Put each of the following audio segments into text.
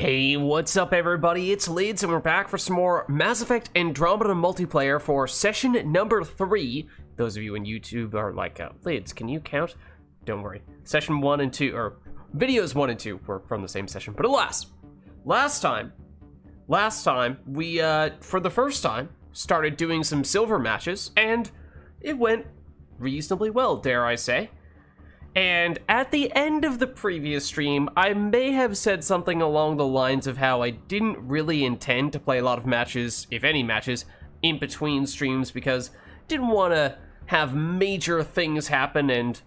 Hey, what's up everybody? It's Lids and we're back for some more Mass Effect Andromeda multiplayer for session number 3. Those of you in YouTube are like, Lids, can you count? Don't worry. Session 1 and 2, or videos 1 and 2 were from the same session. But alas, last time, we, for the first time, started doing some silver matches, and it went reasonably well, dare I say. And at the end of the previous stream, I may have said something along the lines of how I didn't really intend to play a lot of matches, if any matches, in between streams because didn't want to have major things happen and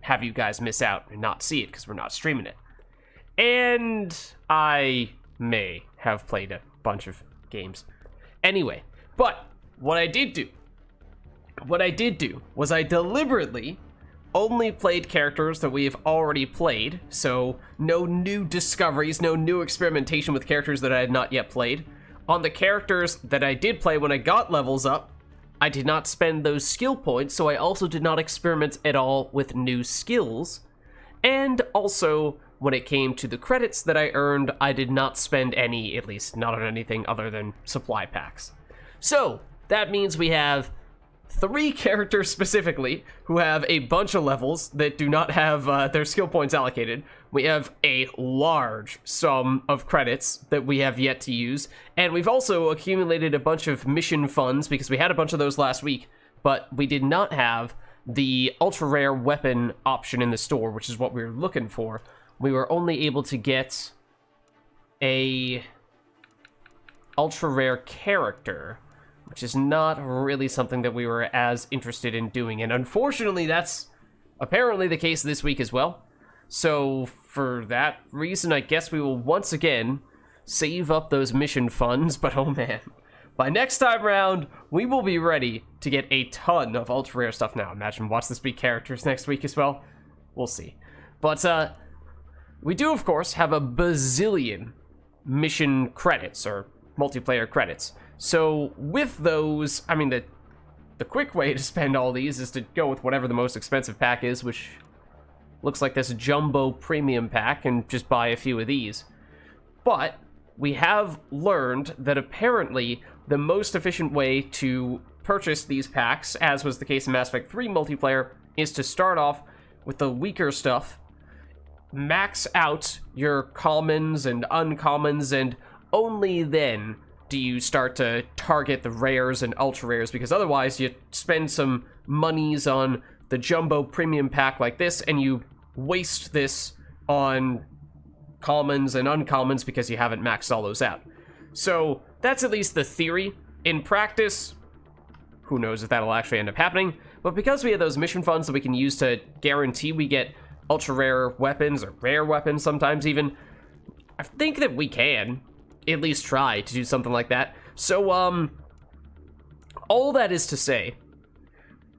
have you guys miss out and not see it because we're not streaming it. And I may have played a bunch of games. Anyway, but what I did do was I deliberately only played characters that we have already played, so no new discoveries, no new experimentation with characters that I had not yet played. On the characters that I did play when I got levels up, I did not spend those skill points, so I also did not experiment at all with new skills. And also, when it came to the credits that I earned, I did not spend any, at least not on anything other than supply packs. So, that means we have 3 characters specifically who have a bunch of levels that do not have their skill points allocated. We have a large sum of credits that we have yet to use, and we've also accumulated a bunch of mission funds because we had a bunch of those last week, but we did not have the ultra rare weapon option in the store, which is what we were looking for. We were only able to get a ultra rare character, which is not really something that we were as interested in doing. And unfortunately, that's apparently the case this week as well. So for that reason, I guess we will once again save up those mission funds. But oh man, by next time round, we will be ready to get a ton of ultra rare stuff now. Imagine watch this be characters next week as well. We'll see. But we do, of course, have a bazillion mission credits or multiplayer credits. So with those, I mean, the quick way to spend all these is to go with whatever the most expensive pack is, which looks like this jumbo premium pack, and just buy a few of these. But we have learned that apparently the most efficient way to purchase these packs, as was the case in Mass Effect 3 multiplayer, is to start off with the weaker stuff, max out your commons and uncommons, and only then do you start to target the rares and ultra rares, because otherwise you spend some monies on the jumbo premium pack like this and you waste this on commons and uncommons because you haven't maxed all those out. So that's at least the theory. In practice, who knows if that'll actually end up happening, but because we have those mission funds that we can use to guarantee we get ultra rare weapons, or rare weapons sometimes even, I think that we can at least try to do something like that. So, all that is to say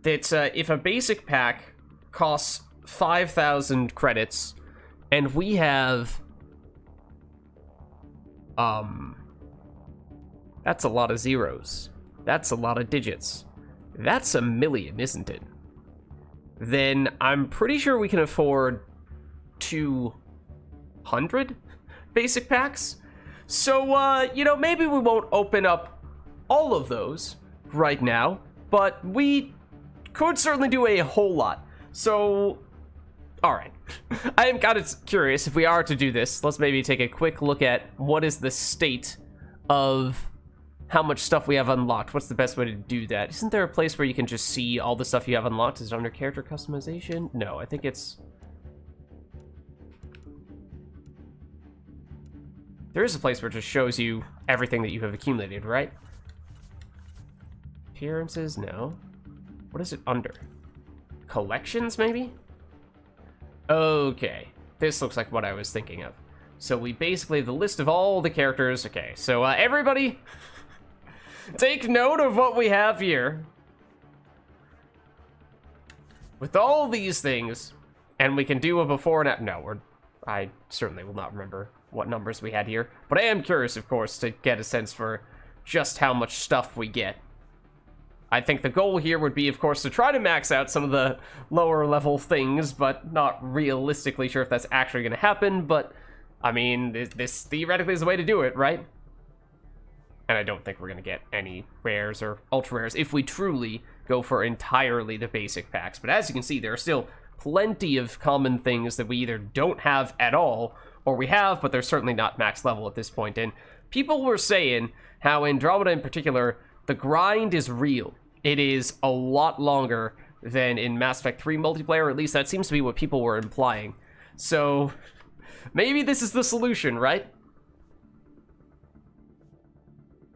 that if a basic pack costs 5,000 credits, and we have, that's a lot of zeros. That's a lot of digits. That's 1 million, isn't it? Then I'm pretty sure we can afford 200 basic packs. So, you know, maybe we won't open up all of those right now, but we could certainly do a whole lot. So, alright. I am kind of curious, if we are to do this, let's maybe take a quick look at what is the state of how much stuff we have unlocked. What's the best way to do that? Isn't there a place where you can just see all the stuff you have unlocked? Is it under character customization? No, I think it's... There is a place where it just shows you everything that you have accumulated, right? Appearances? No. What is it under? Collections, maybe? Okay. This looks like what I was thinking of. So we basically have the list of all the characters. Okay, so everybody, take note of what we have here. With all these things, and we can do a before and after. No, I certainly will not remember what numbers we had here, but I am curious, of course, to get a sense for just how much stuff we get. I think the goal here would be, of course, to try to max out some of the lower level things, but not realistically sure if that's actually going to happen, but I mean, this theoretically is the way to do it, right? And I don't think we're going to get any rares or ultra rares if we truly go for entirely the basic packs. But as you can see, there are still plenty of common things that we either don't have at all, or we have, but they're certainly not max level at this point. And people were saying how Andromeda in particular, the grind is real. It is a lot longer than in Mass Effect 3 multiplayer, or at least that seems to be what people were implying. So maybe this is the solution, right?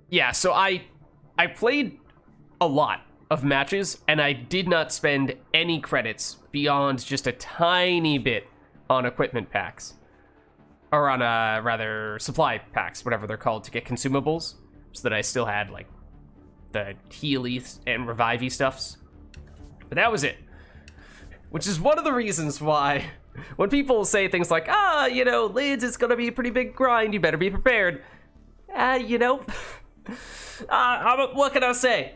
Yeah, so I played a lot of matches, and I did not spend any credits beyond just a tiny bit on equipment packs. Or on, rather, supply packs, whatever they're called, to get consumables, so that I still had, like, the Healy and Revivey stuffs. But that was it. Which is one of the reasons why, when people say things like, you know, Lids, it's gonna be a pretty big grind, you better be prepared. You know, what can I say?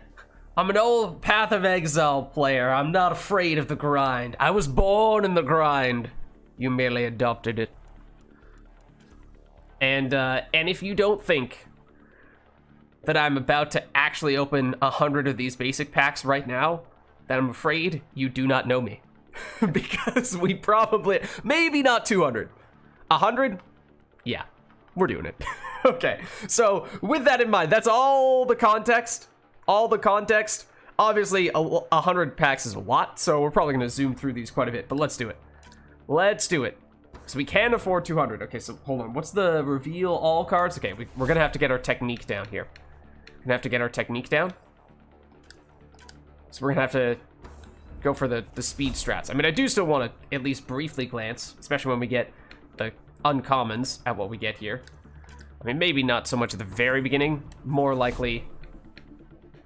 I'm an old Path of Exile player. I'm not afraid of the grind. I was born in the grind. You merely adopted it. And if you don't think that I'm about to actually open 100 of these basic packs right now, then I'm afraid you do not know me. Because we probably, maybe not 200. 100? Yeah, we're doing it. Okay, so with that in mind, that's all the context. All the context. Obviously, 100 packs is a lot, so we're probably going to zoom through these quite a bit, but let's do it. Let's do it. So we can afford 200. Okay, so hold on. What's the reveal all cards? Okay, we're going to have to get our technique down here. We're going to have to get our technique down. So we're going to have to go for the speed strats. I mean, I do still want to at least briefly glance, especially when we get the uncommons at what we get here. I mean, maybe not so much at the very beginning, more likely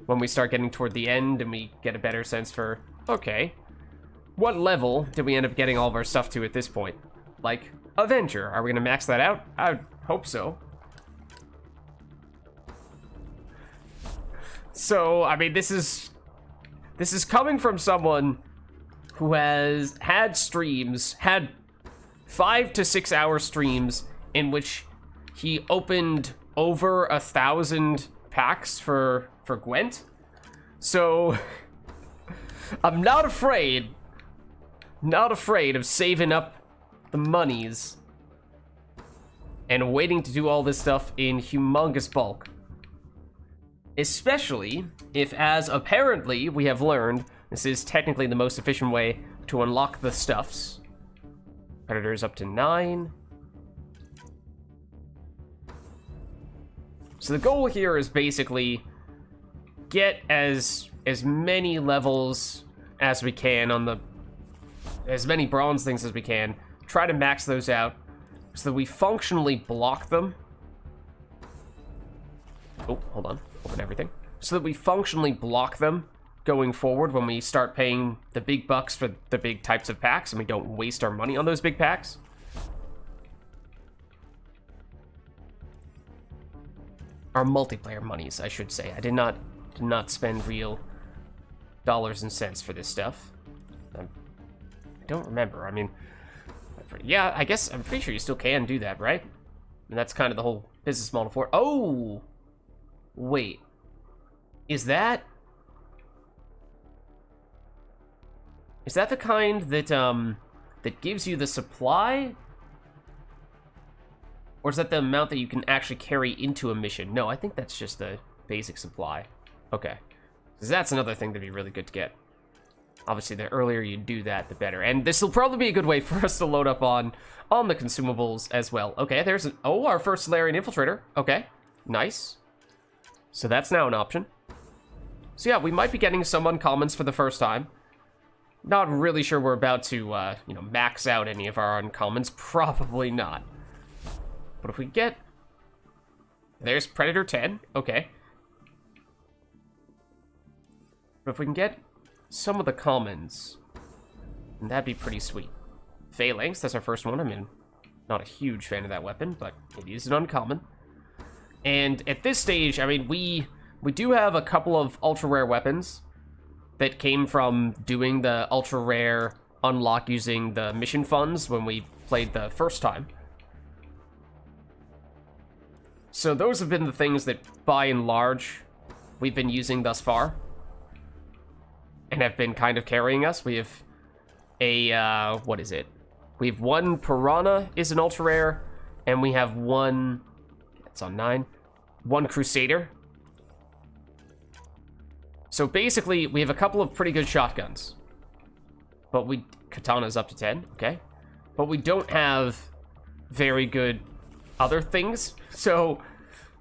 when we start getting toward the end and we get a better sense for, okay, what level did we end up getting all of our stuff to at this point? Like, Avenger, are we going to max that out? I hope so. So, I mean, this is coming from someone who has had streams, had 5 to 6 hour streams in which he opened over 1,000 packs for Gwent. So I'm not afraid of saving up the monies and waiting to do all this stuff in humongous bulk. Especially if, as apparently we have learned, this is technically the most efficient way to unlock the stuffs. Predators up to 9. So the goal here is basically get as many levels as we can on the, as many bronze things as we can, try to max those out so that we functionally block them. Oh, hold on, open everything. So that we functionally block them going forward when we start paying the big bucks for the big types of packs and we don't waste our money on those big packs. Our multiplayer monies, I should say. I did not spend real dollars and cents for this stuff. I don't remember. I mean, yeah, I guess I'm pretty sure you still can do that, right? And that's kind of the whole business model for it. Oh! Wait. Is that the kind that, that gives you the supply? Or is that the amount that you can actually carry into a mission? No, I think that's just the basic supply. Okay. Because that's another thing that'd be really good to get. Obviously, the earlier you do that, the better. And this will probably be a good way for us to load up on the consumables as well. Okay, there's our first Solarian Infiltrator. Okay, nice. So that's now an option. So yeah, we might be getting some uncommons for the first time. Not really sure we're about to, max out any of our uncommons. Probably not. But if we get... There's Predator 10. Okay. But if we can get some of the commons, that'd be pretty sweet. Phalanx, that's our first one. I mean, not a huge fan of that weapon, but it is an uncommon. And at this stage, I mean, we do have a couple of ultra-rare weapons that came from doing the ultra-rare unlock using the mission funds when we played the first time. So those have been the things that, by and large, we've been using thus far. And have been kind of carrying us. We have a, what is it? We have one Piranha is an ultra rare, and we have one, it's on 9, one Crusader. So basically, we have a couple of pretty good shotguns. But Katana's up to 10, okay. But we don't have very good other things. So,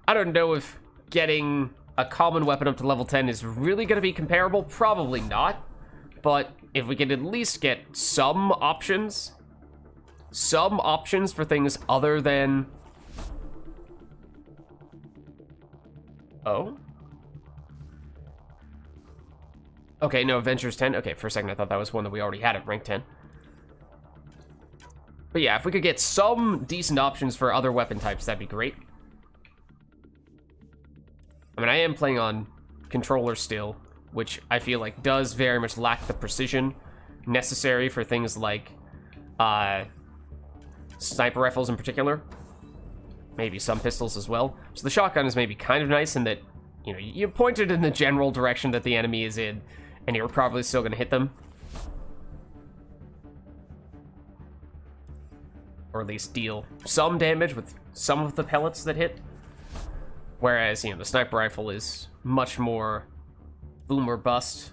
I don't know if getting a common weapon up to level 10 is really going to be comparable. Probably not. But if we can at least get some options for things other than... Oh? Okay, no, Adventures 10. Okay, for a second I thought that was one that we already had at rank 10. But yeah, if we could get some decent options for other weapon types, that'd be great. I mean, I am playing on controller still, which I feel like does very much lack the precision necessary for things like sniper rifles in particular. Maybe some pistols as well. So the shotgun is maybe kind of nice in that, you know, you pointed in the general direction that the enemy is in, and you're probably still going to hit them. Or at least deal some damage with some of the pellets that hit. Whereas, you know, the sniper rifle is much more boom or bust.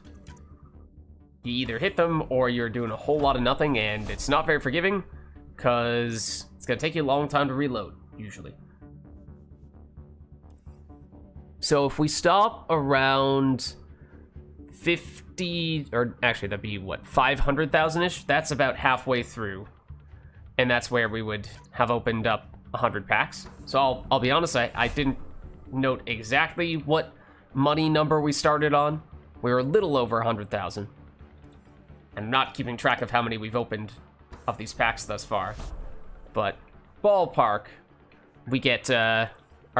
You either hit them or you're doing a whole lot of nothing, and it's not very forgiving because it's going to take you a long time to reload, usually. So if we stop around 50, or actually that'd be what, 500,000-ish? That's about halfway through. And that's where we would have opened up 100 packs. So I'll be honest, I didn't note exactly what money number we started on. We were a little over 100,000. And I'm not keeping track of how many we've opened of these packs thus far. But ballpark, we get our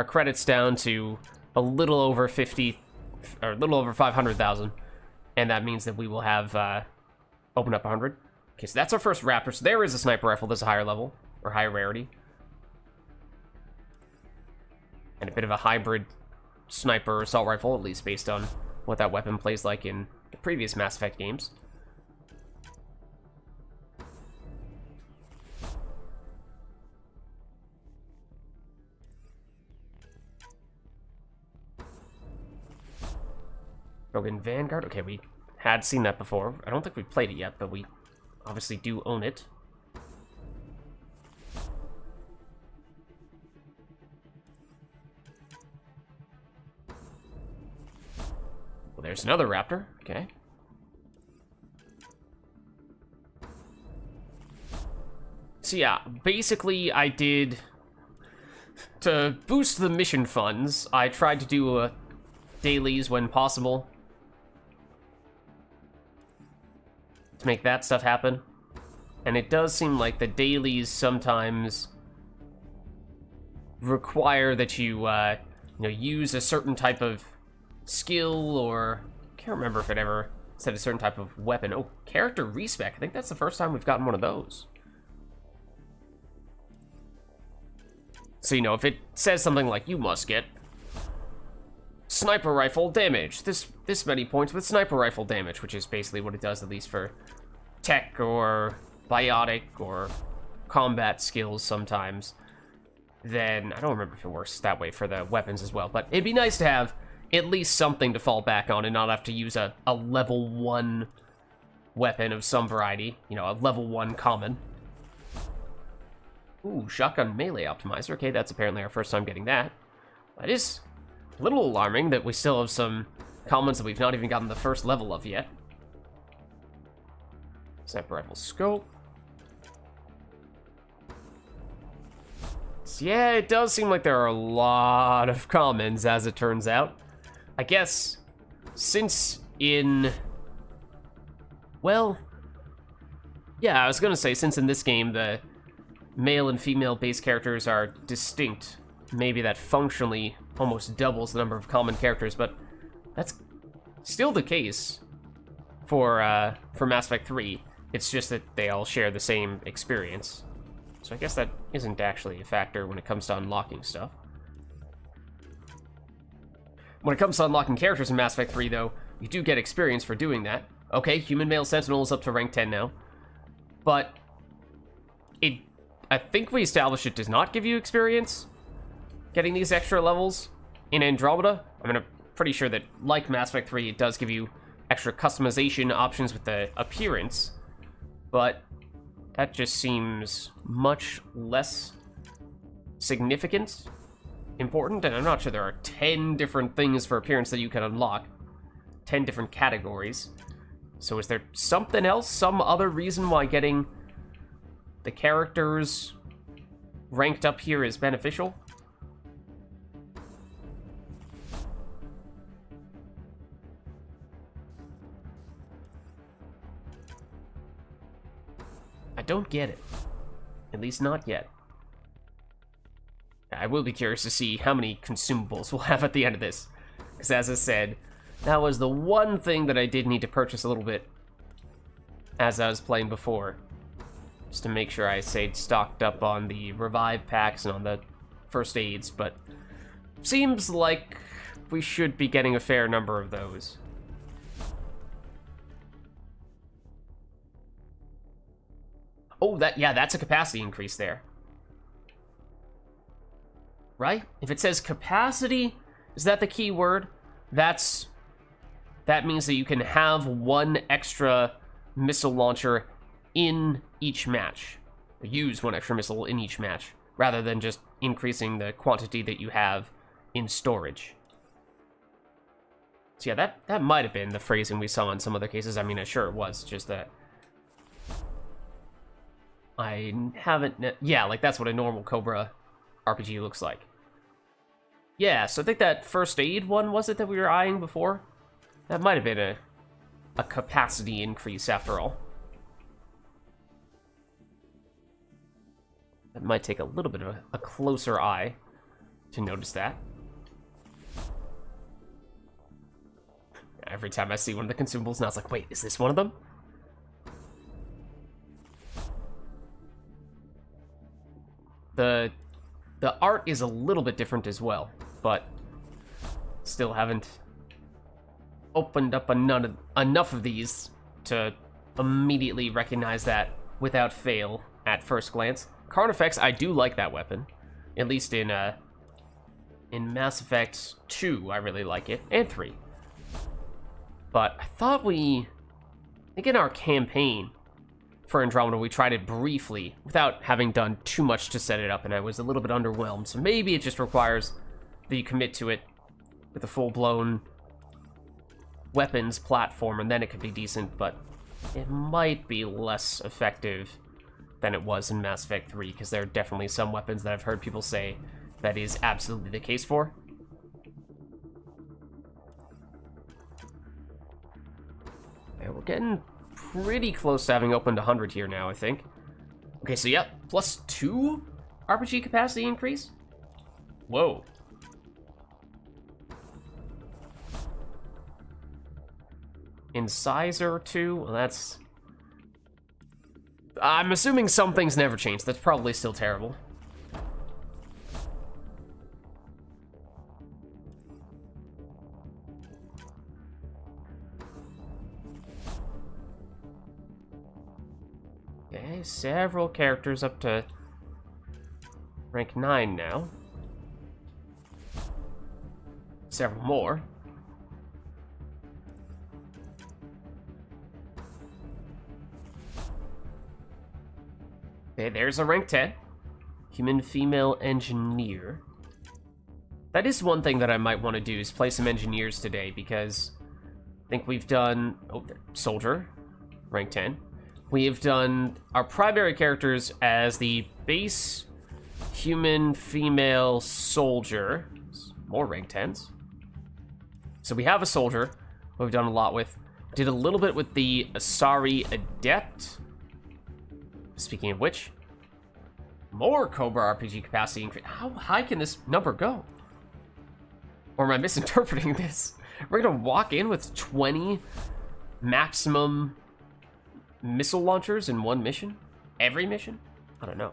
credits down to a little over 50, or a little over 500,000. And that means that we will have opened up 100. Okay, so that's our first Raptor. So there is a sniper rifle that's a higher level, or higher rarity. And a bit of a hybrid sniper assault rifle, at least based on what that weapon plays like in the previous Mass Effect games. Rogan Vanguard. Okay, we had seen that before. I don't think we've played it yet, but we obviously do own it. Well, there's another Raptor. Okay. So yeah, basically I did... To boost the mission funds, I tried to do dailies when possible. To make that stuff happen. And it does seem like the dailies sometimes require that you, use a certain type of skill, or I can't remember if it ever said a certain type of weapon. Oh, character respec. I think that's the first time we've gotten one of those. So, you know, if it says something like, you must get sniper rifle damage, this many points with sniper rifle damage, which is basically what it does, at least for tech or biotic or combat skills sometimes, then I don't remember if it works that way for the weapons as well, but it'd be nice to have at least something to fall back on and not have to use a level 1 weapon of some variety, you know, a level 1 common. Ooh, shotgun melee optimizer. Okay, that's apparently our first time getting that. That is a little alarming that we still have some commons that we've not even gotten the first level of yet. Sniper rifle scope. So yeah, it does seem like there are a lot of commons, as it turns out. I guess, since in... Well... Yeah, I was gonna say, since in this game the male and female base characters are distinct, maybe that functionally almost doubles the number of common characters, but that's still the case for Mass Effect 3. It's just that they all share the same experience. So I guess that isn't actually a factor when it comes to unlocking stuff. When it comes to unlocking characters in Mass Effect 3, though, you do get experience for doing that. Okay, Human Male Sentinel is up to rank 10 now. But I think we established it does not give you experience getting these extra levels in Andromeda. I'm pretty sure that, like Mass Effect 3, it does give you extra customization options with the appearance. But that just seems much less significant, important, and I'm not sure there are 10 different things for appearance that you can unlock. 10 different categories. So is there something else, some other reason why getting the characters ranked up here is beneficial? I don't get it. At least not yet. I will be curious to see how many consumables we'll have at the end of this. Because as I said, that was the one thing that I did need to purchase a little bit as I was playing before. Just to make sure I stayed stocked up on the revive packs and on the first aids, but seems like we should be getting a fair number of those. Oh, that's a capacity increase there. Right? If it says capacity, is that the key word? That means that you can have one extra missile launcher in each match. Or use one extra missile in each match, rather than just increasing the quantity that you have in storage. So yeah, that might have been the phrasing we saw in some other cases. I mean, I'm sure it was, just that I haven't... Yeah, like that's what a normal Cobra RPG looks like. Yeah, so I think that first aid one, was it, that we were eyeing before? That might have been a capacity increase after all. That might take a little bit of a closer eye to notice that. Every time I see one of the consumables now, it's like, wait, is this one of them? The art is a little bit different as well, but still haven't opened up enough of these to immediately recognize that without fail at first glance. Carnifex, I do like that weapon, at least in Mass Effect 2, I really like it, and 3. But I think in our campaign for Andromeda, we tried it briefly without having done too much to set it up, and I was a little bit underwhelmed. So maybe it just requires that you commit to it with a full-blown weapons platform, and then it could be decent, but it might be less effective than it was in Mass Effect 3, because there are definitely some weapons that I've heard people say that is absolutely the case for. Yeah, we're getting pretty close to having opened 100 here now, I think. Okay, so yeah, +2 RPG capacity increase? Whoa. Incisor 2? Well, that's... I'm assuming some things never change. That's probably still terrible. Okay, several characters up to rank 9 now. Several more. Okay, there's a rank 10. Human female engineer. That is one thing that I might want to do, is play some engineers today, because I think we've done... Oh, soldier, rank 10. We have done our primary characters as the base human female soldier. More rank 10s. So we have a soldier, who we've done a lot with. Did a little bit with the Asari Adept. Speaking of which, more Cobra RPG capacity increase. How high can this number go? Or am I misinterpreting this? We're gonna walk in with 20 maximum missile launchers in one mission? Every mission? I don't know.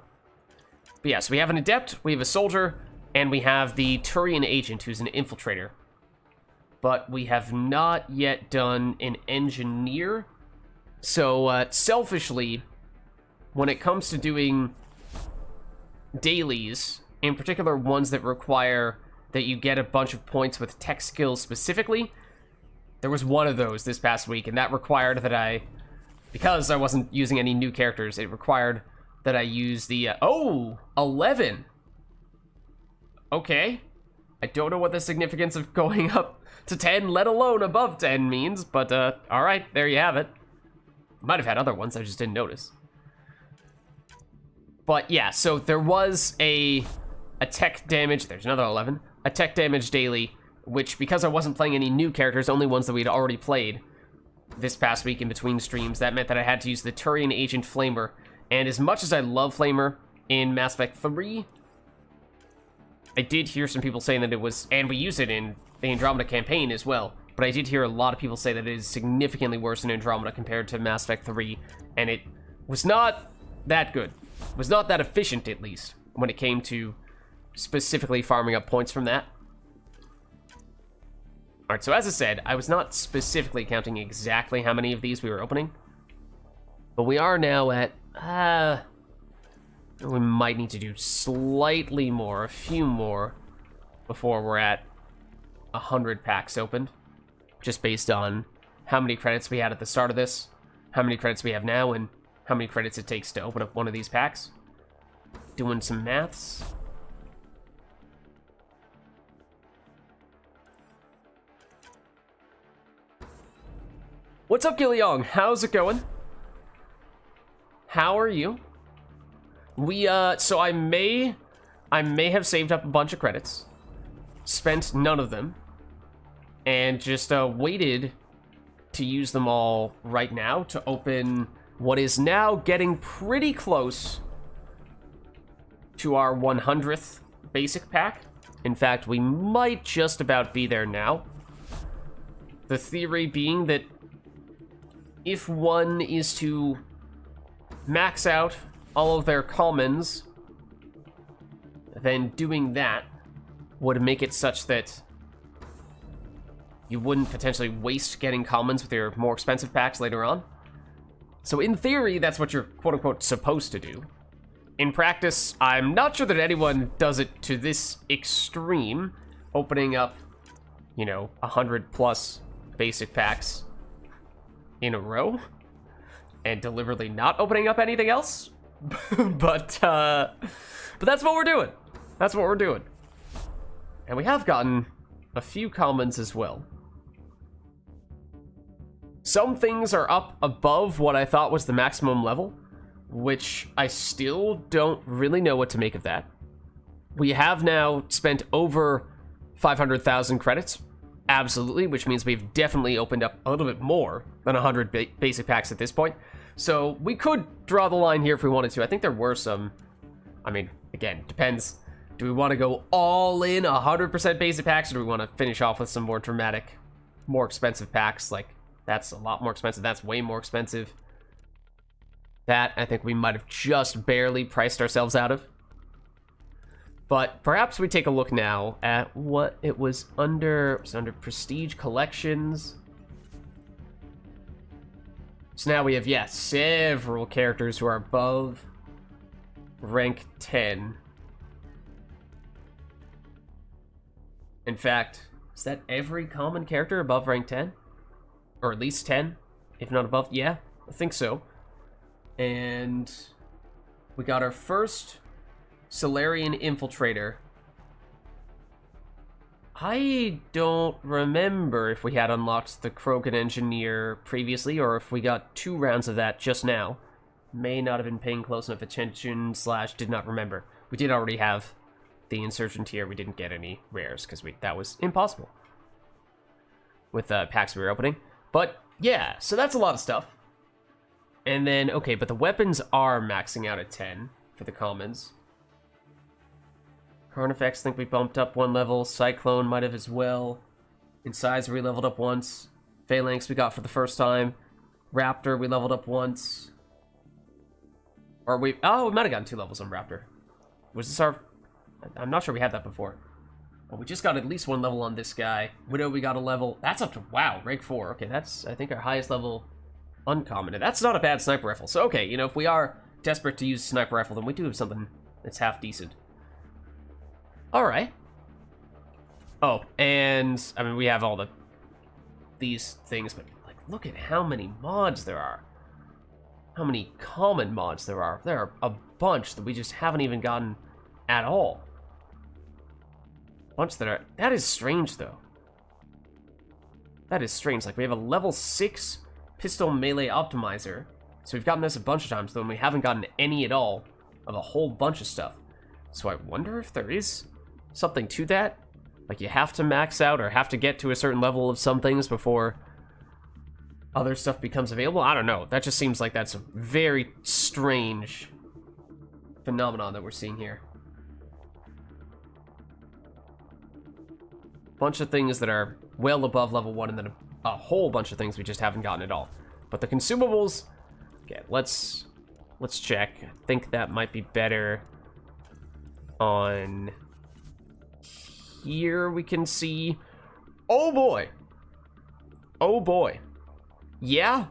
But yeah, so we have an Adept, we have a Soldier, and we have the Turian Agent, who's an Infiltrator. but we have not yet done an engineer. So, selfishly, when it comes to doing dailies, in particular ones that require that you get a bunch of points with tech skills specifically, there was one of those this past week, and that required that because I wasn't using any new characters, it required that I use the, 11! Okay. I don't know what the significance of going up to 10, let alone above 10 means, but, alright, there you have it. Might have had other ones, I just didn't notice. But yeah, so there was a tech damage, there's another 11, a tech damage daily, which, because I wasn't playing any new characters, only ones that we'd already played this past week in between streams, that meant that I had to use the Turian Agent Flamer. And as much as I love Flamer in Mass Effect 3, I did hear some people saying that it was, and we used it in the Andromeda campaign as well, but I did hear a lot of people say that it is significantly worse in Andromeda compared to Mass Effect 3, and it was not that good. It was not that efficient, at least, when it came to specifically farming up points from that. Alright, so as I said, I was not specifically counting exactly how many of these we were opening, but we are now at, we might need to do slightly more, a few more, before we're at 100 packs opened, just based on how many credits we had at the start of this, how many credits we have now, and how many credits it takes to open up one of these packs. Doing some maths. What's up, Gilliong? How's it going? How are you? So I may have saved up a bunch of credits, spent none of them, and just waited to use them all right now to open what is now getting pretty close to our 100th basic pack. In fact, we might just about be there now. The theory being that if one is to max out all of their commons, then doing that would make it such that you wouldn't potentially waste getting commons with your more expensive packs later on. So in theory, that's what you're quote-unquote supposed to do. In practice, I'm not sure that anyone does it to this extreme, opening up, 100 plus basic packs in a row, and deliberately not opening up anything else. but that's what we're doing. That's what we're doing. And we have gotten a few commons as well. Some things are up above what I thought was the maximum level, which I still don't really know what to make of that. We have now spent over 500,000 credits, absolutely, which means we've definitely opened up a little bit more than 100 basic packs at this point. So we could draw the line here if we wanted to. I think there were some, again, depends. Do we want to go all in 100% basic packs, or do we want to finish off with some more dramatic, more expensive packs? Like, that's a lot more expensive, that's way more expensive. That, I think we might have just barely priced ourselves out of. But perhaps we take a look now at what it was under. It was under Prestige Collections. So now we have, several characters who are above rank 10. In fact, is that every common character above rank 10? Or at least 10, if not above? Yeah, I think so. And we got our first Solarian Infiltrator. I don't remember if we had unlocked the Krogan Engineer previously, or if we got 2 rounds of that just now. May not have been paying close enough attention / did not remember. We did already have the Insurgent here. We didn't get any rares because that was impossible with packs we were opening. But yeah, so that's a lot of stuff. And then, okay, but the weapons are maxing out at 10 for the commons. Carnifex, I think we bumped up 1 level. Cyclone might have as well. Incisor, we leveled up once. Phalanx, we got for the first time. Raptor, we leveled up once. Or we might have gotten 2 levels on Raptor. Was this our... I'm not sure we had that before. Well, we just got at least 1 level on this guy. Widow, we got a level. That's up to, wow, rank 4. Okay, that's, I think, our highest level uncommon. And that's not a bad sniper rifle. So, okay, you know, if we are desperate to use a sniper rifle, then we do have something that's half decent. Alright. Oh, and, I mean, we have all these things, but, like, look at how many mods there are. How many common mods there are. There are a bunch that we just haven't even gotten at all. Bunch that are... That is strange, though. That is strange. Like, we have a level 6 pistol melee optimizer. So we've gotten this a bunch of times, though, and we haven't gotten any at all of a whole bunch of stuff. So I wonder if there is something to that. Like, you have to max out or have to get to a certain level of some things before other stuff becomes available. I don't know. That just seems like that's a very strange phenomenon that we're seeing here. Bunch of things that are well above level 1, and then a whole bunch of things we just haven't gotten at all. But the consumables, okay, let's check. I think that might be better on here. We can see, oh boy, yeah,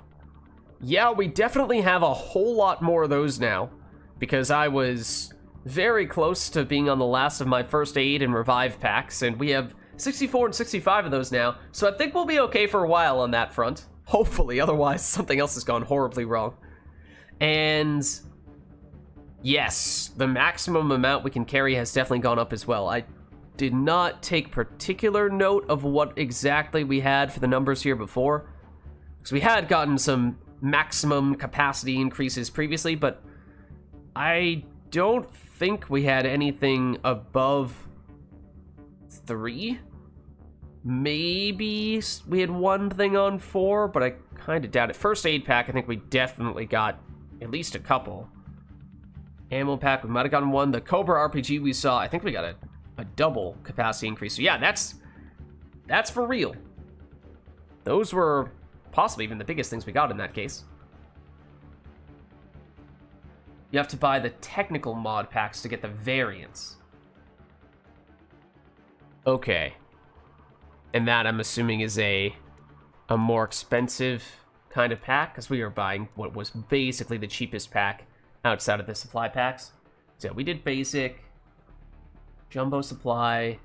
we definitely have a whole lot more of those now, because I was very close to being on the last of my first aid and revive packs, and we have 64 and 65 of those now, so I think we'll be okay for a while on that front. Hopefully, otherwise something else has gone horribly wrong. And yes, the maximum amount we can carry has definitely gone up as well. I did not take particular note of what exactly we had for the numbers here before, because we had gotten some maximum capacity increases previously, but I don't think we had anything above 3. Maybe we had one thing on 4, but I kind of doubt it. First aid pack, I think we definitely got at least a couple. Ammo pack, we might have gotten 1. The Cobra RPG we saw, I think we got a double capacity increase. So yeah, that's for real. Those were possibly even the biggest things we got in that case. You have to buy the technical mod packs to get the variants. Okay. And that, I'm assuming, is a more expensive kind of pack, because we are buying what was basically the cheapest pack outside of the supply packs. So we did basic, jumbo supply,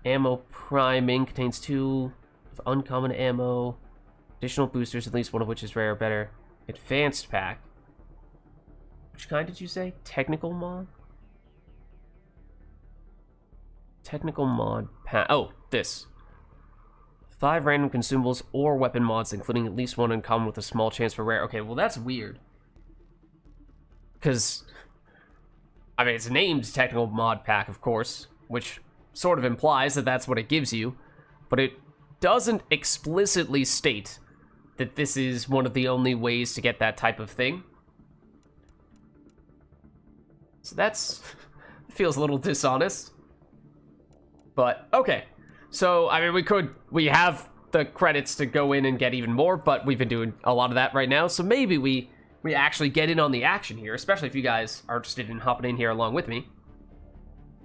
ammo priming, contains 2 of uncommon ammo, additional boosters, at least one of which is rare or better. Advanced pack. Which kind did you say? Technical mod? Technical mod pack. Oh, this. 5 random consumables or weapon mods, including at least 1 uncommon with a small chance for rare. Okay, well, that's weird. Because, I mean, it's named Technical Mod Pack, of course, which sort of implies that that's what it gives you, but it doesn't explicitly state that this is one of the only ways to get that type of thing. So that's... feels a little dishonest. But, okay. So, I mean, we have the credits to go in and get even more, but we've been doing a lot of that right now, so maybe we actually get in on the action here, especially if you guys are interested in hopping in here along with me.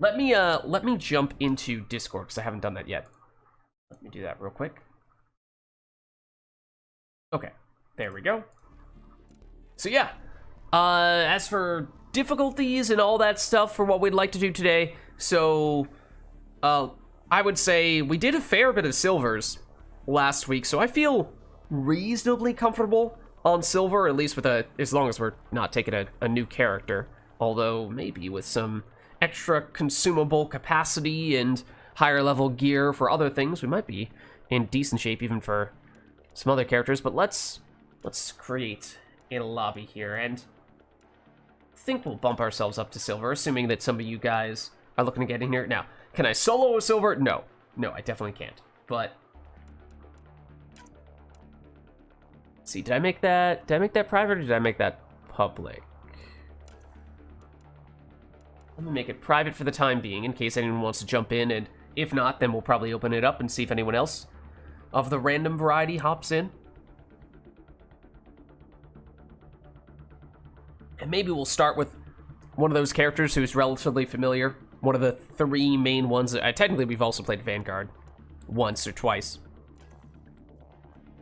Let me jump into Discord, because I haven't done that yet. Let me do that real quick. Okay, there we go. So yeah, as for difficulties and all that stuff for what we'd like to do today, so, I would say we did a fair bit of silvers last week, so I feel reasonably comfortable on silver, at least with as long as we're not taking a new character, although maybe with some extra consumable capacity and higher level gear for other things, we might be in decent shape even for some other characters. But let's create a lobby here, and I think we'll bump ourselves up to silver, assuming that some of you guys are looking to get in here. Now, can I solo a silver? No, I definitely can't. But let's see, did I make that private, or did I make that public? Let me make it private for the time being, in case anyone wants to jump in, and if not, then we'll probably open it up and see if anyone else of the random variety hops in. And maybe we'll start with one of those characters who's relatively familiar one of the 3 main ones. Technically, we've also played Vanguard once or twice.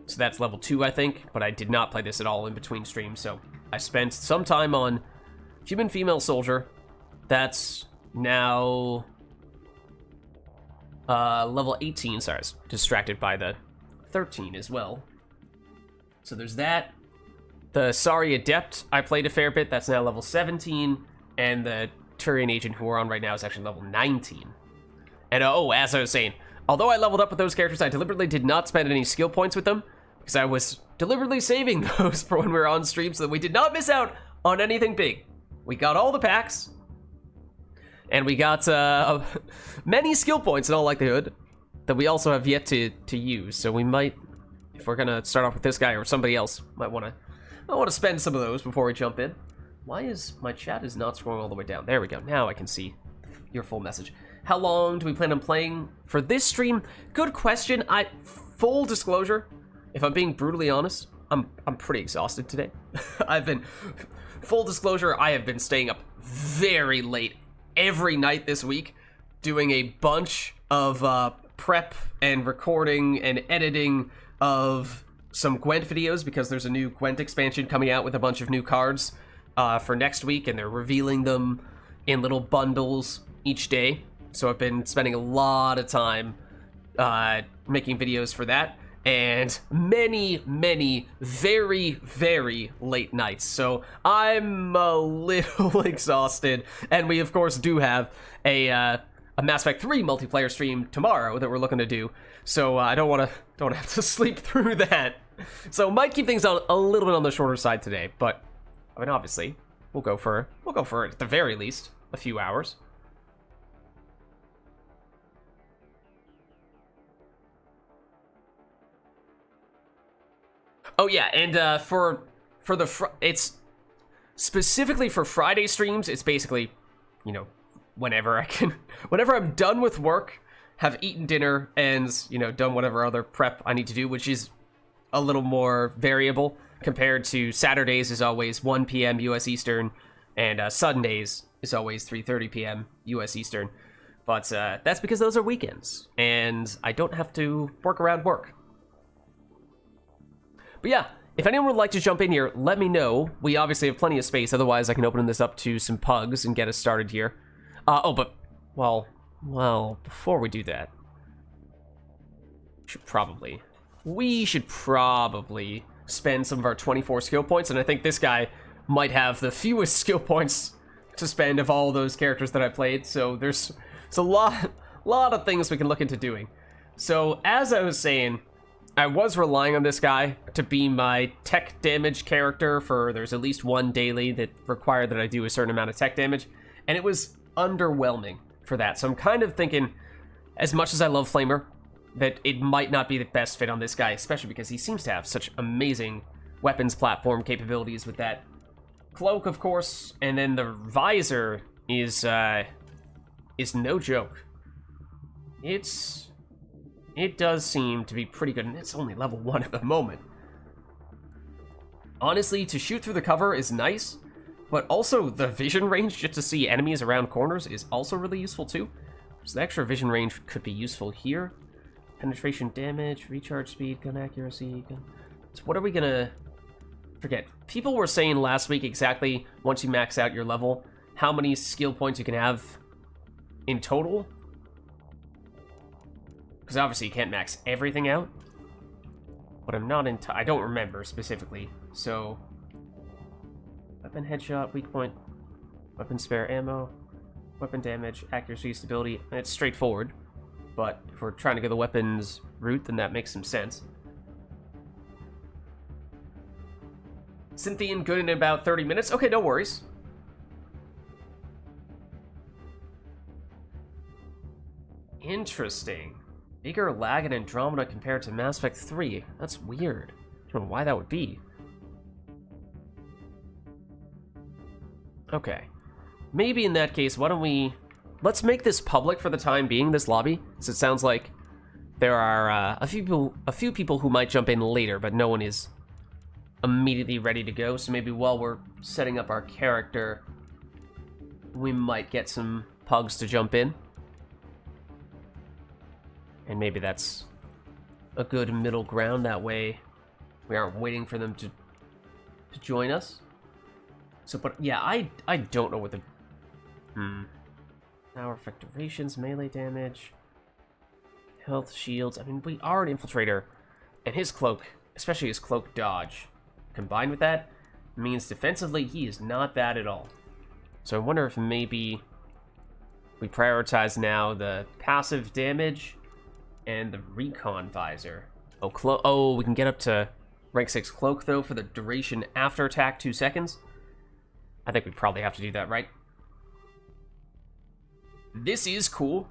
So that's level 2, I think, but I did not play this at all in between streams, so I spent some time on Human Female Soldier. That's now level 18. Sorry, I was distracted by the 13 as well. So there's that. The Sari Adept, I played a fair bit. That's now level 17. And the Turian Agent, who we're on right now, is actually level 19. And oh, as I was saying, although I leveled up with those characters, I deliberately did not spend any skill points with them, because I was deliberately saving those for when we were on stream so that we did not miss out on anything big. We got all the packs, and we got many skill points in all likelihood that we also have yet to use. So we might, if we're gonna start off with this guy or somebody else, might want to spend some of those before we jump in. Why is my chat is not scrolling all the way down? There we go. Now I can see your full message. How long do we plan on playing for this stream? Good question. Full disclosure, if I'm being brutally honest, I'm pretty exhausted today. Full disclosure, I have been staying up very late every night this week, doing a bunch of prep and recording and editing of some Gwent videos, because there's a new Gwent expansion coming out with a bunch of new cards for next week, and they're revealing them in little bundles each day. So I've been spending a lot of time making videos for that, and many very, very late nights. So I'm a little exhausted, and we of course do have a Mass Effect 3 multiplayer stream tomorrow that we're looking to do. So I don't have to sleep through that. So might keep things on a little bit on the shorter side today, but I mean, obviously we'll go for at the very least a few hours. Oh yeah, and it's specifically for Friday streams. It's basically, you know, whenever I'm done with work, have eaten dinner, and, you know, done whatever other prep I need to do, which is a little more variable compared to Saturdays is always 1 p.m. US Eastern, and Sundays is always 3:30 p.m. US Eastern. But that's because those are weekends, and I don't have to work around work. But yeah, if anyone would like to jump in here, let me know. We obviously have plenty of space, otherwise I can open this up to some pugs and get us started here. Well, before we do that, we should probably spend some of our 24 skill points, and I think this guy might have the fewest skill points to spend of all those characters that I played, so there's a lot of things we can look into doing. So, as I was saying, I was relying on this guy to be my tech damage character for, there's at least one daily that required that I do a certain amount of tech damage, and it was underwhelming for that. So I'm kind of thinking, as much as I love Flamer, that it might not be the best fit on this guy, especially because he seems to have such amazing weapons platform capabilities with that cloak, of course, and then the visor is no joke. It does seem to be pretty good, and it's only level 1 at the moment. Honestly, to shoot through the cover is nice, but also the vision range, just to see enemies around corners, is also really useful too. So the extra vision range could be useful here. Penetration damage, recharge speed, gun accuracy. So what are we gonna... Forget. People were saying last week exactly, once you max out your level, how many skill points you can have in total. Because obviously you can't max everything out. But I don't remember specifically. So, weapon headshot, weak point, weapon spare ammo, weapon damage, accuracy, stability, and it's straightforward. But if we're trying to go the weapons route, then that makes some sense. Cynthian good in about 30 minutes? Okay, no worries. Interesting. Bigger lag in Andromeda compared to Mass Effect 3. That's weird. I don't know why that would be. Okay. Maybe in that case, why don't we... Let's make this public for the time being, this lobby. Because it sounds like there are a few people who might jump in later, but no one is immediately ready to go. So maybe while we're setting up our character, we might get some pugs to jump in. And maybe that's a good middle ground. That way we aren't waiting for them to join us. So, but yeah, I don't know what the... Power effect durations, melee damage, health, shields. I mean, we are an infiltrator, and his cloak, especially his cloak dodge, combined with that, means defensively he is not bad at all. So I wonder if maybe we prioritize now the passive damage and the recon visor. Oh, we can get up to rank 6 cloak, though, for the duration after attack, 2 seconds. I think we probably have to do that, right? This is cool,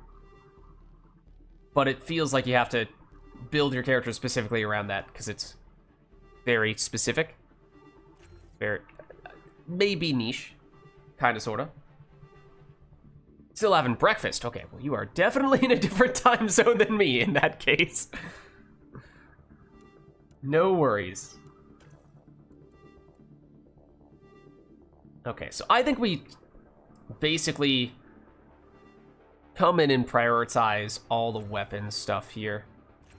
but it feels like you have to build your character specifically around that, because it's very specific. Very, maybe niche. Kinda, sorta. Still having breakfast. Okay, well, you are definitely in a different time zone than me in that case. No worries. Okay, so I think we basically come in and prioritize all the weapon stuff here.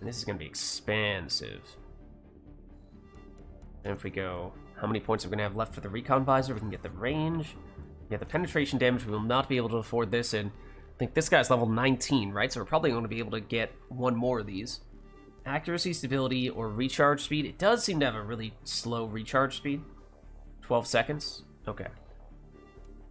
And this is going to be expansive. And if we go, how many points are we going to have left for the recon visor? We can get the range. Yeah, the penetration damage, we will not be able to afford this. And I think this guy's level 19, right? So we're probably going to be able to get one more of these. Accuracy, stability, or recharge speed. It does seem to have a really slow recharge speed. 12 seconds. Okay.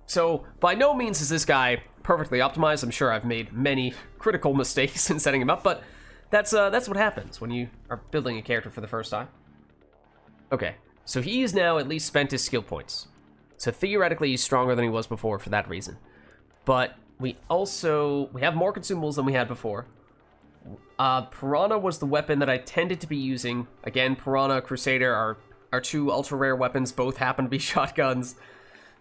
So, by no means is this guy perfectly optimized. I'm sure I've made many critical mistakes in setting him up, but that's what happens when you are building a character for the first time. Okay, so he's now at least spent his skill points. So theoretically, he's stronger than he was before for that reason. But we have more consumables than we had before. Piranha was the weapon that I tended to be using. Again, Piranha, Crusader are two ultra-rare weapons. Both happen to be shotguns.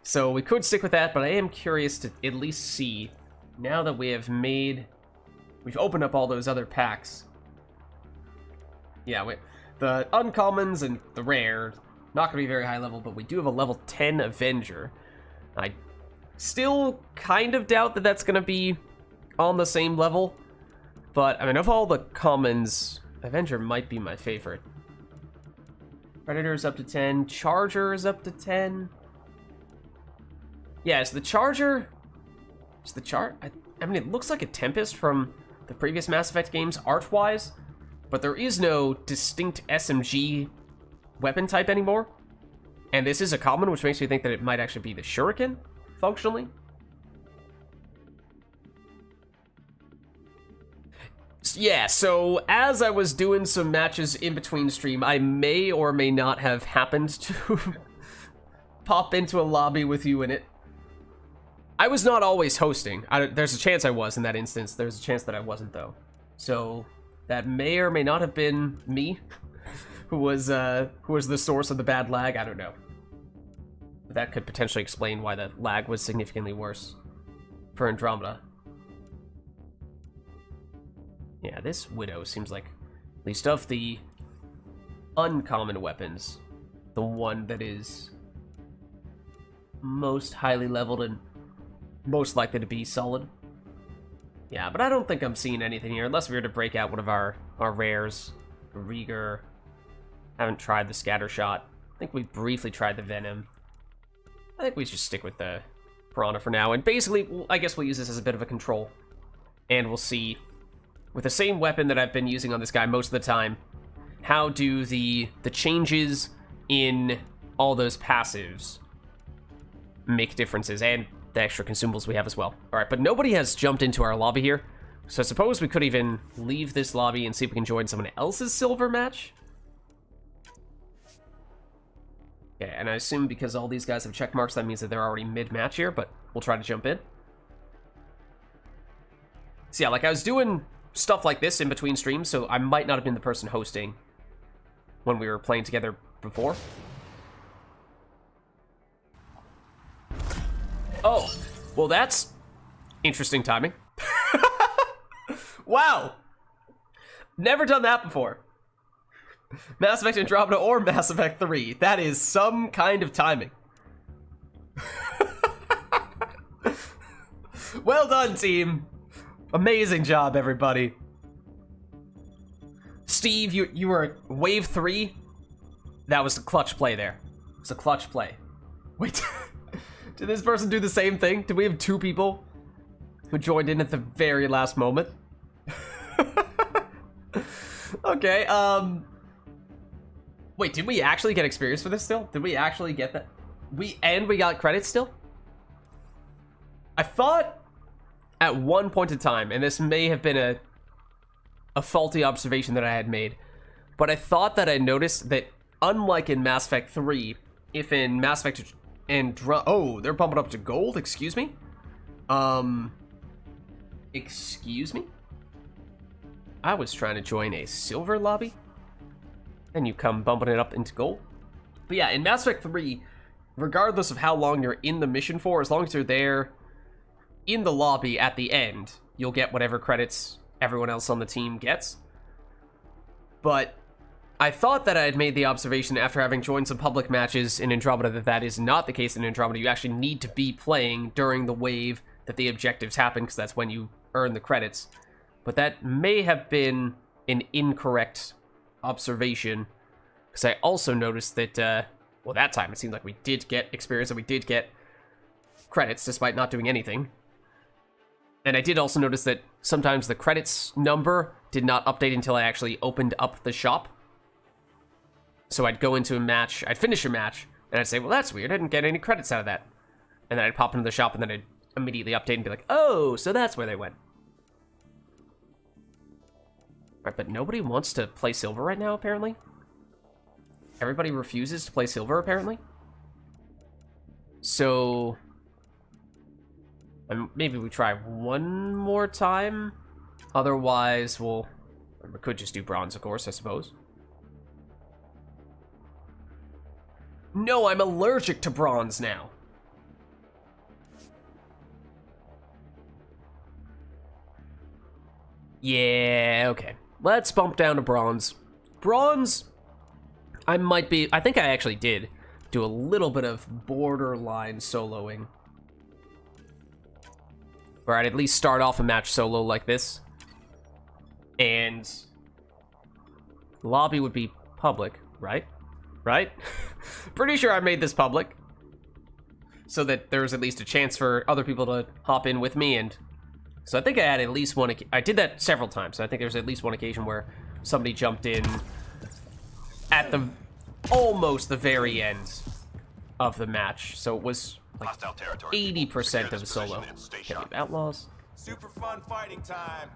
So we could stick with that, but I am curious to at least see, now that we've opened up all those other packs. Yeah, the uncommons and the rare, not going to be very high level, but we do have a level 10 Avenger. I still kind of doubt that that's going to be on the same level, but I mean, of all the commons, Avenger might be my favorite. Predator is up to 10, Charger is up to 10. Yeah, it's the Charger. It's the I mean, it looks like a Tempest from the previous Mass Effect games, art-wise, but there is no distinct SMG weapon type anymore. And this is a common, which makes me think that it might actually be the Shuriken, functionally. Yeah, so as I was doing some matches in between stream, I may or may not have happened to pop into a lobby with you in it. I was not always hosting. There's a chance I was in that instance. There's a chance that I wasn't, though. So that may or may not have been me, who was the source of the bad lag. I don't know. But that could potentially explain why the lag was significantly worse for Andromeda. Yeah, this Widow seems like, at least of the uncommon weapons, the one that is most highly leveled and most likely to be solid. Yeah, but I don't think I'm seeing anything here, unless we were to break out one of our rares. Rieger. Haven't tried the Scatter Shot. I think we briefly tried the Venom. I think we should stick with the Piranha for now, and basically, I guess we'll use this as a bit of a control. And we'll see, with the same weapon that I've been using on this guy most of the time, how do the changes in all those passives make differences, and the extra consumables we have as well. Alright, but nobody has jumped into our lobby here, so I suppose we could even leave this lobby and see if we can join someone else's silver match. Okay, and I assume because all these guys have check marks, that means that they're already mid-match here, but we'll try to jump in. So yeah, like I was doing stuff like this in between streams, so I might not have been the person hosting when we were playing together before. Oh, well that's interesting timing. Wow! Never done that before. Mass Effect Andromeda or Mass Effect 3. That is some kind of timing. Well done, team. Amazing job, everybody. Steve, you were wave 3. That was a clutch play there. It's a clutch play. Wait, did this person do the same thing? Did we have 2 people who joined in at the very last moment? Okay, wait, did we actually get experience for this still? Did we actually get that? We got credits still? I thought at one point in time, and this may have been a faulty observation that I had made, but I thought that I noticed that unlike in Mass Effect 3, if in Mass Effect oh, they're bumping up to gold, excuse me? Excuse me? I was trying to join a silver lobby, and you come bumping it up into gold. But yeah, in Mass Effect 3, regardless of how long you're in the mission for, as long as you're there in the lobby at the end, you'll get whatever credits everyone else on the team gets. But I thought that I had made the observation after having joined some public matches in Andromeda that that is not the case in Andromeda. You actually need to be playing during the wave that the objectives happen, because that's when you earn the credits. But that may have been an incorrect observation, because I also noticed that, well, that time it seemed like we did get experience and we did get credits despite not doing anything. And I did also notice that sometimes the credits number did not update until I actually opened up the shop. So I'd go into a match, I'd finish a match, and I'd say, well, that's weird, I didn't get any credits out of that. And then I'd pop into the shop, and then I'd immediately update and be like, oh, so that's where they went. Right, but nobody wants to play silver right now, apparently. Everybody refuses to play silver, apparently. So maybe we try one more time. Otherwise, we could just do bronze, of course, I suppose. No, I'm allergic to bronze now. Yeah, okay. Let's bump down to bronze. Bronze, I think I actually did do a little bit of borderline soloing. Where I'd at least start off a match solo like this. And lobby would be public, right? Right? Pretty sure I made this public. So that there was at least a chance for other people to hop in with me, and so I think I had at least one. I did that several times. So I think there's at least one occasion where somebody jumped in at almost the very end of the match. So it was like 80% of the solo. Outlaws. Super fun fighting time.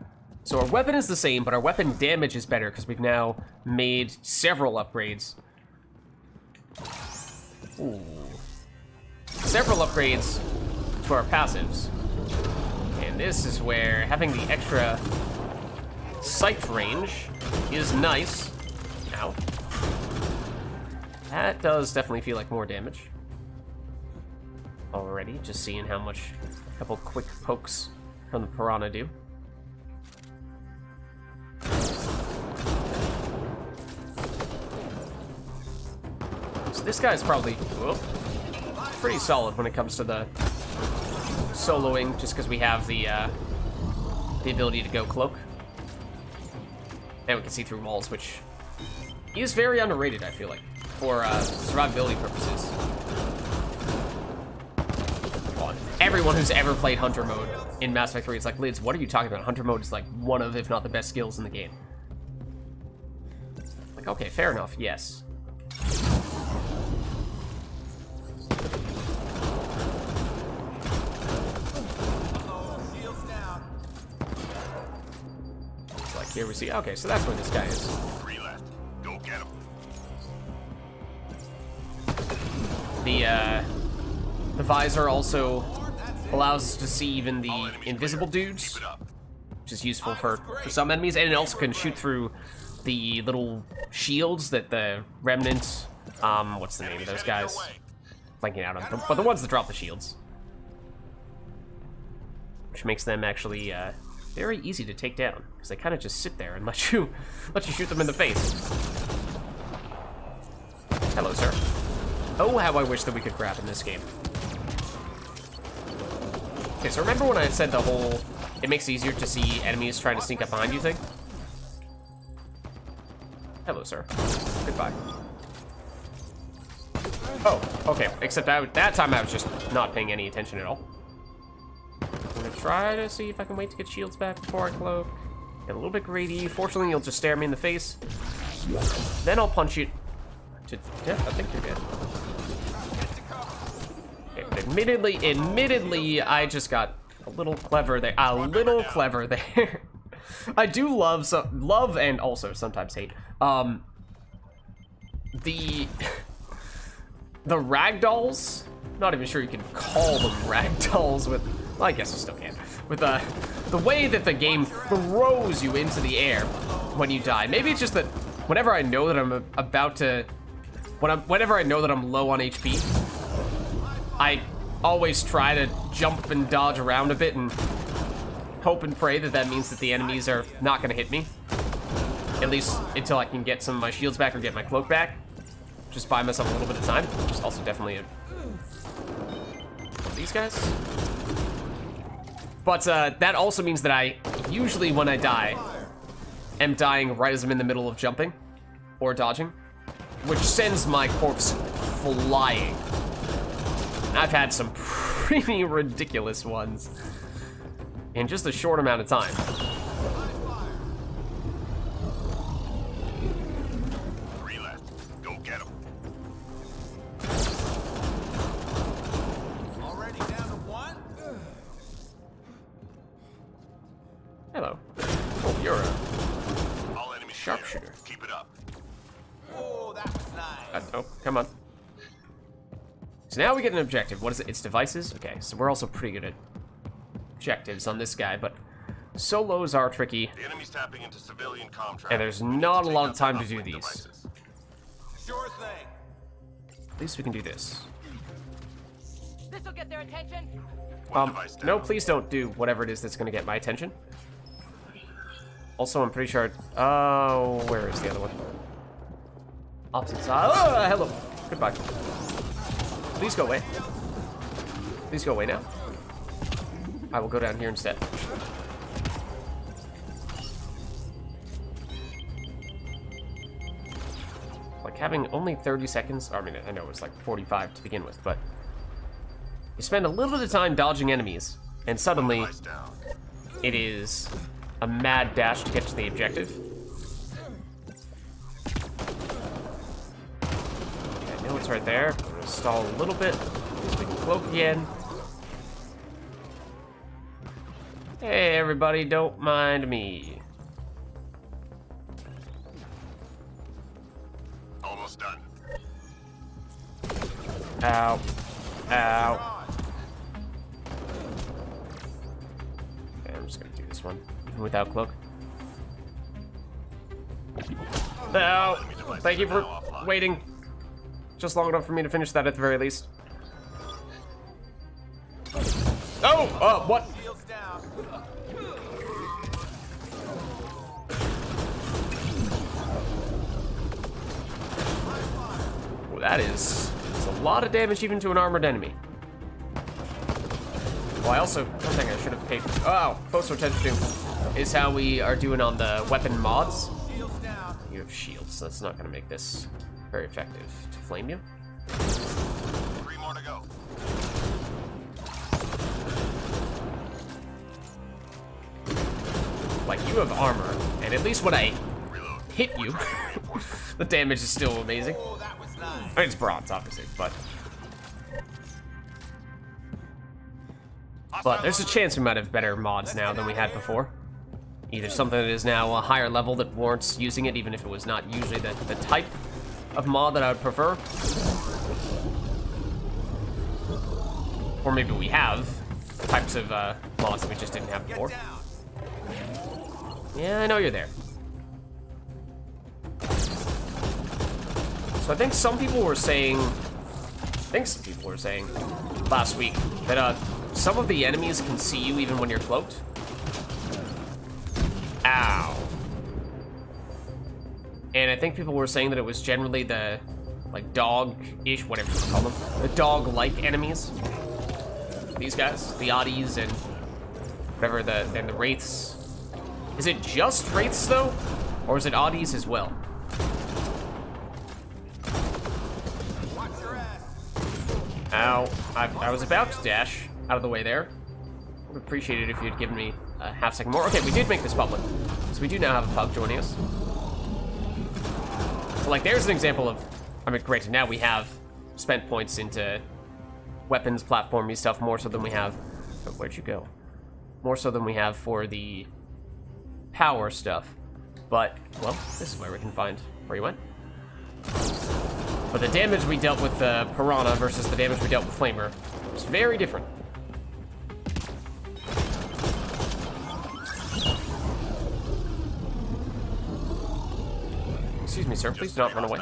So our weapon is the same, but our weapon damage is better because we've now made several upgrades. Ooh. Several upgrades to our passives. And this is where having the extra sight range is nice. Ow. That does definitely feel like more damage. Already, just seeing how much a couple quick pokes from the piranha do. So this guy's probably pretty solid when it comes to the soloing, just because we have the ability to go cloak. And we can see through walls, which is very underrated, I feel like, for survivability purposes. Everyone who's ever played Hunter mode in Mass Effect 3, it's like, Lids, what are you talking about? Hunter mode is like one of, if not the best skills in the game. Like, okay, fair enough, yes. It's like, here we see, okay, so that's where this guy is. Go get him. The visor also allows us to see even the invisible dudes, which is useful for some enemies, and it also can shoot through the little shields that the remnants, what's the name of those guys? Blanking out on them, but the ones that drop the shields. Which makes them actually very easy to take down, because they kind of just sit there and let you shoot them in the face. Hello, sir. Oh, how I wish that we could grab in this game. Okay, so remember when I said the whole, it makes it easier to see enemies trying to sneak up behind you thing? Hello, sir. Goodbye. Oh, okay, except that time I was just not paying any attention at all. I'm gonna try to see if I can wait to get shields back before I cloak. Get a little bit greedy. Fortunately, you'll just stare me in the face. Then I'll punch you to death. I think you're dead. Okay, but admittedly, I just got a little clever there. I do love and also sometimes hate. The ragdolls. Not even sure you can call them ragdolls with. Well, I guess you still can. With the way that the game throws you into the air when you die. Maybe it's just that whenever I know that I'm about to, whenever I know that I'm low on HP, I always try to jump and dodge around a bit and hope and pray that that means that the enemies are not gonna hit me. At least until I can get some of my shields back or get my cloak back. Just buy myself a little bit of time, which is also definitely these guys. But that also means that I usually, when I die, am dying right as I'm in the middle of jumping or dodging, which sends my corpse flying. I've had some pretty ridiculous ones in just a short amount of time. Hello. Oh, you're a sharpshooter. Keep it up. Oh, that was nice. Oh, come on. So now we get an objective. What is it? It's devices? Okay, so we're also pretty good at objectives on this guy, but solos are tricky. The enemy's tapping into civilian contracts. And there's not a lot of time to do these. Sure thing. At least we can do this. This'll get their attention. No, please don't do whatever it is that's gonna get my attention. Also, I'm pretty sure. Oh, where is the other one? Opposite side. Oh, hello. Goodbye. Please go away. Please go away now. I will go down here instead. Like having only 30 seconds. I mean, I know it was like 45 to begin with, but you spend a little bit of time dodging enemies, and suddenly it is a mad dash to get to the objective. Okay, I know it's right there. I'm gonna stall a little bit so we can cloak again. Hey, everybody, don't mind me. Almost done. Ow. Ow. Okay, I'm just gonna do this one, even without cloak. Ow. Thank you for waiting just long enough for me to finish that at the very least. Oh, what? Well, that's a lot of damage even to an armored enemy. Well, I also, one thing I should have paid, closer attention to is how we are doing on the weapon mods. You have shields, so that's not going to make this very effective to flame you. 3 more to go. Like, you have armor, and at least when I hit you, the damage is still amazing. I mean, it's bronze, obviously, but there's a chance we might have better mods now than we had before. Either something that is now a higher level that warrants using it, even if it was not usually the type of mod that I would prefer. Or maybe we have types of mods that we just didn't have before. Yeah, I know you're there. So I think some people were saying, last week that some of the enemies can see you even when you're cloaked. Ow. And I think people were saying that it was generally the, like, dog-ish, whatever you call them, the dog-like enemies. these guys, the Oddies and whatever and the Wraiths. Is it just Wraiths though, or is it Oddies as well? Ow! I was about to dash out of the way there. Would appreciate it if you'd given me a half second more. Okay, we did make this public, so we do now have a pub joining us. So, like, there's an example of, I mean, granted, now we have spent points into weapons, platformy stuff, more so than we have. Oh, where'd you go? More so than we have for the power stuff. But, well, this is where we can find where you went. But the damage we dealt with Piranha versus the damage we dealt with Flamer is very different. Excuse me, sir. Please do not run away.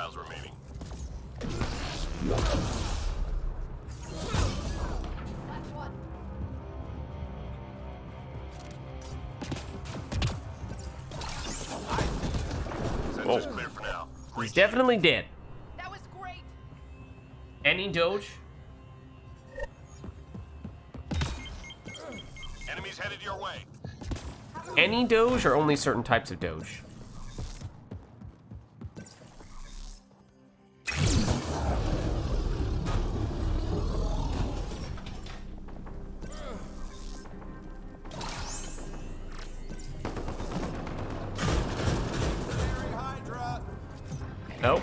Sensors clear for now. He's definitely dead. That was great. Any Doge? Enemies headed your way. Any Doge or only certain types of Doge? Nope.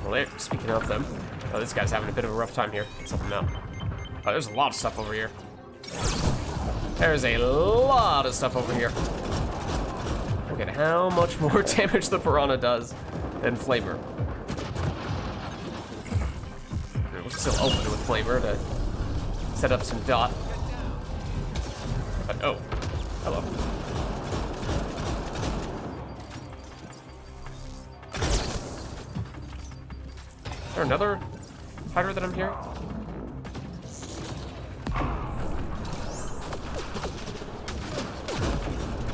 Well, speaking of them, oh, this guy's having a bit of a rough time here. Let's help him out. Oh, there's a lot of stuff over here. There's a lot of stuff over here. Look at how much more damage the Piranha does than Flamer. We're still open with Flamer to set up some dot. But, oh, hello. Is there another fighter that I'm hearing?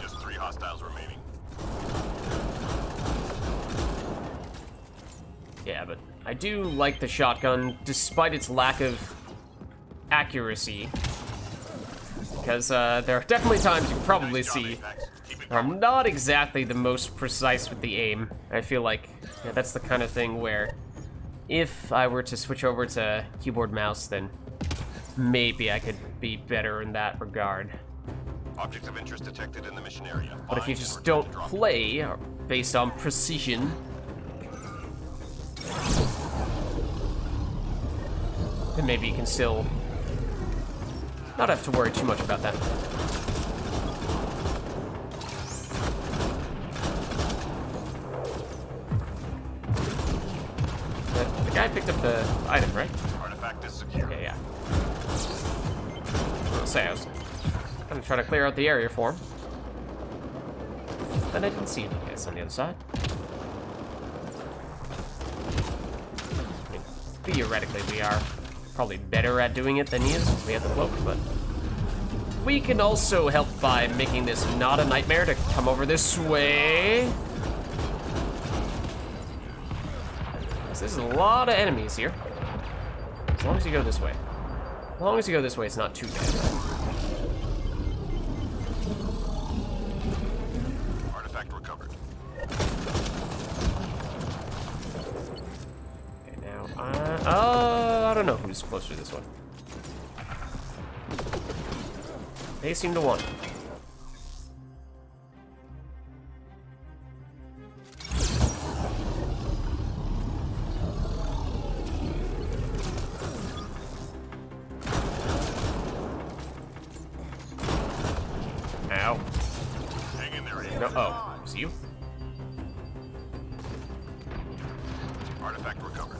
Just 3 hostiles remaining. Yeah, but I do like the shotgun, despite its lack of accuracy. Because there are definitely times you can probably see where I'm not exactly the most precise with the aim. I feel like that's the kind of thing where if I were to switch over to keyboard mouse, then maybe I could be better in that regard. Objects of interest detected in the mission area. But if you just don't play based on precision, then maybe you can still not have to worry too much about that. The guy picked up the item, right? Artifact is secure. Okay, yeah. I'll say I was gonna try to clear out the area for him. Then I didn't see any guys on the other side. I mean, theoretically, we are probably better at doing it than he is. We have the cloak, but we can also help by making this not a nightmare to come over this way. There's a lot of enemies here. As long as you go this way. As long as you go this way, it's not too bad. Artifact recovered. Okay, now I don't know who's closer to this one. They seem to want it. Ow. Hang in there, Ian. No, oh, it's you? Artifact recovered.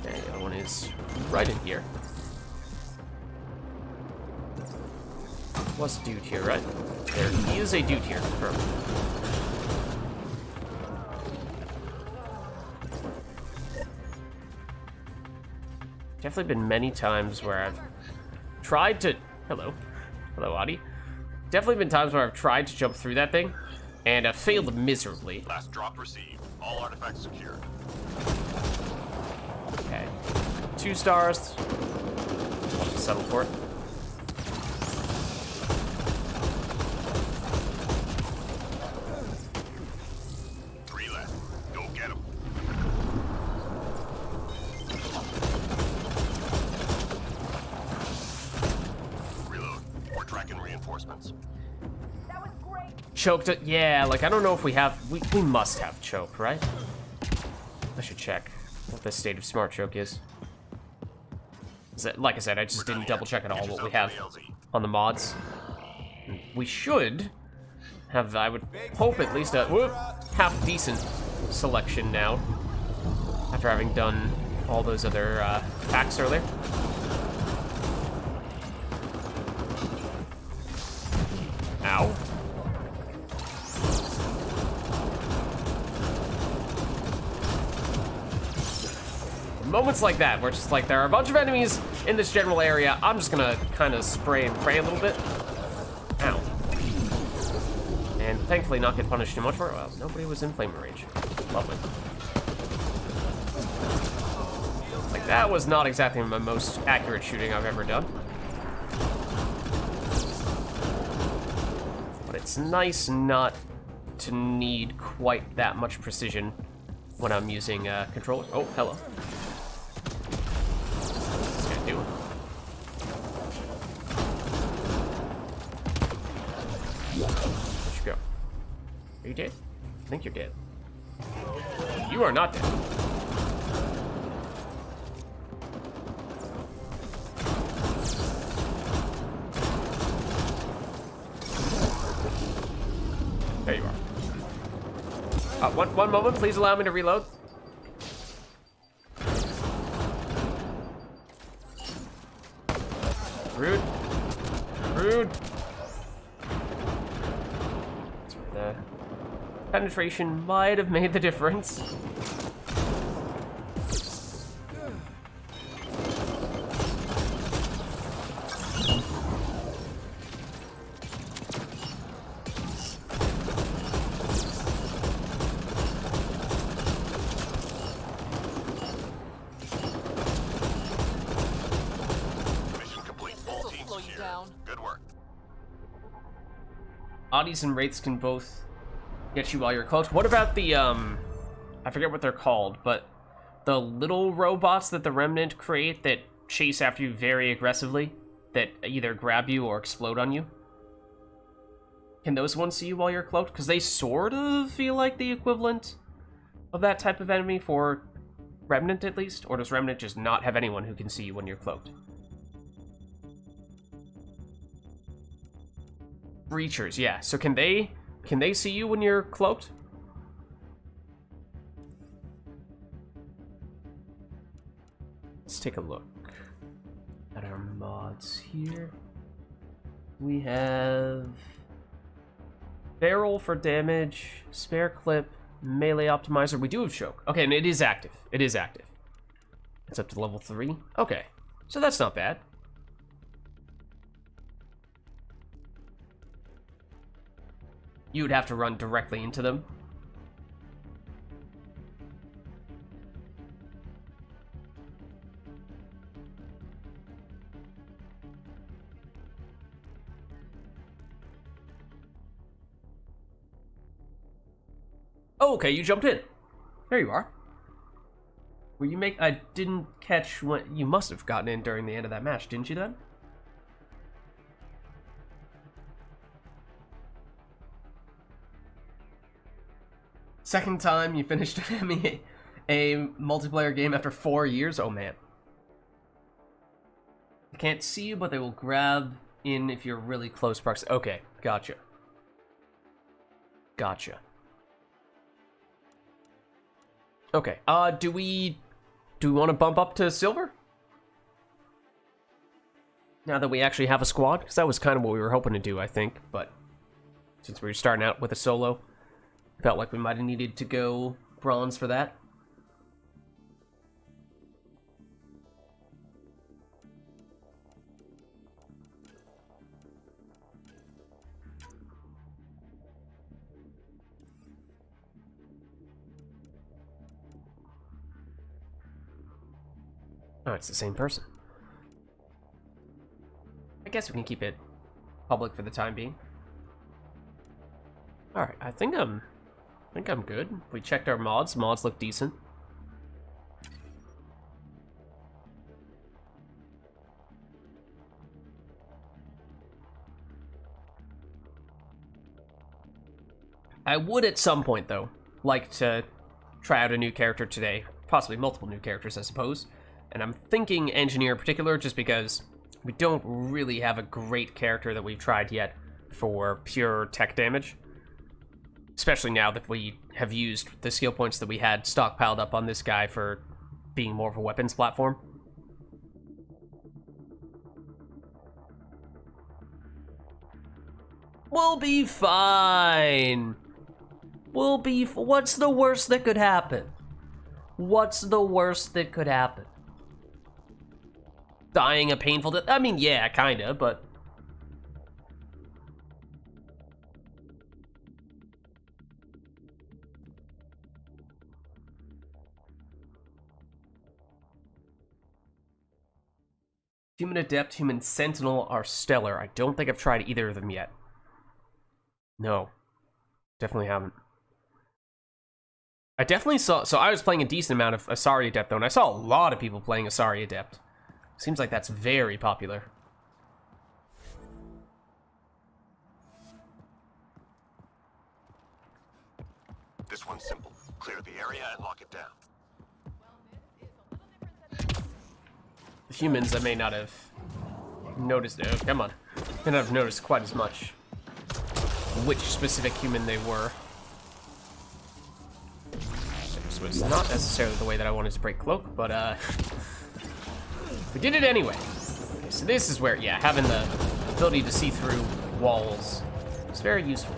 Okay, the other one is right in here. Was a dude here, right? There is a dude here, confirmed. Definitely been many times where I've tried to... Hello. Hello, Adi. Definitely been times where I've tried to jump through that thing and I've failed miserably. Last drop received. All artifacts secured. Okay. 2 stars. I'll just settle for it. Go get him. Reload. We're tracking reinforcements. That was great. Choked it? Yeah, like, I don't know if we have... We must have choke, right? I should check what the state of smart choke is. Like I said, I just didn't double check at all what we have on the mods. We should have, I would hope, at least a half decent selection now, after having done all those other packs earlier. Ow. Moments like that, where it's just like, there are a bunch of enemies in this general area, I'm just gonna kind of spray and pray a little bit. Ow. And thankfully not get punished too much for it. Well, nobody was in flame range. Lovely. Like, that was not exactly my most accurate shooting I've ever done. But it's nice not to need quite that much precision when I'm using controllers. Oh, hello. What's this guy doing? Where'd you go? Are you dead? I think you're dead. You are not dead. There you are. One moment, please allow me to reload. Rude. Rude. The penetration might have made the difference. Oddies and Wraiths can both get you while you're close. What about the, I forget what they're called, but the little robots that the Remnant create that chase after you very aggressively, that either grab you or explode on you? Can those ones see you while you're cloaked? Because they sort of feel like the equivalent of that type of enemy for Remnant, at least? Or does Remnant just not have anyone who can see you when you're cloaked? Breachers, yeah. So can they see you when you're cloaked? Let's take a look at our mods here. We have barrel for damage, spare clip, melee optimizer. We do have choke. Okay, and it is active. It is active. It's up to level 3. Okay, so that's not bad. You would have to run directly into them. Oh, okay, you jumped in. There you are. Were you I didn't catch when... You must have gotten in during the end of that match, didn't you then? Second time you finished a multiplayer game after 4 years? Oh, man. I can't see you, but they will grab in if you're really close proximity. Okay, gotcha. Gotcha. Okay, do we want to bump up to silver? Now that we actually have a squad? Because that was kind of what we were hoping to do, I think, but since we were starting out with a solo, felt like we might have needed to go bronze for that. Oh, it's the same person. I guess we can keep it public for the time being. Alright, I think I'm good. We checked our mods. Mods look decent. I would at some point, though, like to try out a new character today. Possibly multiple new characters, I suppose. And I'm thinking Engineer in particular, just because we don't really have a great character that we've tried yet for pure tech damage. Especially now that we have used the skill points that we had stockpiled up on this guy for being more of a weapons platform. We'll be fine. We'll be... What's the worst that could happen? What's the worst that could happen? Dying a painful death? I mean, yeah, kinda, but... Human Adept, Human Sentinel are stellar. I don't think I've tried either of them yet. No. Definitely haven't. I definitely saw... So I was playing a decent amount of Asari Adept, though, and I saw a lot of people playing Asari Adept. Seems like that's very popular. This one's simple. Clear the area and lock it down. The humans, I may not have noticed... Oh, come on. May not have noticed quite as much which specific human they were. This was not necessarily the way that I wanted to break cloak, but we did it anyway. Okay, so this is where, yeah, having the ability to see through walls is very useful.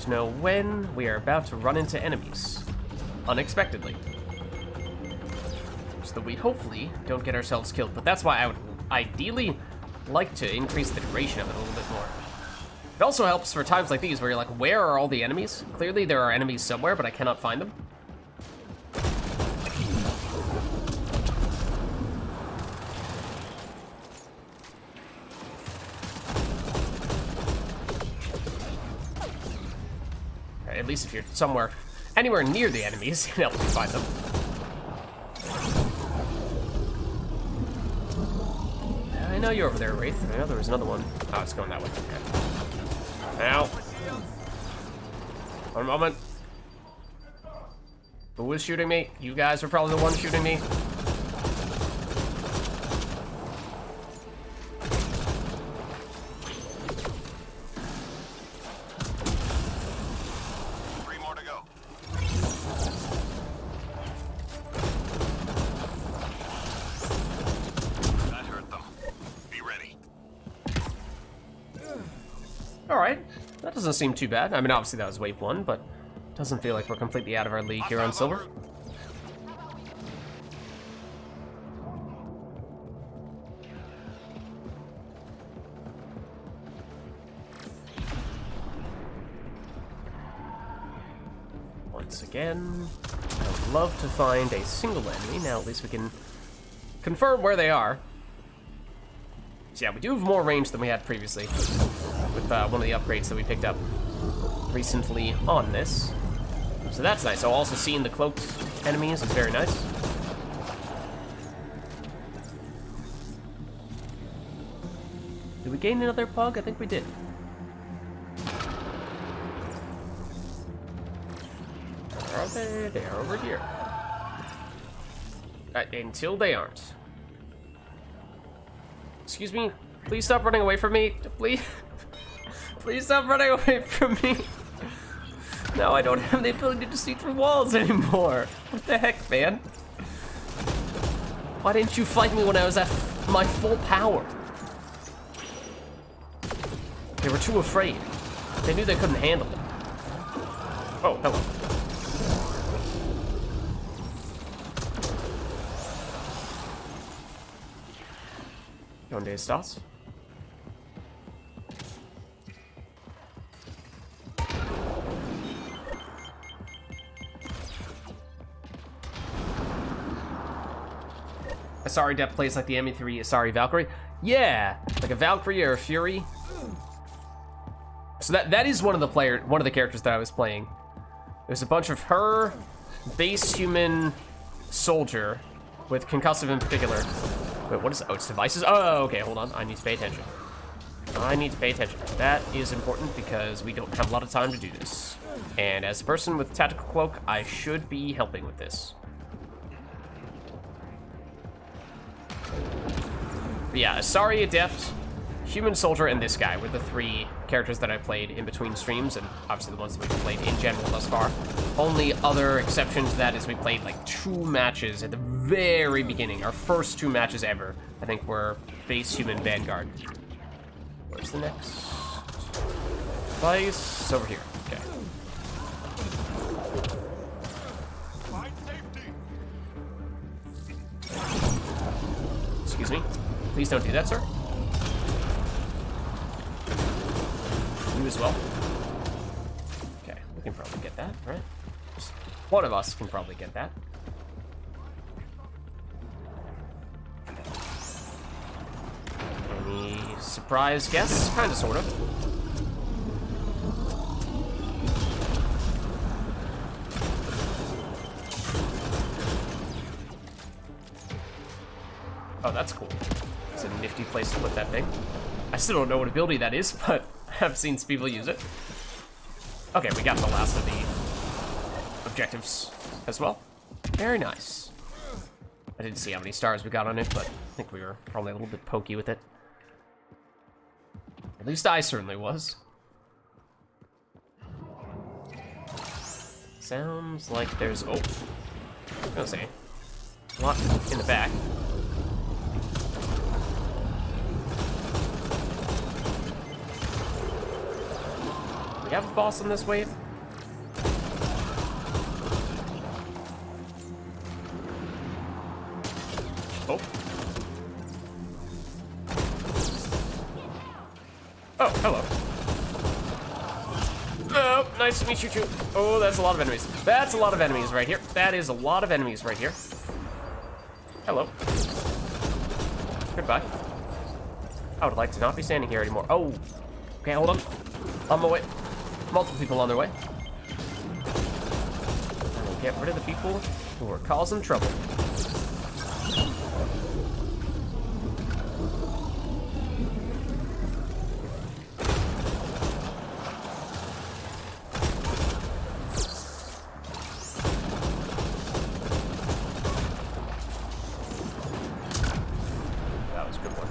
To know when we are about to run into enemies unexpectedly, so that we hopefully don't get ourselves killed. But that's why I would ideally like to increase the duration of it a little bit more. It also helps for times like these where you're like, where are all the enemies? Clearly there are enemies somewhere, but I cannot find them. Okay, at least if you're somewhere, anywhere near the enemies, it helps you find them. I know you're over there, Wraith. I know there was another one. Oh, it's going that way. Okay. Now. One moment. Who was shooting me? You guys were probably the ones shooting me. Three more to go. That hurt them. Be ready. Alright. That doesn't seem too bad. I mean, obviously that was wave 1, but it doesn't feel like we're completely out of our league here on silver. Once again, I would love to find a single enemy. Now at least we can confirm where they are. So yeah, we do have more range than we had previously with one of the upgrades that we picked up recently on this. So that's nice. So also seeing the cloaked enemies is very nice. Did we gain another pug? I think we did. Where are they? They are over here. Until they aren't. Excuse me? Please stop running away from me. Please. Please stop running away from me. Now I don't have the ability to see through walls anymore. What the heck, man? Why didn't you fight me when I was at my full power? They were too afraid. They knew they couldn't handle it. Oh, hello. ¿Dónde estás? Asari Depth plays like the ME3 Asari Valkyrie. Yeah, like a Valkyrie or a Fury. So that is one of the characters that I was playing. There's a bunch of her, base human soldier, with concussive in particular. Wait, what is it? Oh, it's devices? Oh, okay, hold on. I need to pay attention. I need to pay attention. That is important because we don't have a lot of time to do this. And as a person with tactical cloak, I should be helping with this. But yeah, Asari Adept, Human Soldier, and this guy were the 3 characters that I played in between streams, and obviously the ones that we've played in general thus far. Only other exception to that is we played like 2 matches at the very beginning. Our first 2 matches ever, I think, were base Human Vanguard. Where's the next place? It's over here. Okay. Excuse me. Please don't do that, sir. You as well. Okay, we can probably get that, right? Just one of us can probably get that. Any surprise guests? Kinda, sort of. Oh, that's cool. It's a nifty place to put that thing. I still don't know what ability that is, but I've seen people use it. Okay, we got the last of the objectives as well. Very nice. I didn't see how many stars we got on it, but I think we were probably a little bit pokey with it. At least I certainly was. Sounds like there's... Oh. I was gonna say. A lot in the back. We have a boss on this wave? Oh. Oh, hello. Oh, nice to meet you too. Oh, that's a lot of enemies. That's a lot of enemies right here. That is a lot of enemies right here. Hello. Goodbye. I would like to not be standing here anymore. Oh. Okay, hold on. On my way. Multiple people on their way. I will get rid of the people who are causing trouble. That was a good one.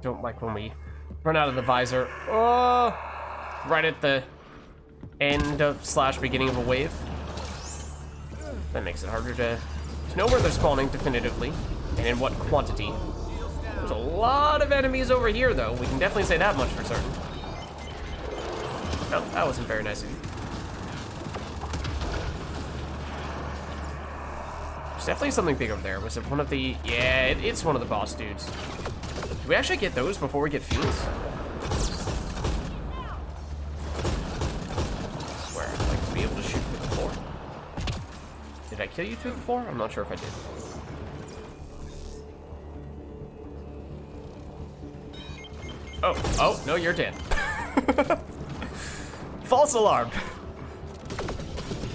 Don't like when we run out of the visor. Oh, right at the end of / beginning of a wave. That makes it harder to know where they're spawning definitively and in what quantity. There's a lot of enemies over here, though. We can definitely say that much for certain. No, that wasn't very nice of you. There's definitely something big over there. Was it one of the... Yeah, it's one of the boss dudes. Do we actually get those before we get fiends? I swear, I'd like to be able to shoot through the floor. Did I kill you through the floor? I'm not sure if I did. Oh, no, you're dead. False alarm.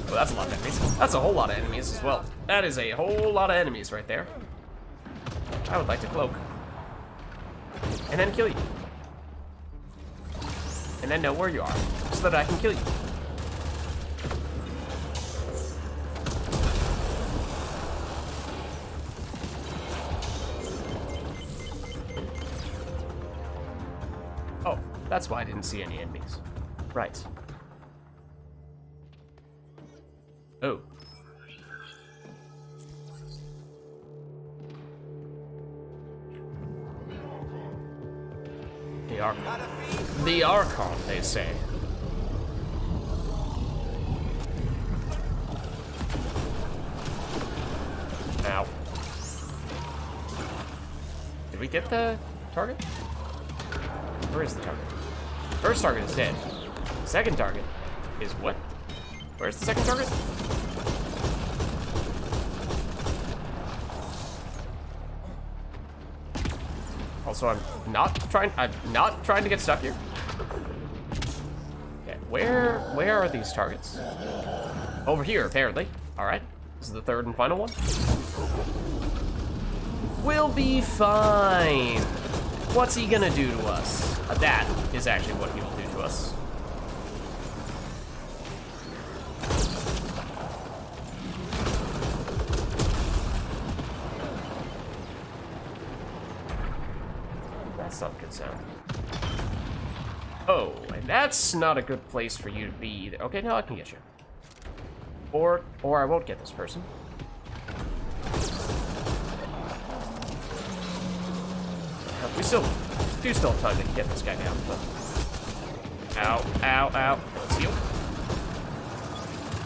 Oh, that's a lot of enemies. That's a whole lot of enemies as well. That is a whole lot of enemies right there. I would like to cloak. And then kill you. And then know where you are, so that I can kill you. Oh, that's why I didn't see any enemies. Right. Oh. The Archon, they say. Ow. Did we get the target? Where is the target? First target is dead. Second target is what? Where's the second target? Also, I'm not trying to get stuck here. Okay, where are these targets? Over here, apparently. Alright. This is the third and final one. We'll be fine. What's he gonna do to us? That is actually what he will do to us. That's not a good sound. Oh, and that's not a good place for you to be either. Okay, now I can get you. Or I won't get this person. We still have time to get this guy down, but... Ow, ow, ow. Let's heal.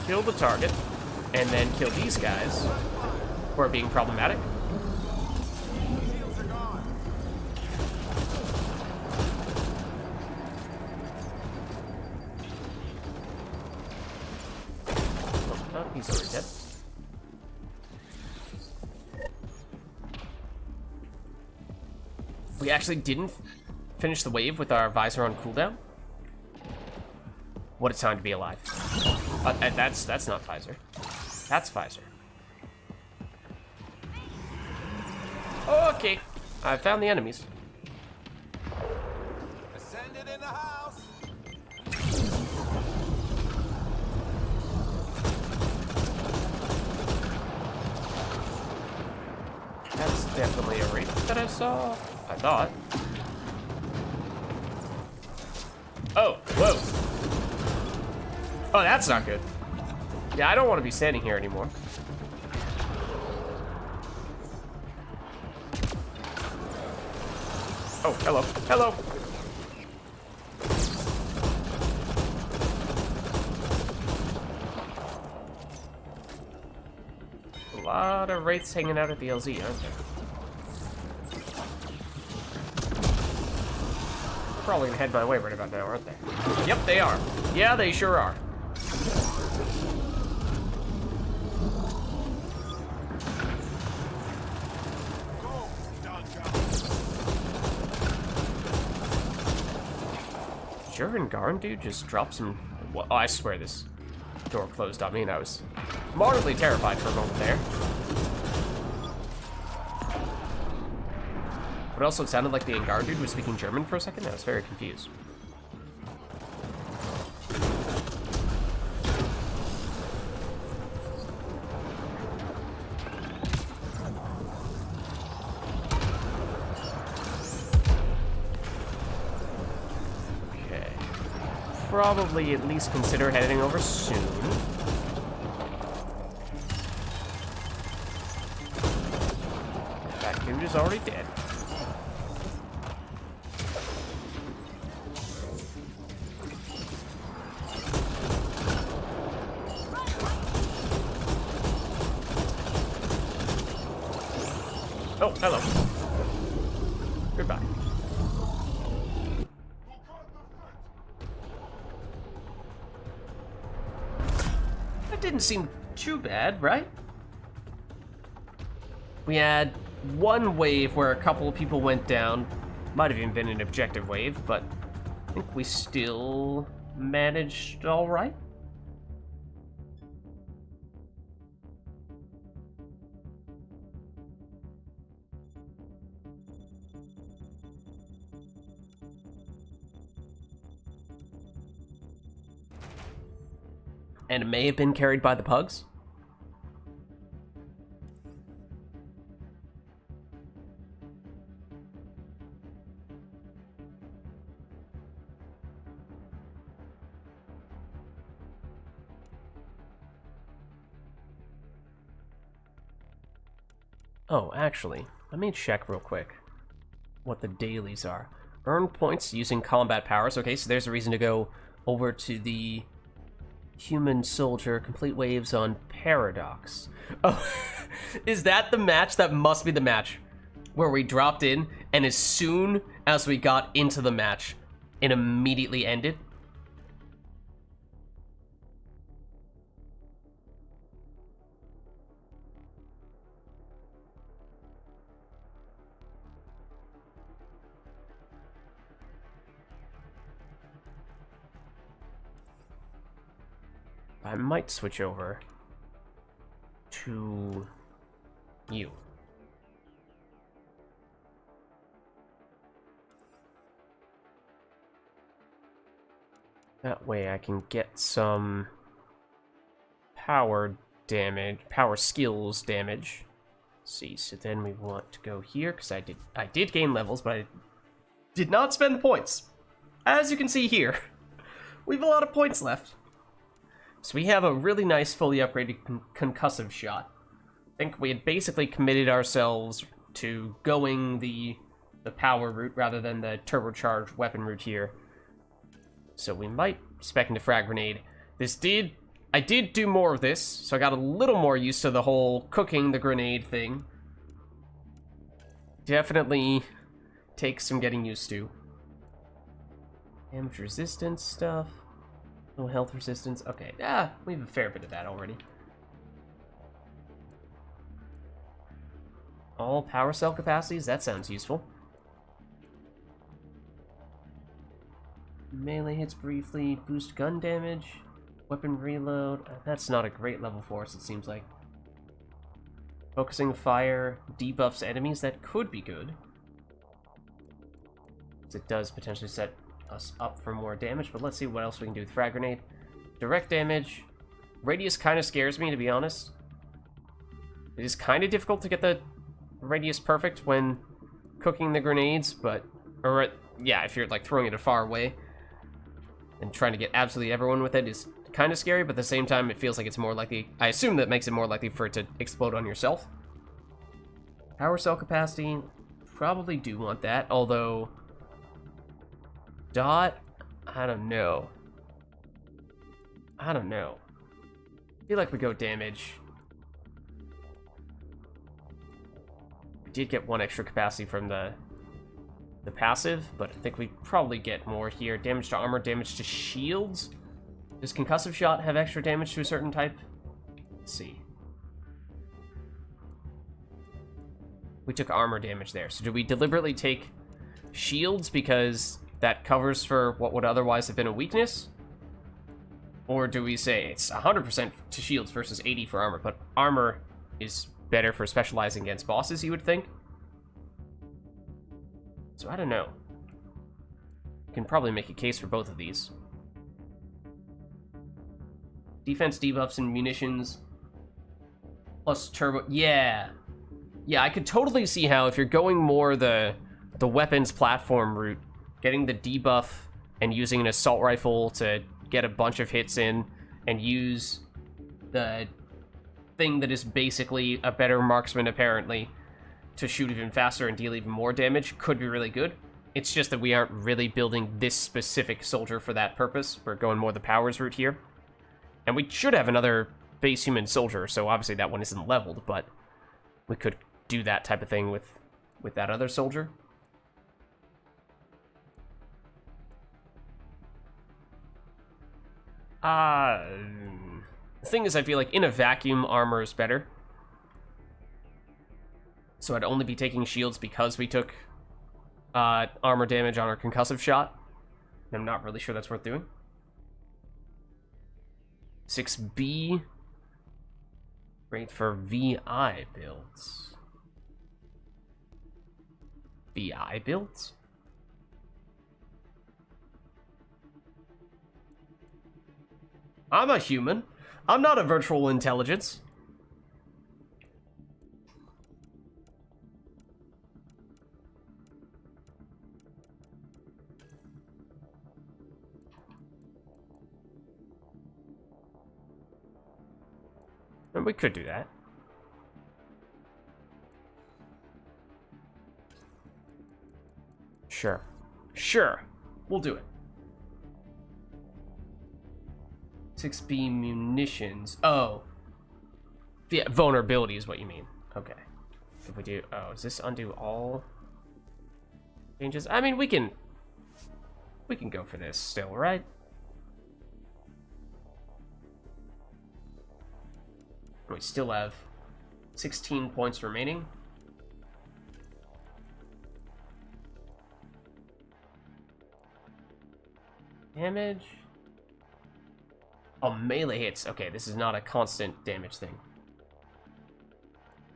Kill the target, and then kill these guys, who are being problematic. Oh, he's already dead. We actually didn't finish the wave with our visor on cooldown. What a time to be alive. That's not visor. That's visor. Okay, I found the enemies. Ascended in the house. That's definitely a wraith that I saw. I thought. Oh, whoa. Oh, that's not good. Yeah, I don't want to be standing here anymore. Oh, hello. Hello. A lot of wraiths hanging out at the LZ, aren't there? Probably gonna head my way right about now, aren't they? Yep, they are. Yeah, they sure are. Jurgen Garn, dude, just dropped some... Well, oh, I swear this door closed on me and I was moderately terrified for a moment there. But also, it sounded like the Angar dude was speaking German for a second. I was very confused. Okay. Probably at least consider heading over soon. That dude is already dead. Oh, hello. Goodbye. That didn't seem too bad, right? We had one wave where a couple of people went down. Might have even been an objective wave, but I think we still managed all right. And it may have been carried by the pugs. Oh, actually, let me check real quick what the dailies are. Earn points using combat powers. Okay, so there's a reason to go over to the human soldier, complete waves on Paradox. Oh, is that the match? That must be the match where we dropped in, and as soon as we got into the match, and immediately ended. I might switch over to you. That way I can get some power damage, power skills damage. Let's see, so then we want to go here, because I did gain levels, but I did not spend the points. As you can see here, we have a lot of points left. So we have a really nice, fully upgraded concussive shot. I think we had basically committed ourselves to going the power route rather than the turbocharged weapon route here. So we might spec into frag grenade. I did do more of this, so I got a little more used to the whole cooking the grenade thing. Definitely takes some getting used to. Damage resistance stuff. No health resistance. Okay, we have a fair bit of that already. All power cell capacities, that sounds useful. Melee hits briefly, boost gun damage, weapon reload. That's not a great level for us, it seems like. Focusing fire debuffs enemies, that could be good. It does potentially set us up for more damage, but let's see what else we can do with frag grenade. Direct damage. Radius kind of scares me, to be honest. It is kind of difficult to get the radius perfect when cooking the grenades, but... yeah, if you're, like, throwing it far away. And trying to get absolutely everyone with it is kind of scary, but at the same time, it feels like it's more likely... I assume that makes it more likely for it to explode on yourself. Power cell capacity, probably do want that, although... Dot? I don't know. I feel like we go damage. We did get one extra capacity from the passive, but I think we probably get more here. Damage to armor, damage to shields. Does concussive shot have extra damage to a certain type? Let's see. We took armor damage there. So do we deliberately take shields because that covers for what would otherwise have been a weakness? Or do we say it's 100% to shields versus 80 for armor, but armor is better for specializing against bosses, you would think? So I don't know. You can probably make a case for both of these. Defense debuffs and munitions. Plus turbo... Yeah, I could totally see how if you're going more the weapons platform route, getting the debuff and using an assault rifle to get a bunch of hits in and use the thing that is basically a better marksman, apparently, to shoot even faster and deal even more damage could be really good. It's just that we aren't really building this specific soldier for that purpose. We're going more the powers route here. And we should have another base human soldier, so obviously that one isn't leveled, but we could do that type of thing with that other soldier. The thing is, I feel like in a vacuum, armor is better. So I'd only be taking shields because we took armor damage on our concussive shot. I'm not really sure that's worth doing. 6B. Great for VI builds. VI builds? I'm a human. I'm not a virtual intelligence. And we could do that. Sure. Sure. We'll do it. 6B munitions. Oh. Yeah, vulnerability is what you mean. Okay. If we do... Oh, does this undo all changes? I mean, we can We can go for this still, right? We still have 16 points remaining. Damage. Oh, melee hits. Okay, this is not a constant damage thing.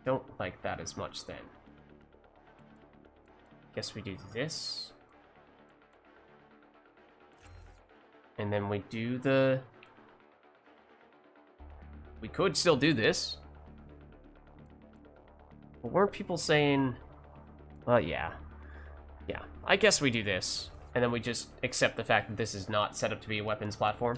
Don't like that as much then. Guess we do this. And then we do the... We could still do this. But weren't people saying... Well, yeah. Yeah, I guess we do this. And then we just accept the fact that this is not set up to be a weapons platform.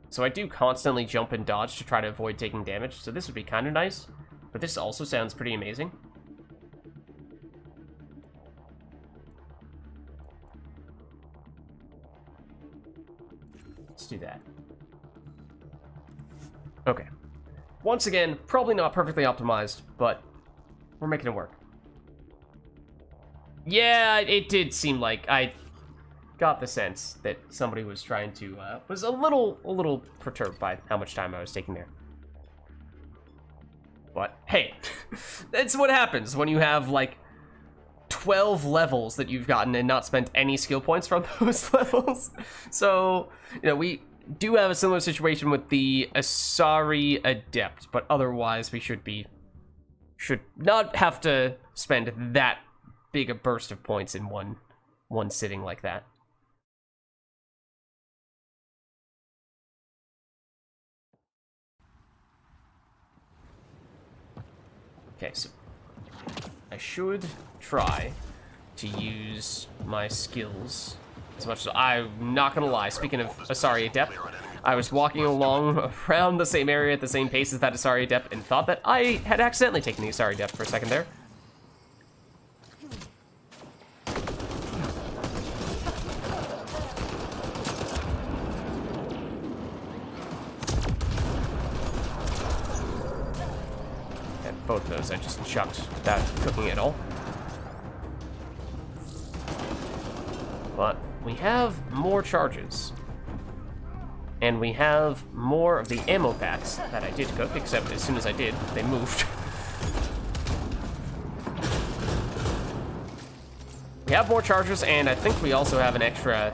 So I do constantly jump and dodge to try to avoid taking damage, so this would be kind of nice. But this also sounds pretty amazing. Let's do that. Okay. Once again, probably not perfectly optimized, but we're making it work. Yeah, it did seem like I got the sense that somebody was trying to, was a little perturbed by how much time I was taking there. But, hey, that's what happens when you have, like, 12 levels that you've gotten and not spent any skill points from those levels. So, you know, we do have a similar situation with the Asari Adept, but otherwise we should not have to spend that big a burst of points in one sitting like that. Okay, so I should try to use my skills as much as I'm not gonna lie. Speaking of Asari Adept, I was walking along around the same area at the same pace as that Asari Adept and thought that I had accidentally taken the Asari Adept for a second there. Both those I just chucked without cooking at all. But we have more charges. And we have more of the ammo packs that I did cook, except as soon as I did, they moved. We have more charges, and I think we also have an extra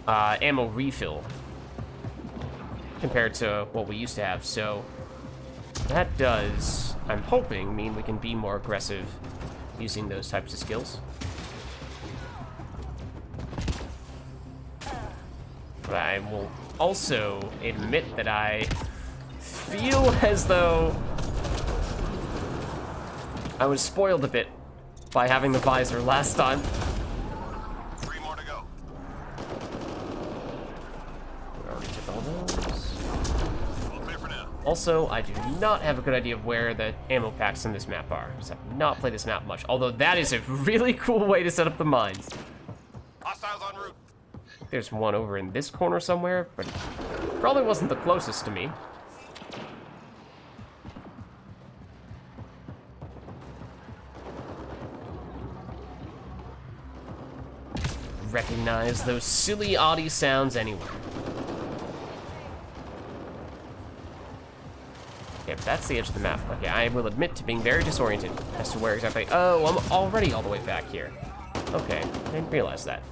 ammo refill compared to what we used to have, so that does, I'm hoping, mean we can be more aggressive using those types of skills. But I will also admit that I feel as though I was spoiled a bit by having the visor last time. 3 more to go. We already took all those. All clear for now. Also, I do not have a good idea of where the ammo packs in this map are, because I've not played this map much, although that is a really cool way to set up the mines. Hostiles en route. There's one over in this corner somewhere, but probably wasn't the closest to me. Recognize those silly Audi sounds anywhere. Okay, but that's the edge of the map. Okay, I will admit to being very disoriented as to where exactly... Oh, I'm already all the way back here. Okay, I didn't realize that.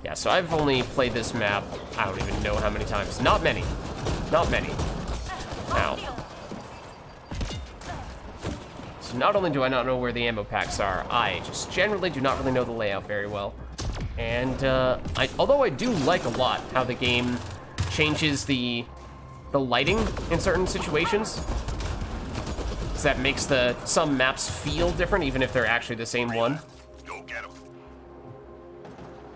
Yeah, so I've only played this map, I don't even know how many times. Not many. Not many. Ow. So not only do I not know where the ammo packs are, I just generally do not really know the layout very well. And, although I do like a lot how the game changes the lighting in certain situations, so that makes some maps feel different, even if they're actually the same one. Go get 'em.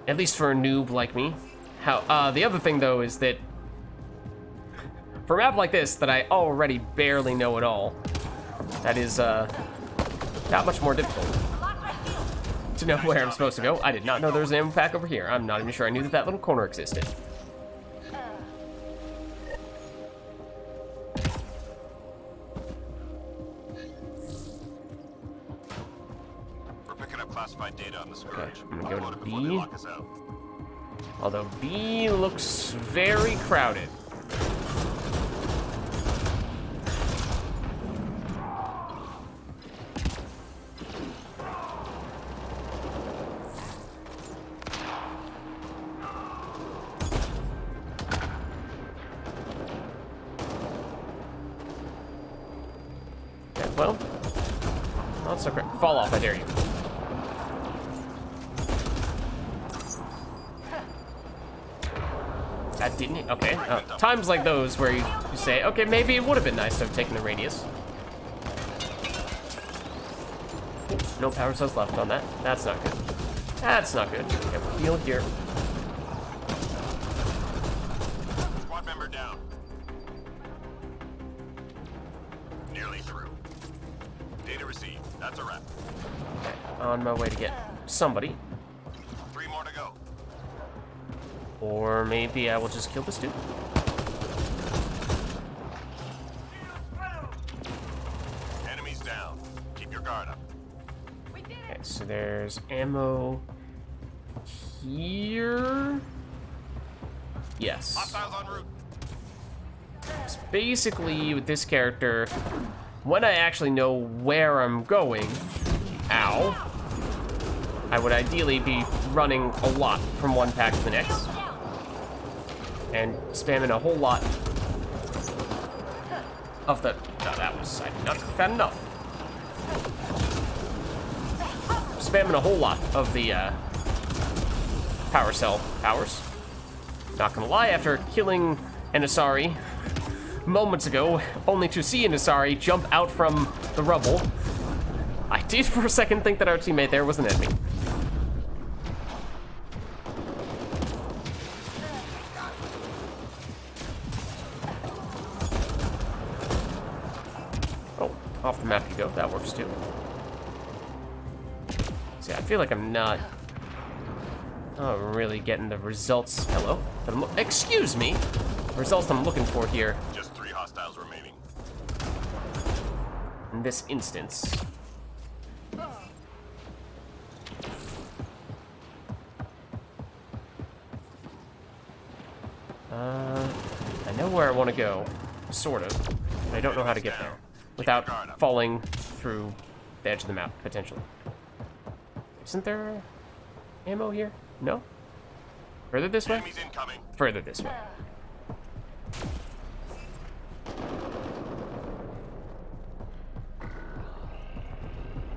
At least for a noob like me. The other thing, though, is that for a map like this that I already barely know at all, that is, that much more difficult to know where I'm supposed to go. I did not know there was an ammo pack over here. I'm not even sure I knew that little corner existed. classified data on the Scourge. Okay, I'm gonna go Upload to it before they B. lock us out. Although B looks very crowded. Okay, well, not so great. Fall off, I dare you. That didn't. Okay. Times like those where you say, okay, maybe it would have been nice to have taken the radius. No power cells left on that. That's not good. That's not good. Okay, we'll heal here. Squad member down. Nearly through. Data received. That's a wrap. Okay, on my way to get somebody. 3 more to go. Or maybe I will just kill this dude. Enemies down. Keep your guard up. Okay, so there's ammo here. Yes. Hostiles en route. So basically, with this character, when I actually know where I'm going, ow, I would ideally be running a lot from one pack to the next. And spamming a whole lot of the... No, that was... I did not cook that enough. Spamming a whole lot of the power cell powers. Not gonna lie, after killing an Asari moments ago, only to see an Asari jump out from the rubble, I did for a second think that our teammate there was an enemy. Oh, off the map you go. That works too. See, I feel like I'm not really getting the results. Hello? Excuse me. Results I'm looking for here Just 3 hostiles remaining. in this instance. I know where I want to go, sort of, but I don't know how to get there without falling through the edge of the map, potentially. Isn't there ammo here? No? Further this way? Enemies incoming. Further this way.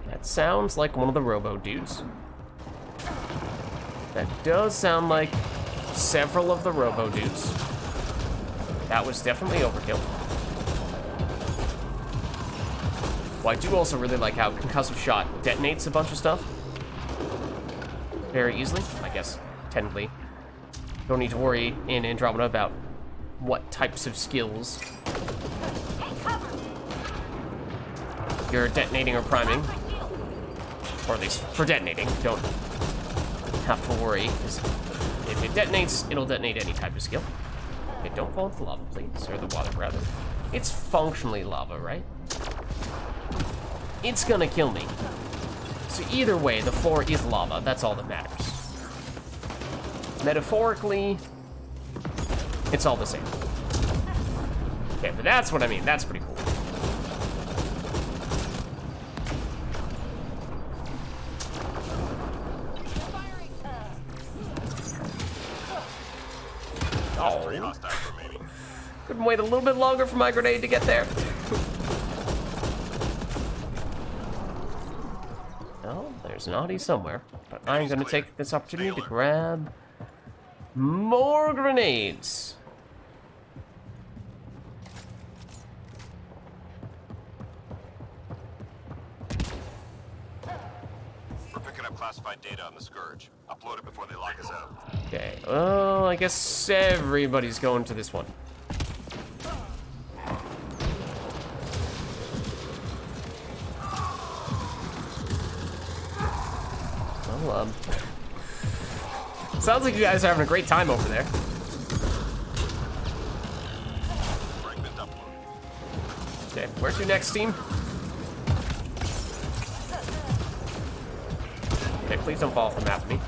That sounds like one of the robo dudes. That does sound like several of the robo dudes. That was definitely overkill. Well, I do also really like how concussive shot detonates a bunch of stuff very easily, I guess, technically. Don't need to worry in Andromeda about what types of skills you're detonating or priming. Or at least for detonating, don't have to worry. 'Cause if it detonates, it'll detonate any type of skill. Okay, don't fall into the lava, please. Or the water, rather. It's functionally lava, right? It's gonna kill me. So either way, the floor is lava. That's all that matters. Metaphorically, it's all the same. Okay, but that's what I mean. That's pretty cool. Just 3 hostiles remaining. Couldn't wait a little bit longer for my grenade to get there. Oh, there's an Audi somewhere. But I'm gonna take this opportunity to grab more grenades. We're picking up classified data on the Scourge. Upload it before they lock us out. Okay, well, I guess everybody's going to this one. Well, sounds like you guys are having a great time over there. Fragment upload. Okay, where's your next team? please don't fall off the map with me.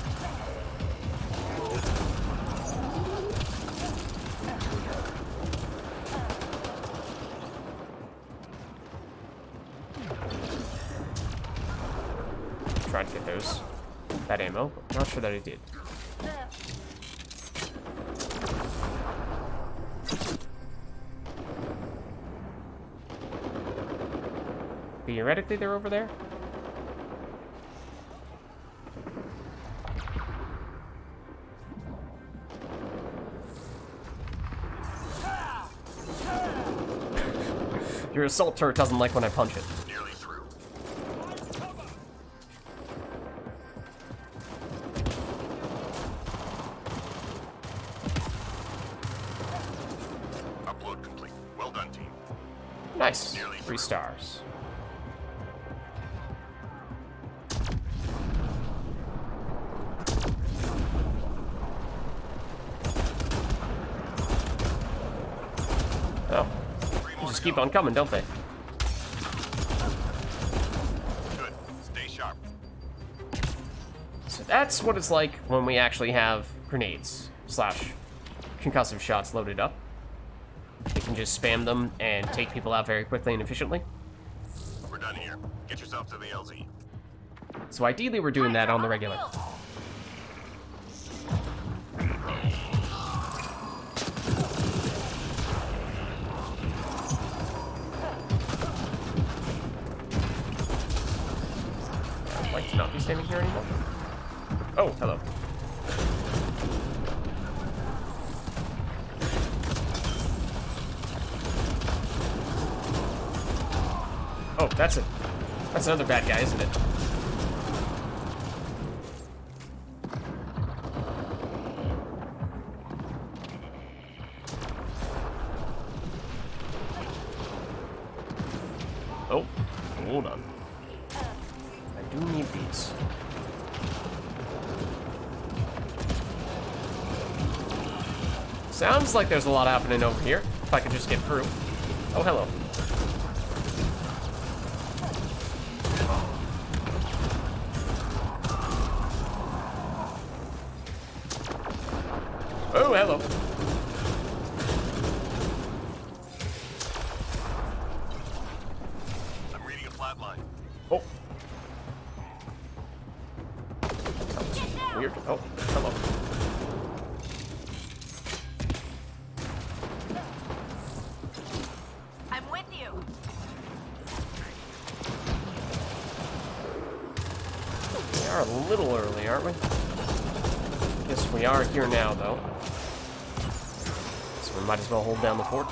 Tried to get that ammo, but not sure that I did. Theoretically, they're over there. Your assault turret doesn't like when I punch it. Nearly through. Upload complete. Well done, team. Nice. Nearly 3 through. stars. Oh. They just keep on coming, don't they? Good. Stay sharp. So that's what it's like when we actually have grenades / concussive shots loaded up. You can just spam them and take people out very quickly and efficiently. We're done here. Get yourself to the LZ. So ideally we're doing that on the regular. I'd like to not be standing here anymore. Oh, hello. Oh, that's it. That's another bad guy, isn't it? Oh, hold on. I do need these. Sounds like there's a lot happening over here. If I could just get through. Oh, hello. Oh, hello. I'm reading a flat line. Oh. That was weird. Oh, hello. I'm with you. We are a little early, aren't we? Guess we are here now, though. So we might as well hold down the fort.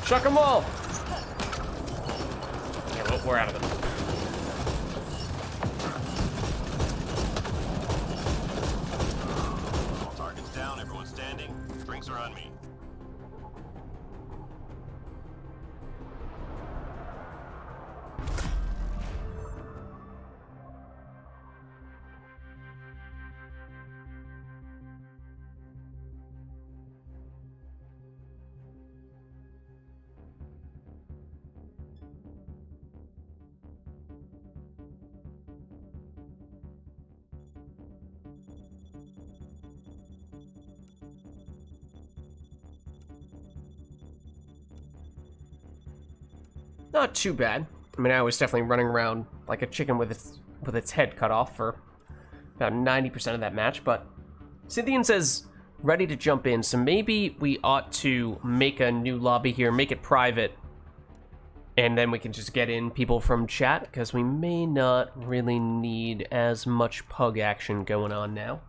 Chuck them all! Yeah, well, we're out of them. All targets down. Everyone standing. Drinks are on me. Not too bad. I mean, I was definitely running around like a chicken with its head cut off for about 90% of that match, but Scythian says ready to jump in, so maybe we ought to make a new lobby here, make it private, and then we can just get in people from chat, because we may not really need as much pug action going on now.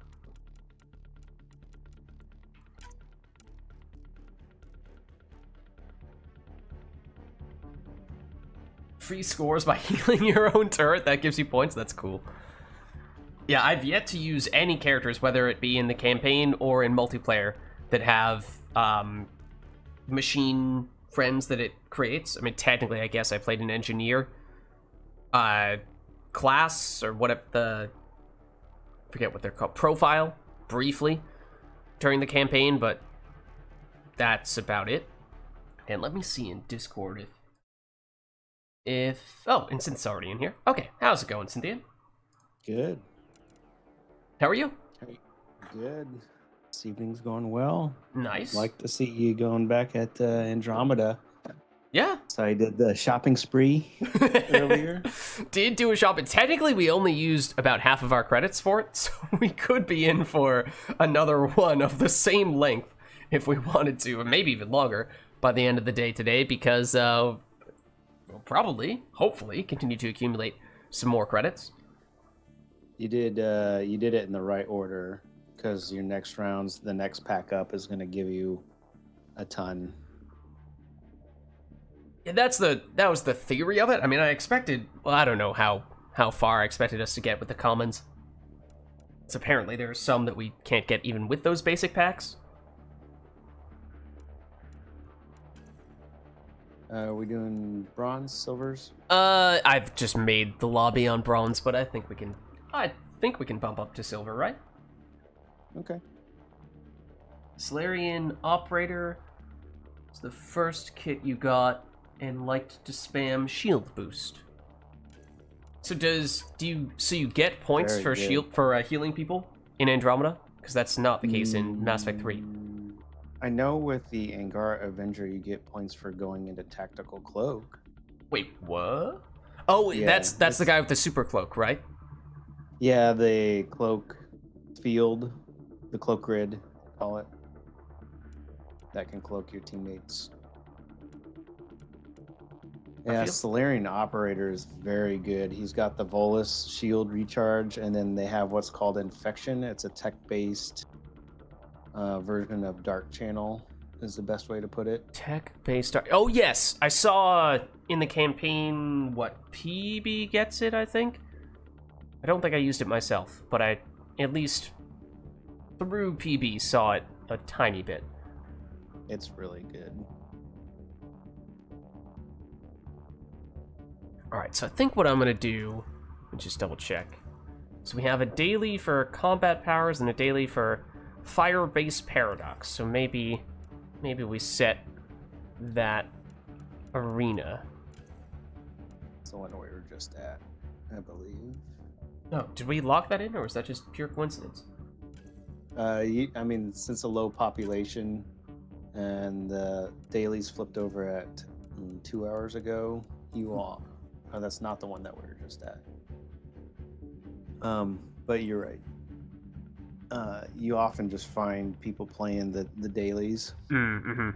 Free scores by healing your own turret. That gives you points. That's cool. Yeah, I've yet to use any characters, whether it be in the campaign or in multiplayer, that have machine friends that it creates. I mean, technically, I guess I played an engineer class, or whatever the forget what they're called, profile, briefly, during the campaign, but that's about it. And let me see in Discord oh, and Cynthia's already in here. Okay, how's it going, Cynthia? Good. How are you? Good. This evening's going well. Nice. Like to see you going back at Andromeda. Yeah. So I did the shopping spree earlier. Did do a shopping. Technically, we only used about half of our credits for it, so we could be in for another one of the same length if we wanted to, and maybe even longer by the end of the day today, because we'll probably, hopefully, continue to accumulate some more credits. You did it in the right order, because your next rounds, the next pack up is going to give you a ton. Yeah, that was the theory of it. I mean, I expected, well, I don't know how far I expected us to get with the commons. So apparently there are some that we can't get even with those basic packs. Are we doing bronze, silvers? I've just made the lobby on bronze, but I think we can bump up to silver, right? Okay. Solarian Operator is the first kit you got, and liked to spam shield boost. So you get points Very for good. shield for healing people in Andromeda? Because that's not the case in Mass Effect 3. I know with the Angara Avenger, you get points for going into tactical cloak. Wait, what? Oh, Yeah, that's the guy with the super cloak, right? Yeah, the cloak field, the cloak grid, call it. That can cloak your teammates. Yeah, Solarian Operator is very good. He's got the Volus shield recharge, and then they have what's called Infection. It's a tech-based version of Dark Channel, is the best way to put it. Tech-based... Oh, yes! I saw in the campaign, what, PB gets it, I think? I don't think I used it myself, but I, at least through PB, saw it a tiny bit. It's really good. Alright, so I think what I'm going to do, let me just double check. So we have a daily for combat powers and a daily for fire-based paradox. So maybe we set that arena. It's the one we were just at, I believe. No, did we lock that in, or was that just pure coincidence? I mean, since a low population and the dailies flipped over at 2 hours ago, you all... Oh, that's not the one that we were just at. But you're right. You often just find people playing the dailies. Mm-hmm.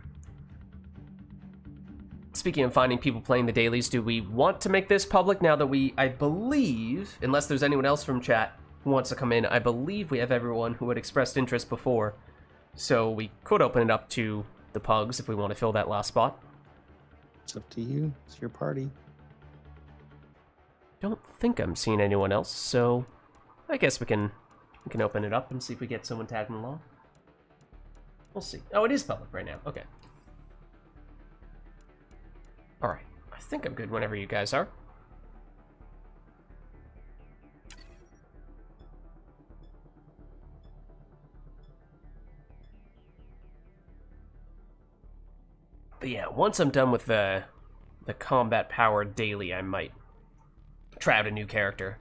Speaking of finding people playing the dailies, do we want to make this public now that I believe, unless there's anyone else from chat who wants to come in, I believe we have everyone who had expressed interest before. So we could open it up to the pugs if we want to fill that last spot. It's up to you. It's your party. Don't think I'm seeing anyone else, so I guess we can open it up and see if we get someone tagging along. We'll see. Oh, it is public right now. Okay. Alright. I think I'm good whenever you guys are. But yeah, once I'm done with the combat power daily, I might try out a new character.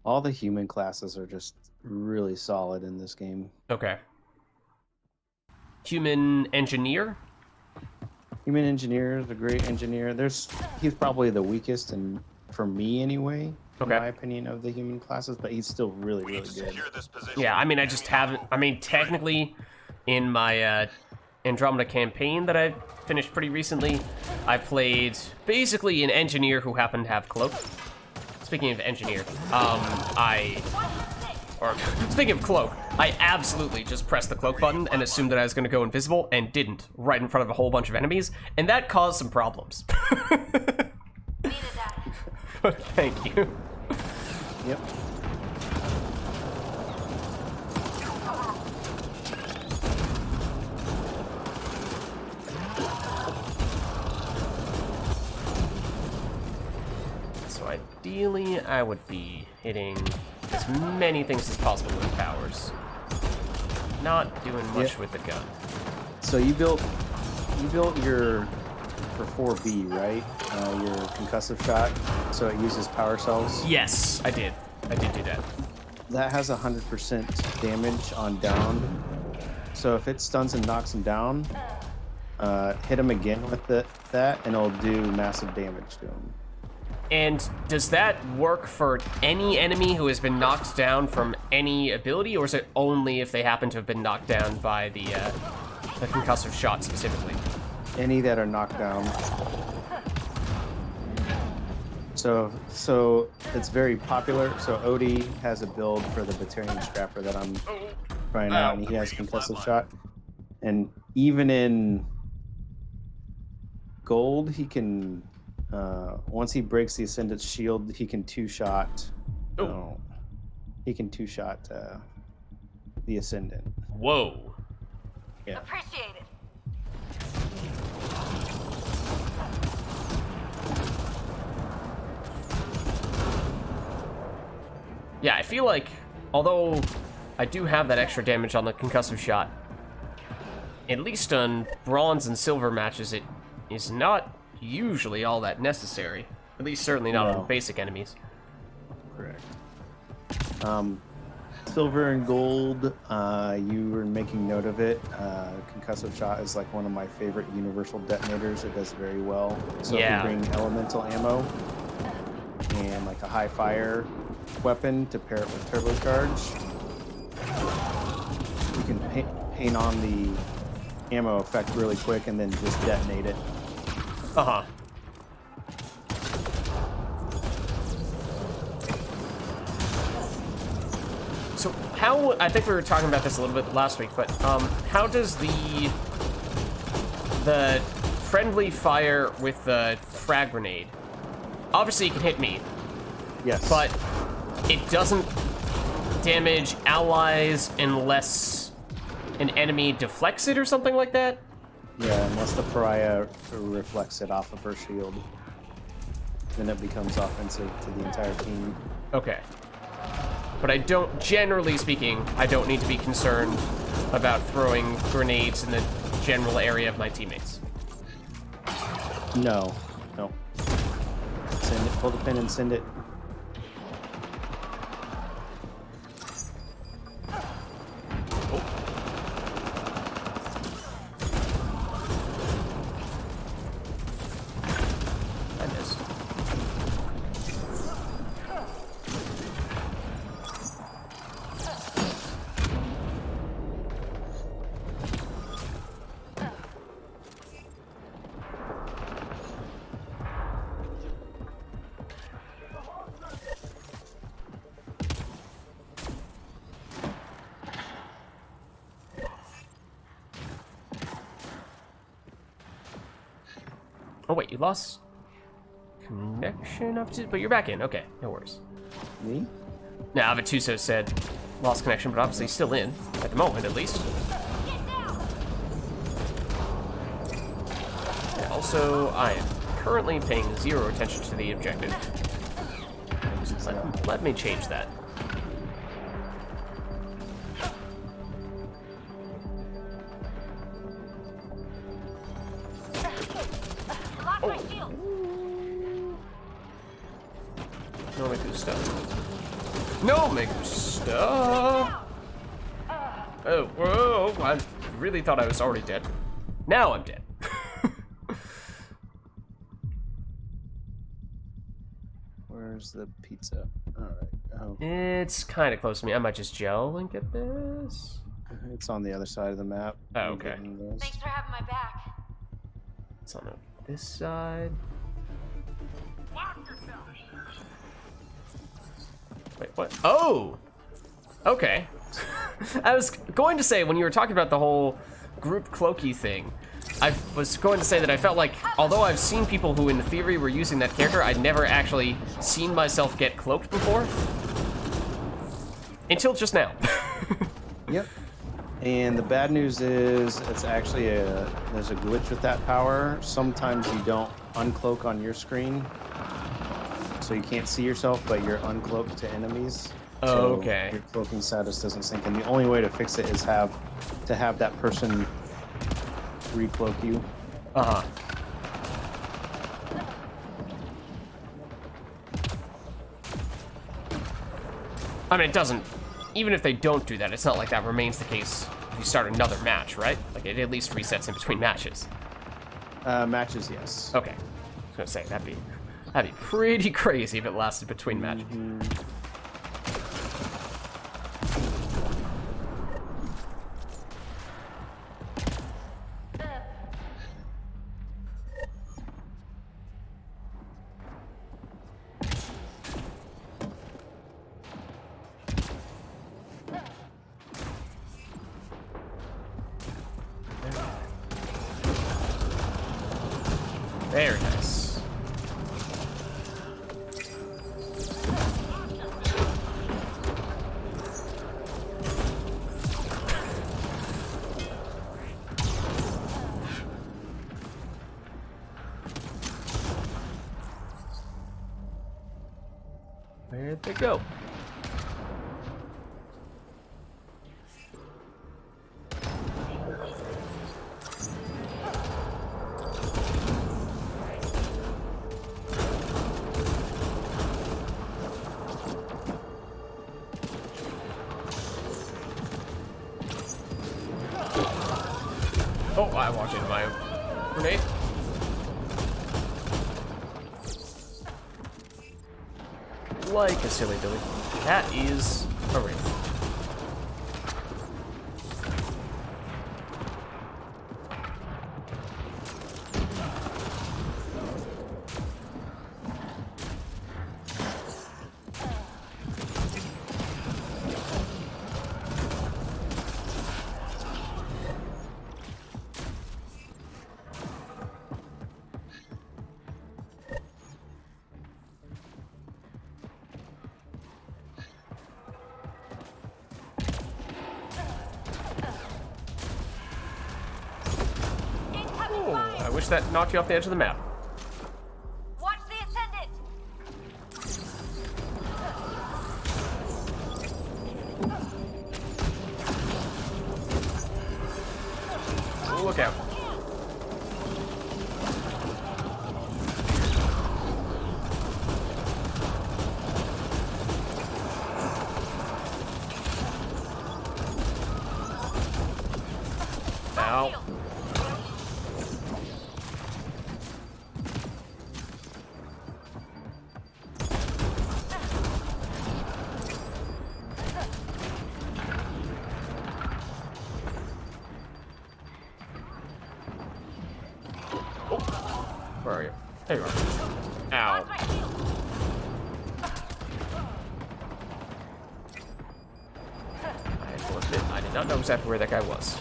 All the human classes are just really solid in this game. Okay. Human engineer? Human engineer is a great engineer. He's probably the weakest, and for me anyway, Okay. in my opinion, of the human classes, but he's still really, We really need to good. secure this position. Yeah, I mean, I just haven't... I mean, technically, in my Andromeda campaign that I finished pretty recently, I played basically an engineer who happened to have cloak. Speaking of engineer, speaking of cloak, I absolutely just pressed the cloak button and assumed that I was going to go invisible, and didn't, right in front of a whole bunch of enemies, and that caused some problems. But thank you. Yep. So ideally, I would be hitting as many things as possible with powers. Not doing much with the gun. So you built your for 4B, right? Your concussive shot. So it uses power cells. Yes, I did. I did do that. That has 100% damage on down. So if it stuns and knocks him down, hit him again with that, and it'll do massive damage to him. And does that work for any enemy who has been knocked down from any ability, or is it only if they happen to have been knocked down by the concussive shot specifically? Any that are knocked down. So it's very popular. So Odie has a build for the Batarian Scrapper that I'm trying out, and he has concussive shot. And even in gold, he can once he breaks the Ascendant shield, he can two-shot. He can two-shot the Ascendant. Whoa. Yeah. Appreciate it. Yeah, I feel like, although I do have that extra damage on the concussive shot, at least on bronze and silver matches, it is not usually all that necessary. At least certainly not on basic enemies. Correct. Silver and gold, you were making note of it. Concussive shot is like one of my favorite universal detonators. It does very well. So if you bring elemental ammo and like a high fire weapon to pair it with turbocharge, you can paint on the ammo effect really quick and then just detonate it. Uh-huh. So how, I think we were talking about this a little bit last week, but how does the friendly fire with the frag grenade, obviously it can hit me, Yes. but it doesn't damage allies unless an enemy deflects it or something like that? Yeah, unless the pariah reflects it off of her shield. Then it becomes offensive to the entire team. Okay. But I don't, generally speaking, I don't need to be concerned about throwing grenades in the general area of my teammates. No. Send it, pull the pin and send it. I missed. Oh wait, you lost connection up to, but you're back in. Okay, no worries. Me? Now, Avituso said lost connection, but obviously still in at the moment, at least. Yeah, also, I am currently paying 0 attention to the objective. Let me change that. No Megusta. No Megusta! Oh, whoa, I really thought I was already dead. Now I'm dead. Where's the pizza? Alright. Oh, It's kind of close to me. I might just gel and get this. it's on the other side of the map. Oh, I'm okay. getting this. Thanks for having my back. It's on this side. Wait, what? Oh! Okay. I was going to say, when you were talking about the whole group cloaky thing, I was going to say that I felt like, although I've seen people who in theory were using that character, I'd never actually seen myself get cloaked before. Until just now. Yep. And the bad news is it's actually there's a glitch with that power. Sometimes you don't uncloak on your screen. So you can't see yourself, but you're uncloaked to enemies. So Okay. your cloaking status doesn't sync, and the only way to fix it is have that person recloak you. Uh-huh. I mean, it doesn't... Even if they don't do that, it's not like that remains the case if you start another match, right? Like, it at least resets in between matches. Matches, yes. Okay. I was gonna say, that'd be pretty crazy if it lasted between matches. Very nice. Where'd they go? Oh, I walked into my grenade. Like a silly Billy. That is a wraith. I wish that knocked you off the edge of the map. Watch the ascendant. Look out. Ow. Where are you? There you are. Ow. I have to admit, I did not know exactly where that guy was.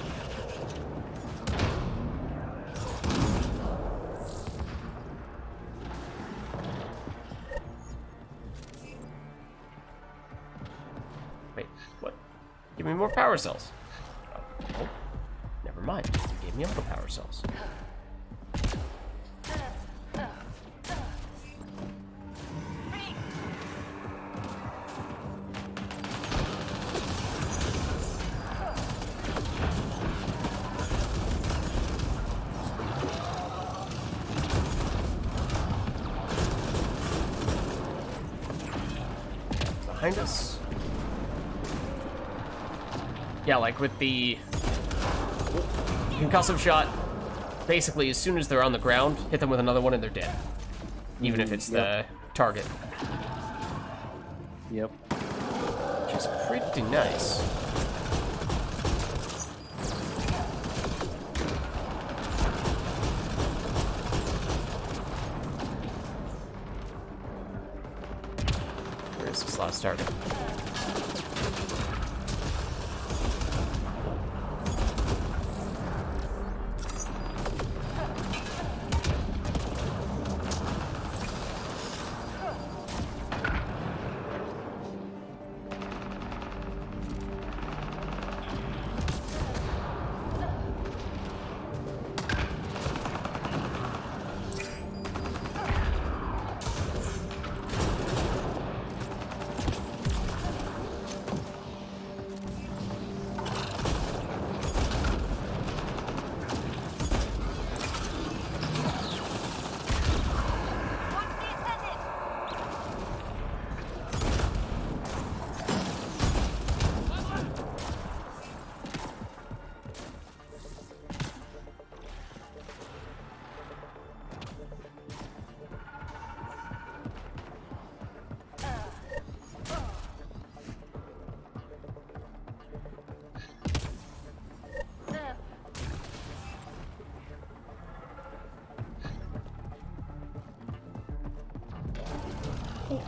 Wait, what? Give me more power cells. Oh, never mind. You gave me all the power cells. Behind us. Yeah, like with the concussive shot, basically as soon as they're on the ground, hit them with another one and they're dead. Even if it's the target. Yep. Which is pretty nice. Where's this last target?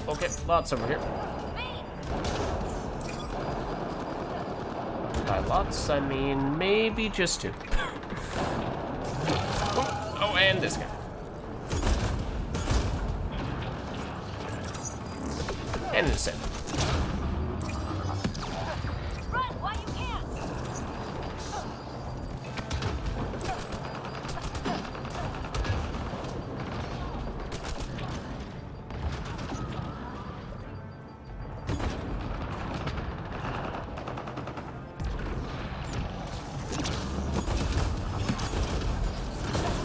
Oh, okay, lots over here. By lots, I mean maybe just 2. Oh, and this guy. And an ascent. Run while you can.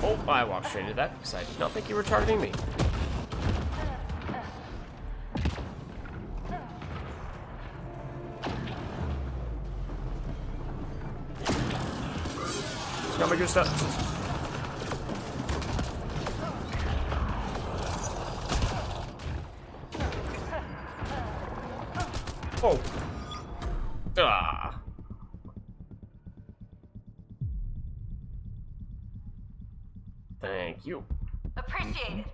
Oh, I walked straight into that because I did not think you were targeting me. Got my good stuff. Oh. Ah. Thank you. Appreciate it.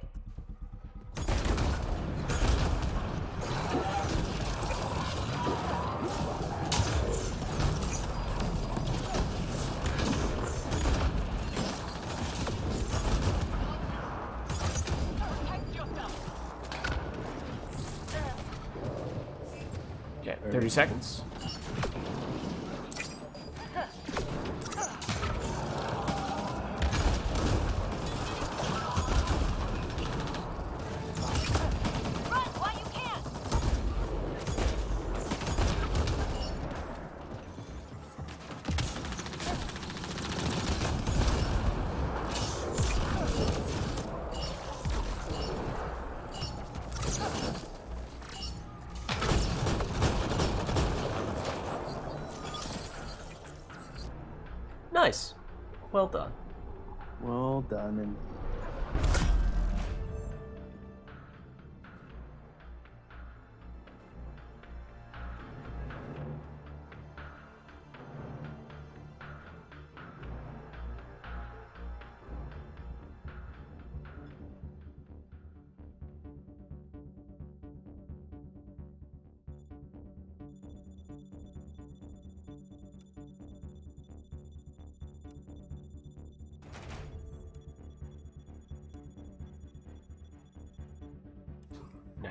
Okay, 30 seconds. Run while you can. Nice. Well done. Well done. And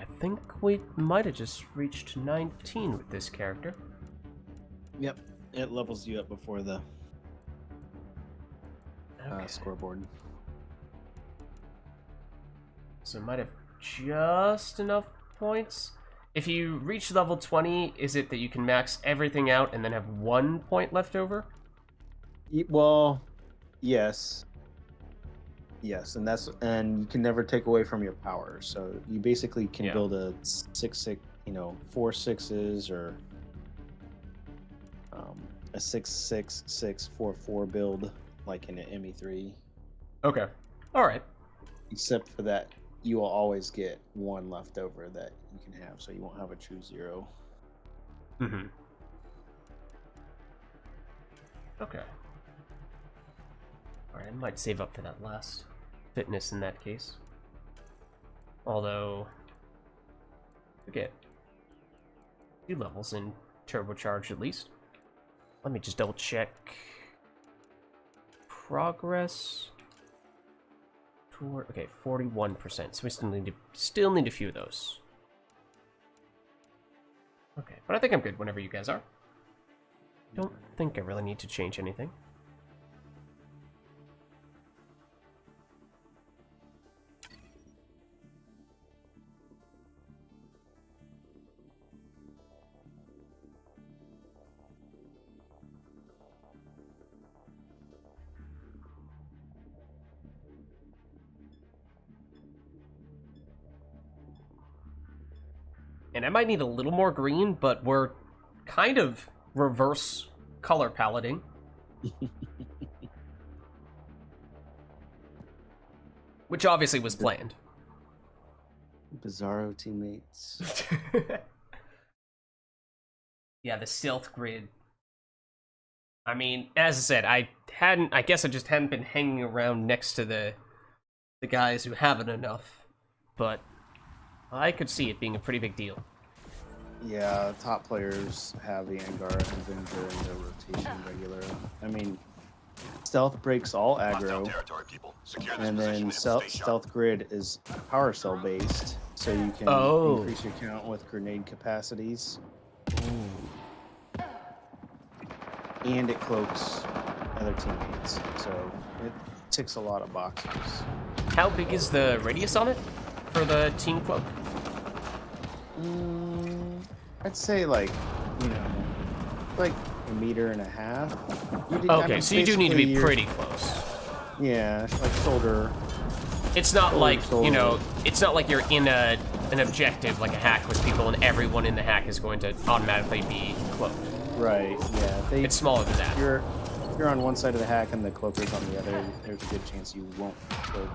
I think we might have just reached 19 with this character. yep, it levels you up before the Okay. scoreboard. So it might have just enough points. If you reach level 20, is it that you can max everything out and then have 1 point left over? Well, yes. Yes, and you can never take away from your power. So you basically can Yeah. build a 6, 4 6s or a 6 6 6 4 4 build like in an ME3. Okay. All right. Except for that, you will always get 1 left over that you can have, so you won't have a true 0. Mm-hmm. Okay. All right, I might save up for that last fitness in that case. Although, we get 2 levels in turbocharge at least. Let me just double check. Progress. Okay, 41%. So we still need a few of those. Okay, but I think I'm good whenever you guys are. Don't think I really need to change anything. And I might need a little more green, but we're kind of reverse color paletting. Which obviously was planned. Bizarro teammates. Yeah, the stealth grid. I mean, as I said, I guess I just hadn't been hanging around next to the guys who haven't enough. But I could see it being a pretty big deal. Yeah, top players have the Angara and Avenger in their rotation regular. I mean, stealth breaks all Hostile aggro, territory, people. Secure this and position then and stay sharp. stealth grid is power cell based, so you can Oh. increase your count with grenade capacities. And it cloaks other teammates, so it ticks a lot of boxes. How big is the radius on it for the team cloak? I'd say like, like 1.5 meters. Okay, so you do need to be basically pretty close. Yeah, like shoulder. It's not like, shoulder. it's not like you're in an objective like a hack with people and everyone in the hack is going to automatically be cloaked. Right, yeah. It's smaller than that. You're on one side of the hack and the cloaker's on the other, there's a good chance you won't cloak.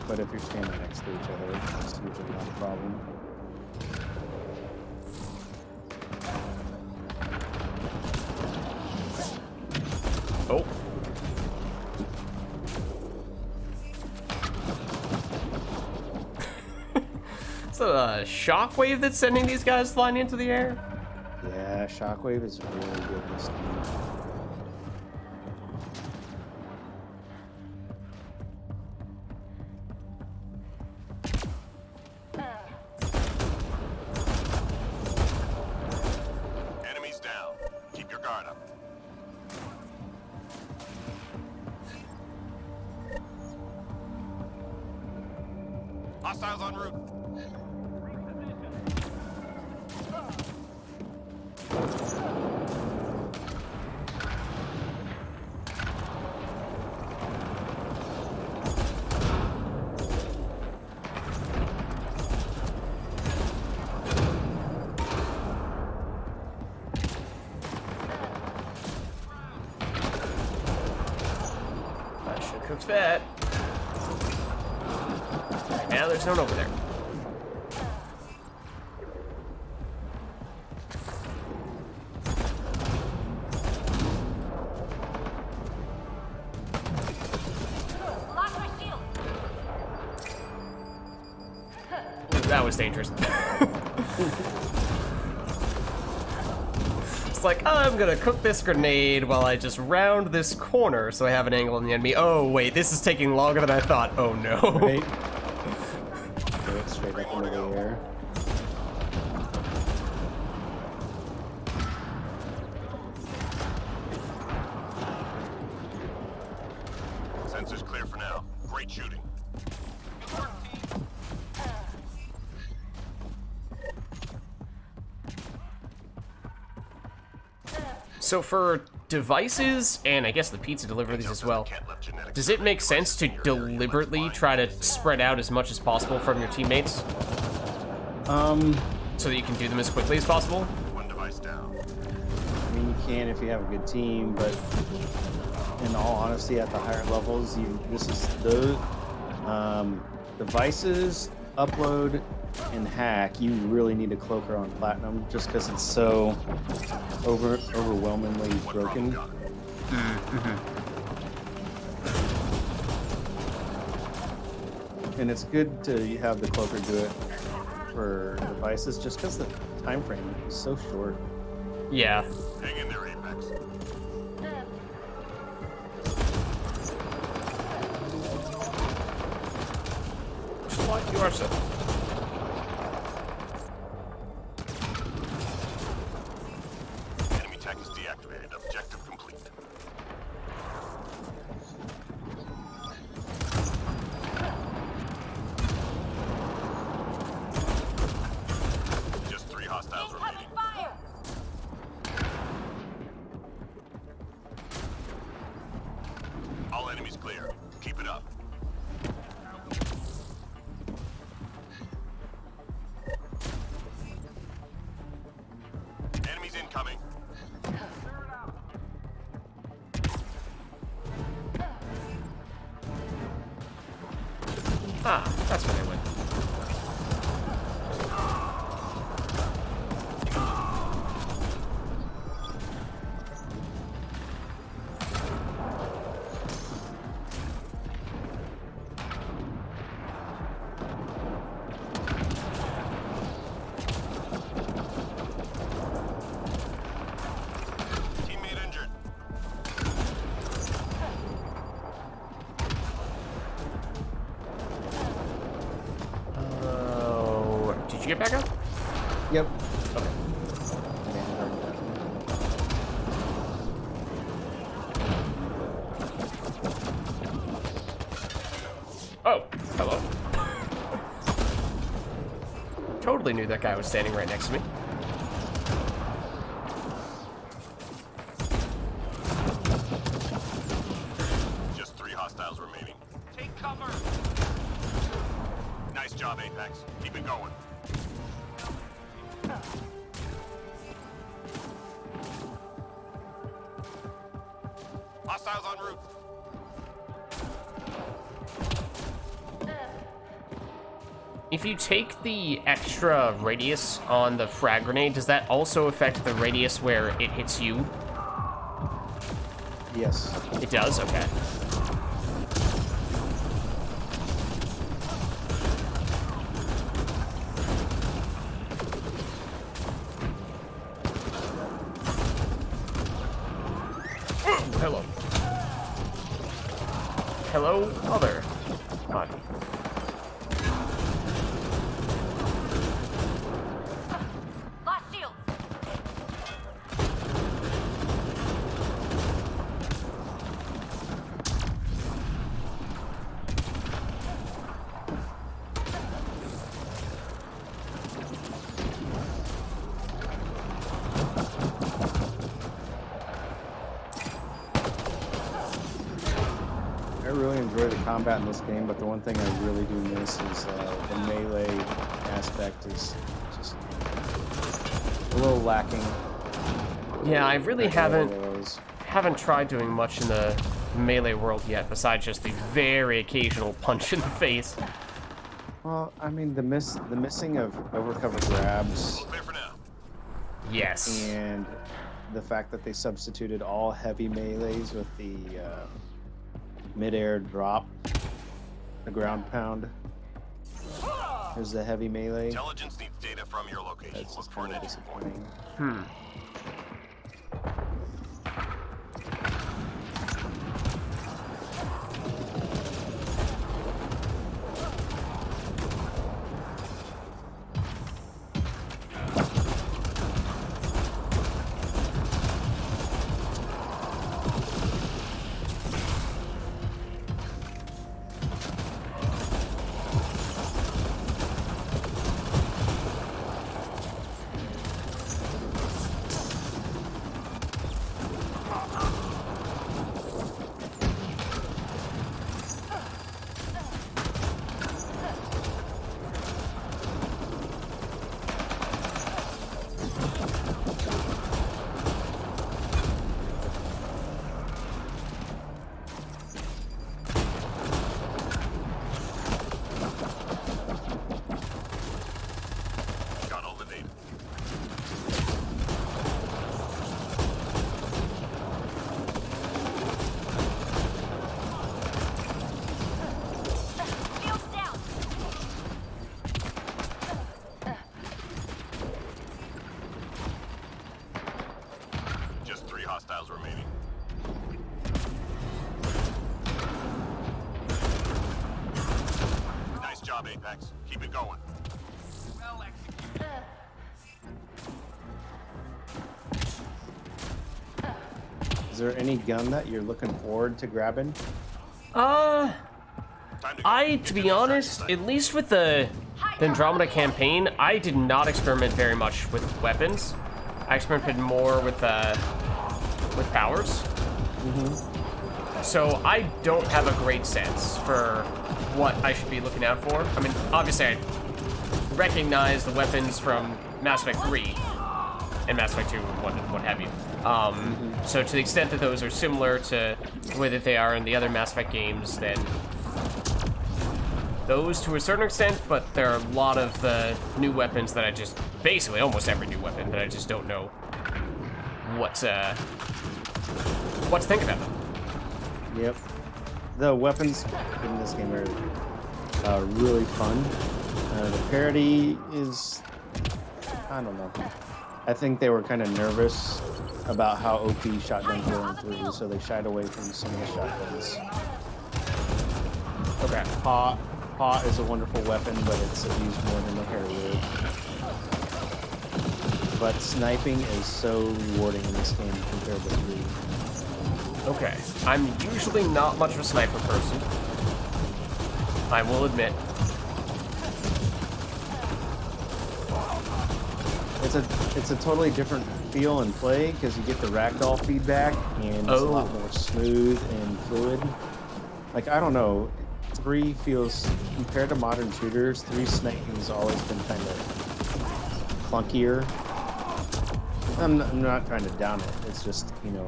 But if you're standing next to each other, it's usually not a problem. Oh. It's a shockwave that's sending these guys flying into the air? Yeah, shockwave is really good this game. Enemies down. Keep your guard up. Hostiles en route. I should cook that. Right now there's no one over there. Lock my shield. That was dangerous. It's like, I'm gonna cook this grenade while I just round this corner so I have an angle on the enemy. Oh, wait, this is taking longer than I thought. Oh, no. Right? Go it straight up into the air. Sensors clear for now. Great shooting. So for devices, and I guess the pizza deliveries as well, does it make sense to deliberately try to spread out as much as possible from your teammates? So that you can do them as quickly as possible? One device down. I mean, you can if you have a good team, but in all honesty, at the higher levels, this is the devices, upload, and hack. You really need a cloaker on platinum just because it's so overwhelmingly broken. And it's good to have the cloaker do it for devices just because the time frame is so short. Yeah. Hang in there, Apex. What? You are so. Enemy tech is deactivated. Objective complete. Just 3 hostiles remaining. Incoming fire. All enemies clear. Keep it up. Enemies incoming. Ah, that's where they went. you get back up? Yep. Okay. Oh, hello. Totally knew that guy was standing right next to me. Just 3 hostiles remaining. Take cover. Nice job, Apex. Keep it going. Hostiles en route. If you take the extra radius on the frag grenade, does that also affect the radius where it hits you? Yes. It does? Okay. Hello. Hello, other body. Lost shield. I really enjoy the combat in this game, but the one thing I really do miss is the melee aspect is just a little lacking. Yeah, I really compared to all those. haven't tried doing much in the melee world yet, besides just the very occasional punch in the face. Well, I mean, the missing of overcover grabs Clear for now. Yes. and the fact that they substituted all heavy melees with the mid-air drop, the ground pound. There's the heavy melee. Intelligence needs data from your location. That's Look just for kind an of enemy. disappointing. Got all the data. Shield's down. Just 3 hostiles remaining. Nice job, Apex. Keep it going. Well executed. Is there any gun that you're looking forward to grabbing? Time to go. To be honest, at least with the Andromeda campaign, I did not experiment very much with weapons. I experimented more with powers. So I don't have a great sense for what I should be looking out for. I mean, obviously I recognize the weapons from Mass Effect 3 and Mass Effect 2 and what have you. So to the extent that those are similar to the way that they are in the other Mass Effect games, then those to a certain extent, but there are a lot of the new weapons that I just, basically almost every new weapon that I just don't know what to think about them. Yep. The weapons in this game are really fun. The parity is, I don't know. I think they were kind of nervous about how OP shotguns were in 3, so they shied away from some of the shotguns. Okay. Paw is a wonderful weapon, but it's abused more than the hair would. but sniping is so rewarding in this game compared to 3. Okay. I'm usually not much of a sniper person. I will admit. It's a totally different feel and play because you get the ragdoll feedback and it's a lot more smooth and fluid. Like, I don't know, 3 feels, compared to modern shooters, 3 sniping has always been kind of clunkier. I'm not trying to down it. It's just, you know,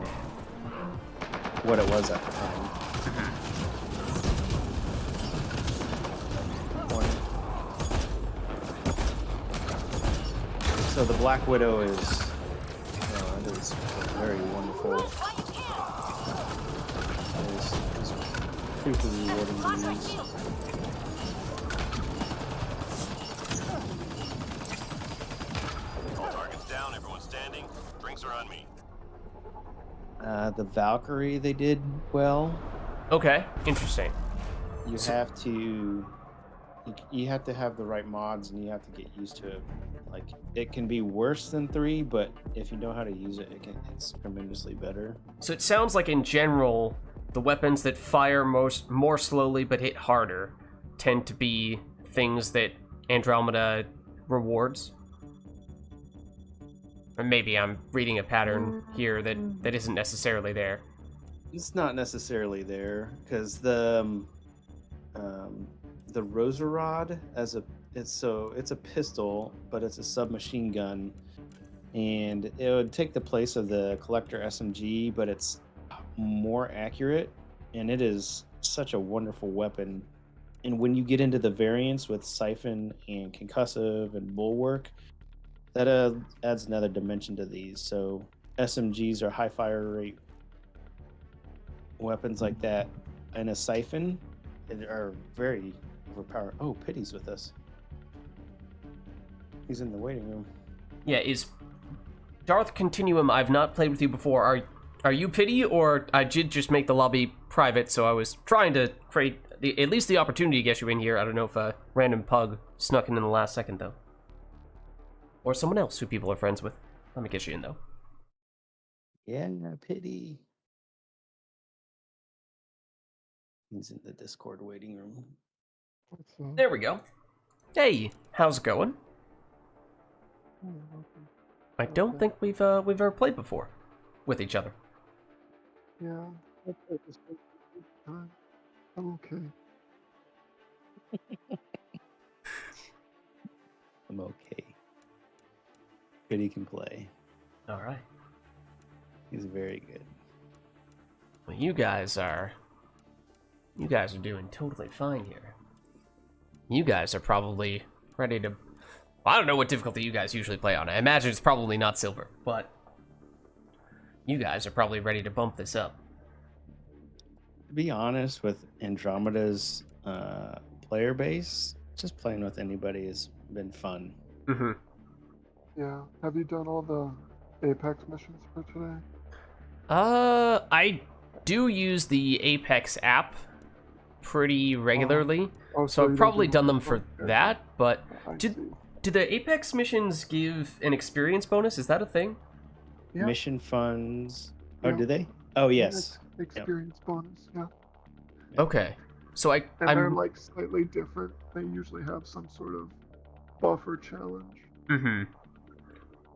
what it was at the time. So the Black Widow is very wonderful. It's super rewarding to use. All targets down, everyone standing. Drinks are on me. The Valkyrie they did well. Okay, interesting. You have to have the right mods and you have to get used to it. Like, it can be worse than 3, but if you know how to use it, it's tremendously better. So it sounds like in general, the weapons that fire more slowly but hit harder tend to be things that Andromeda rewards. Or maybe I'm reading a pattern here that isn't necessarily there. It's not necessarily there because the Roserod it's a pistol, but it's a submachine gun, and it would take the place of the Collector SMG, but it's more accurate, and it is such a wonderful weapon. And when you get into the variants with Siphon and Concussive and Bulwark, that adds another dimension to these. So SMGs are high fire rate weapons like that, and a Siphon are very overpowered. Oh, Pity's with us. He's in the waiting room. Yeah, is Darth Continuum, I've not played with you before. Are you Pity, or I did just make the lobby private, so I was trying to create at least the opportunity to get you in here. I don't know if a random pug snuck in the last second, though. Or someone else who people are friends with. Let me get you in, though. Yeah, Pity. He's in the Discord waiting room. There we go. Hey, how's it going? I don't think we've ever played before with each other. Yeah, I've played this time. I'm okay. I'm okay. Pity can play. All right. He's very good. Well, you guys are doing totally fine here. You guys are probably ready to... I don't know what difficulty you guys usually play on. I imagine it's probably not silver, but you guys are probably ready to bump this up. To be honest, with Andromeda's player base, just playing with anybody has been fun. Mm-hmm. Yeah. Have you done all the Apex missions for today? I do use the Apex app pretty regularly, so I've probably done them for that, but do the Apex missions give an experience bonus? Is that a thing? Yeah. Mission funds. Oh, Yeah. do they? Oh, yes. Experience bonus, yeah. Okay. So And they're like slightly different. They usually have some sort of buffer challenge. Mm-hmm.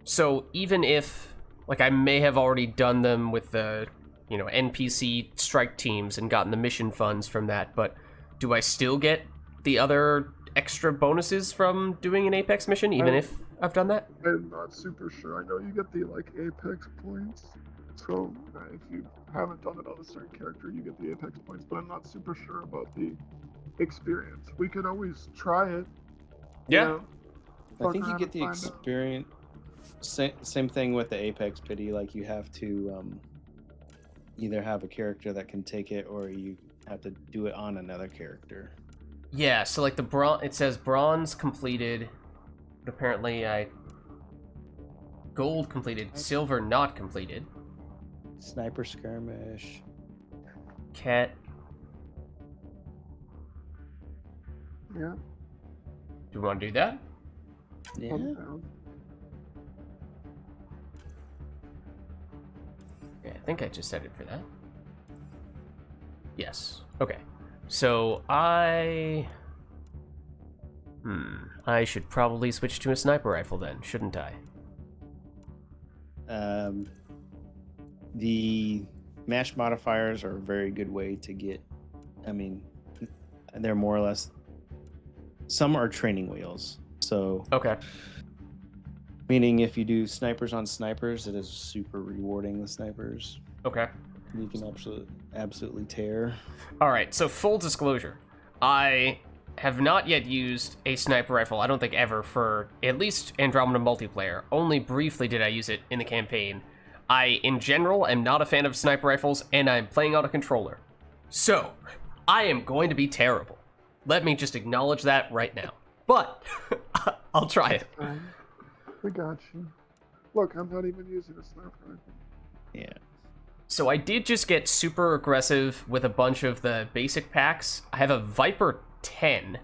So even if, like, I may have already done them with the, NPC strike teams and gotten the mission funds from that, but do I still get the other extra bonuses from doing an Apex mission, even if I've done that? I'm not super sure. I know you get the Apex points. So if you haven't done it on a certain character, you get the Apex points. But I'm not super sure about the experience. We could always try it. Yeah. I think you get the experience. Same thing with the Apex Pity. Like, you have to either have a character that can take it, or you have to do it on another character. Yeah, so like it says bronze completed, but apparently gold completed, silver not completed. Sniper skirmish. Cat. Yeah. Do you want to do that? Yeah. Okay, I think I just set it for that. Yes. Okay. So I should probably switch to a sniper rifle then, shouldn't I? The mash modifiers are a very good way to get. I mean, they're more or less. Some are training wheels. So, Okay. meaning if you do snipers on snipers, it is super rewarding with snipers. Okay. You can absolutely tear. All right, so full disclosure, I have not yet used a sniper rifle, I don't think ever, for at least Andromeda multiplayer. Only briefly did I use it in the campaign. I, in general, am not a fan of sniper rifles, and I'm playing on a controller. So, I am going to be terrible. Let me just acknowledge that right now. But, I'll try it. We got you. Look, I'm not even using a sniper rifle. Yeah. So I did just get super aggressive with a bunch of the basic packs. I have a Viper 10,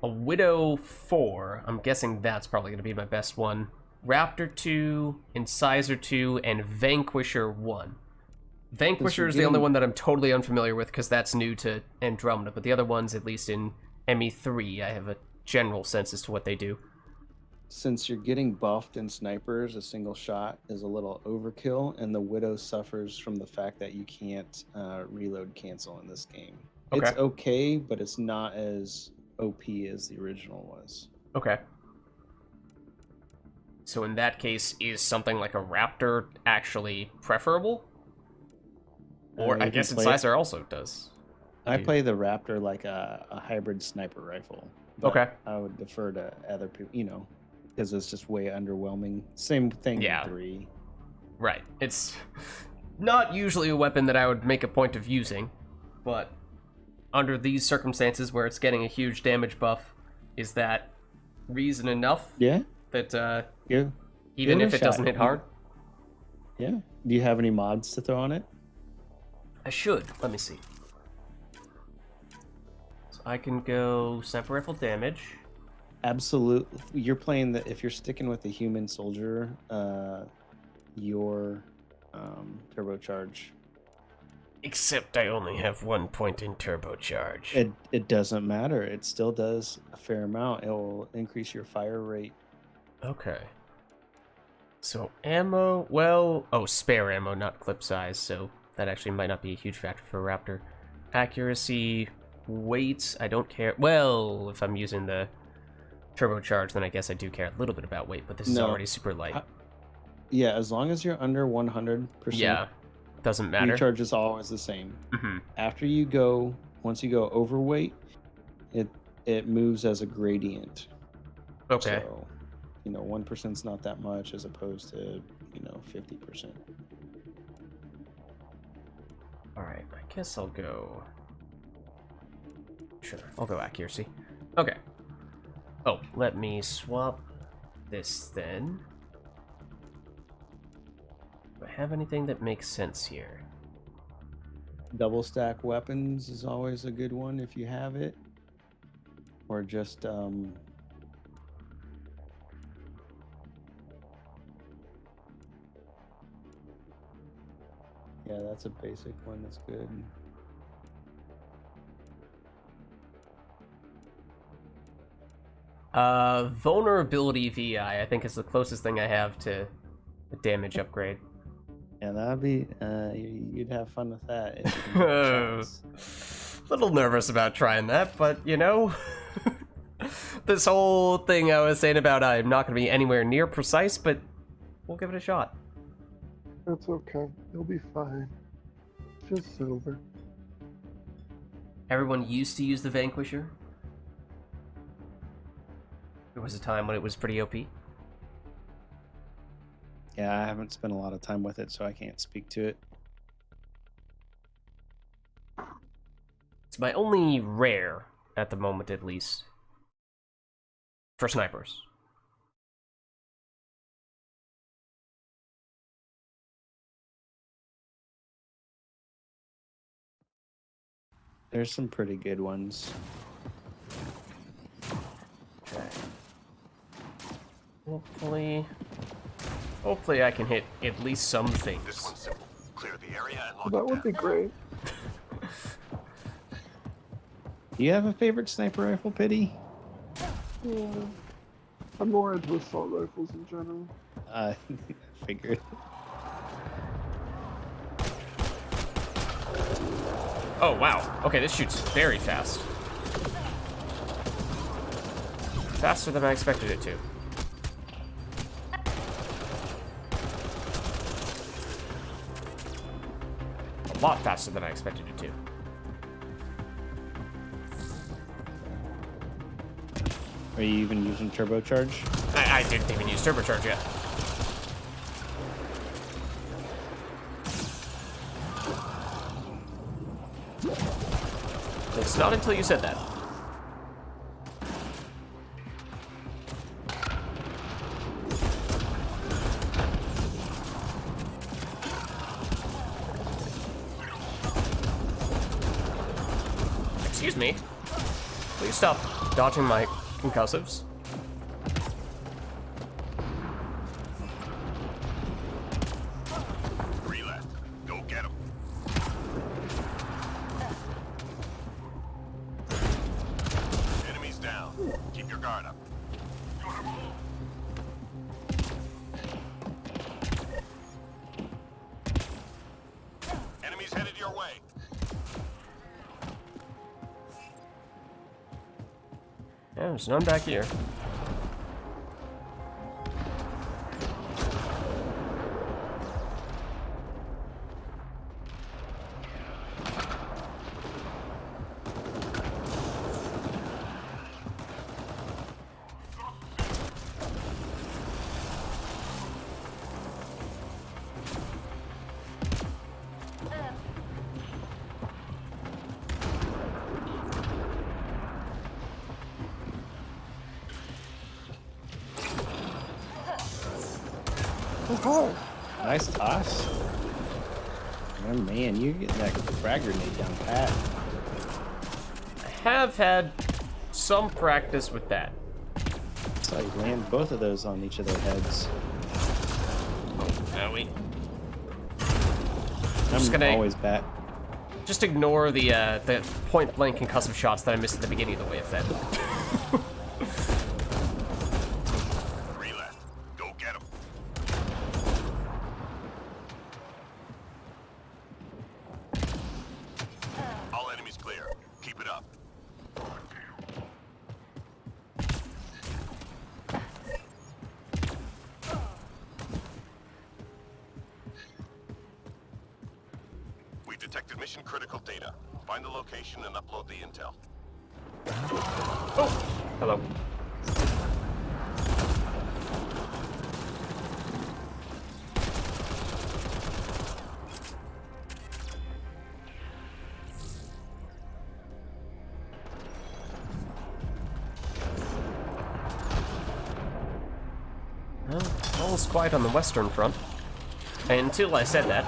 a Widow 4, I'm guessing that's probably going to be my best one, Raptor 2, Incisor 2, and Vanquisher 1. Vanquisher is the only one that I'm totally unfamiliar with because that's new to Andromeda, but the other ones, at least in ME3, I have a general sense as to what they do. Since you're getting buffed in snipers, a single shot is a little overkill, and the Widow suffers from the fact that you can't reload cancel in this game. Okay. It's okay, but it's not as OP as the original was. Okay. So in that case, is something like a Raptor actually preferable? Or I guess Incisor also does. I play the Raptor like a hybrid sniper rifle. But Okay. I would defer to other people, because it's just way underwhelming. Same thing in 3. Right. It's not usually a weapon that I would make a point of using, but under these circumstances where it's getting a huge damage buff, is that reason enough? Yeah. That Even if it doesn't hit hard? Yeah. Do you have any mods to throw on it? I should. Let me see. So I can go sniper rifle damage. Absolutely. You're playing if you're sticking with the human soldier, your turbocharge. Except I only have 1 point in turbocharge. It doesn't matter. It still does a fair amount. It will increase your fire rate. Okay. So ammo, spare ammo, not clip size, so that actually might not be a huge factor for a Raptor. Accuracy, weight, I don't care. Well, if I'm using the turbocharge, then I guess I do care a little bit about weight, but this is already super light. Yeah, as long as you're under 100%. Yeah, doesn't matter. Recharge is always the same. Mm-hmm. Once you go overweight, it moves as a gradient. Okay. So, 1% is not that much as opposed to, 50%. Alright, I guess I'll go... Sure, I'll go accuracy. Okay. Oh, let me swap this then. Do I have anything that makes sense here? Double stack weapons is always a good one if you have it. Or just, yeah, that's a basic one that's good. Vulnerability VI, I think is the closest thing I have to a damage upgrade. Yeah, that'd be, you'd have fun with that. If you can get shots. Little nervous about trying that, but this whole thing I was saying about I'm not going to be anywhere near precise, but we'll give it a shot. That's okay. You'll be fine. Just silver. Everyone used to use the Vanquisher. There was a time when it was pretty OP. Yeah, I haven't spent a lot of time with it, so I can't speak to it. It's my only rare, at the moment at least, for snipers. There's some pretty good ones. Okay. Hopefully... Hopefully I can hit at least some This things. one's simple. Clear the area and lock That it would down. be great. Do you have a favorite sniper rifle, Pity? Yeah. I'm more into assault rifles in general. Figured. Oh, wow. Okay, this shoots very fast. Faster than I expected it to. A lot faster than I expected it to. Are you even using turbocharge? I didn't even use supercharge yet. It's not until you said that. Excuse me. Please stop dodging my concussives. Three left. Go get them. Enemies down. Keep your guard up. Enemies headed your way. Yeah, there's none back here. Oh, Nice toss. Oh, man, you're getting that frag grenade down pat. I have had some practice with that. So you land both of those on each of their heads. Now we I'm gonna- always bat. just ignore the point blank concussive shots that I missed at the beginning of the wave then. Three left. Go get them. All enemies clear. Keep it up. We've detected mission critical data. Find the location and upload the intel. Oh, hello. Well, all was quiet on the western front. Until I said that,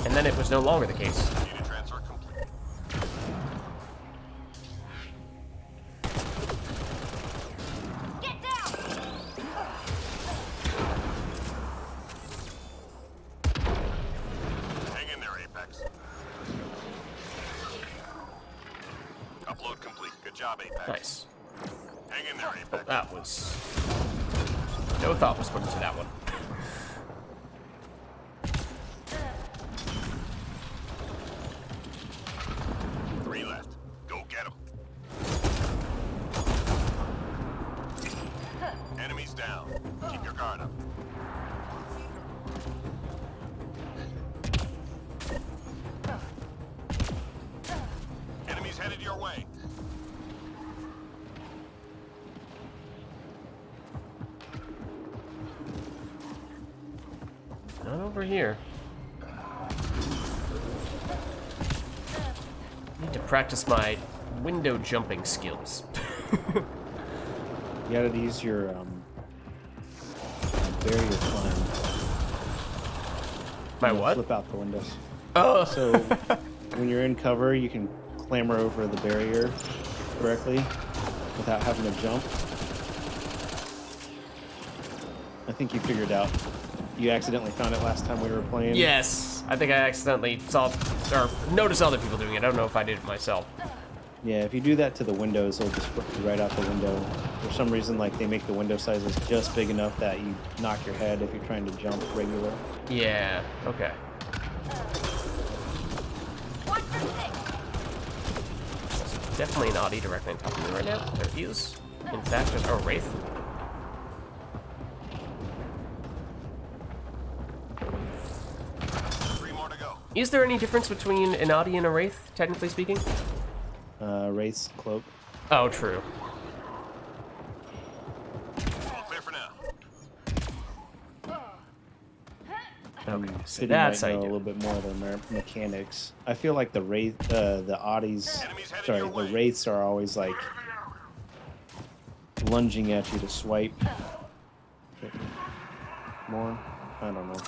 and then it was no longer the case. Data transfer complete. Get down! Hang in there, Apex. Upload complete. Good job, Apex. Nice. Hang in there, Apex. That was... no thought was put into that one. Three left. Go get them. Enemies down. Keep your guard up. Enemies headed your way. Not over here. Need to practice my window jumping skills. You gotta use your barrier climb. My You what? Flip out the windows. Oh, So when you're in cover, you can clamber over the barrier correctly without having to jump. I think you figured out You accidentally found it last time we were playing? Yes, I think I accidentally saw or noticed other people doing it. I don't know if I did it myself. Yeah, if you do that to the windows, it'll just flip you right out the window. For some reason, like, they make the window sizes just big enough that you knock your head if you're trying to jump regular. Yeah, okay. Watch for six. Definitely an Audi directly on top of me right now. There he is. In fact, a Wraith. Three more to go. Is there any difference between an Audi and a Wraith, technically speaking? Wraith's cloak. Oh, true. All clear for now. Okay, so City that's might how know a you do little it. bit more of their mechanics. I feel like the Wraith, the Audis, Enemies headed sorry, your the way. Wraiths are always like lunging at you to swipe. More? I don't know.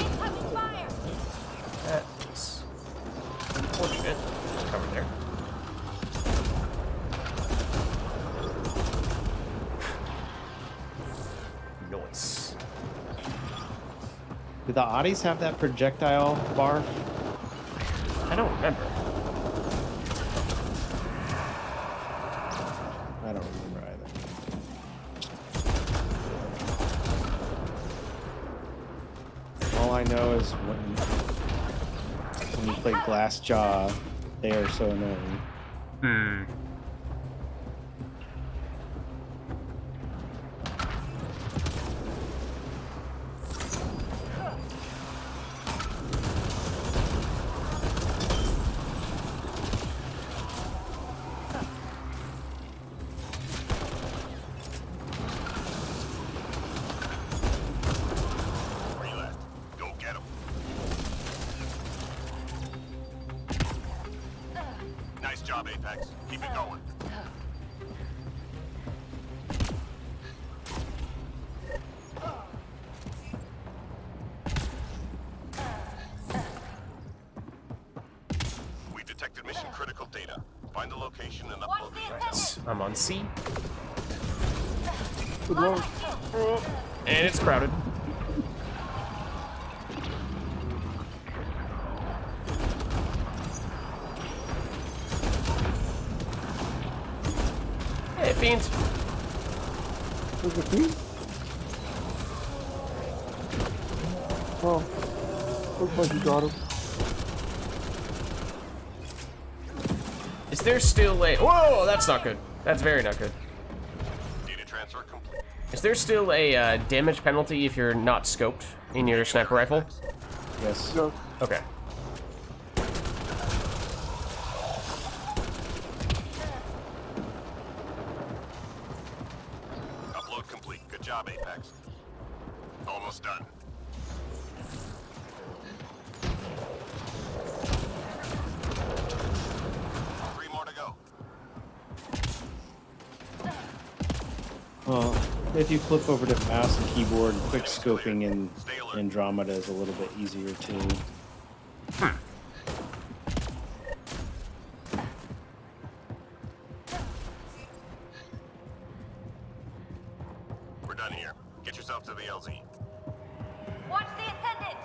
Incoming fire. That's unfortunate. Cover there. Nice. Do the Audis have that projectile bar? I don't remember. I don't remember either. All I know is when you play Glassjaw, they are so annoying. Hmm. Where you at? Go get him. Nice job, Apex. Keep it going. We've detected mission critical data. Find the location and Watch upload the the attendant. I'm on C, Good luck. and it's crowded. Hey, Fiend. There's a thief? Oh. Looks like you got him. Is there still a... Whoa, that's not good. That's very not good. data transfer complete. Is there still a damage penalty if you're not scoped in your sniper rifle? Yes. Yes. Okay. Upload complete. Good job, Apex. Almost done. Three more to go. Well, if you flip over to mouse and keyboard, quick scoping in Andromeda is a little bit easier too. We're done here. Get yourself to the LZ. Watch the attendant.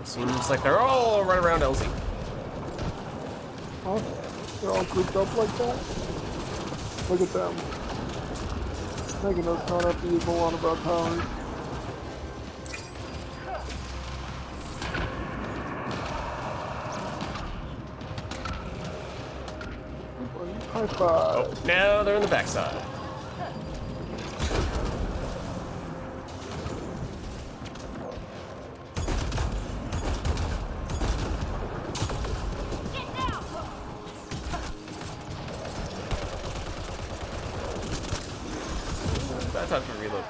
Seems like they're all right around LZ. Huh? They're all grouped up like that? Look at them. Making us not have to use a lot of our powers. High five. Now they're in the backside. Get down. That's time to reload.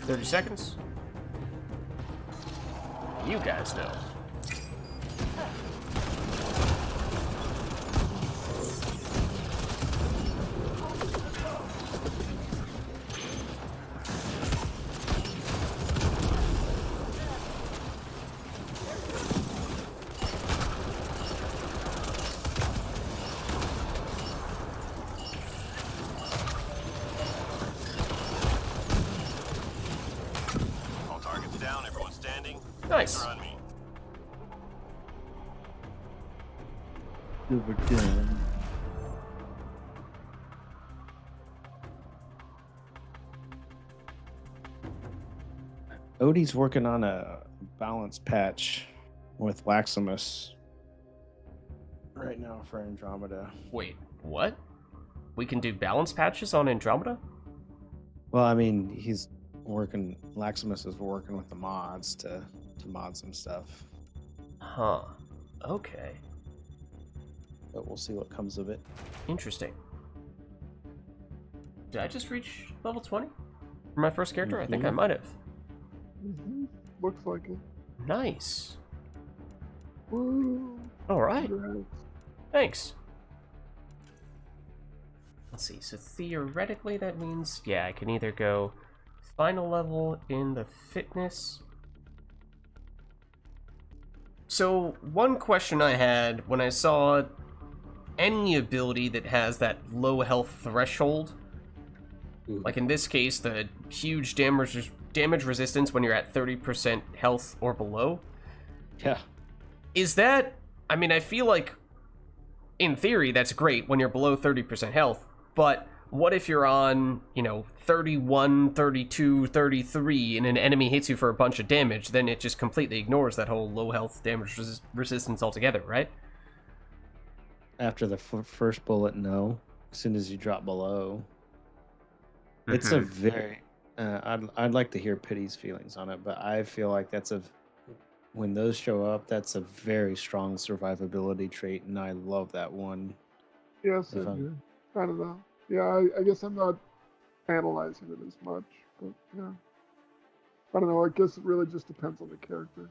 30 seconds. You guys know. All targets down, everyone standing. Nice. They're on me. Super done. Odie's working on a balance patch with Laximus right now for Andromeda. Wait, what? We can do balance patches on Andromeda? Well, I mean, Laximus is working with the mods to mod some stuff, Huh. Okay. but we'll see what comes of it. Interesting. Did I just reach level 20 for my first character? I think I might have. Looks like it. Nice. Woo. All right. Congrats. Thanks. Let's see. So theoretically, that means, yeah, I can either go final level in the fitness. So one question I had when I saw any ability that has that low health threshold, like in this case, the huge damage resistance when you're at 30% health or below, Yeah. is that, I mean, I feel like in theory that's great when you're below 30% health, but what if you're on, 31, 32, 33 and an enemy hits you for a bunch of damage? Then it just completely ignores that whole low health damage resistance altogether, right? After the first bullet, no. As soon as you drop below, it's a very. I'd like to hear Pity's feelings on it, but I feel like when those show up, that's a very strong survivability trait, and I love that one. Yes, If I'm- I don't know. Yeah, I guess I'm not analyzing it as much, but yeah. I don't know. I guess it really just depends on the character.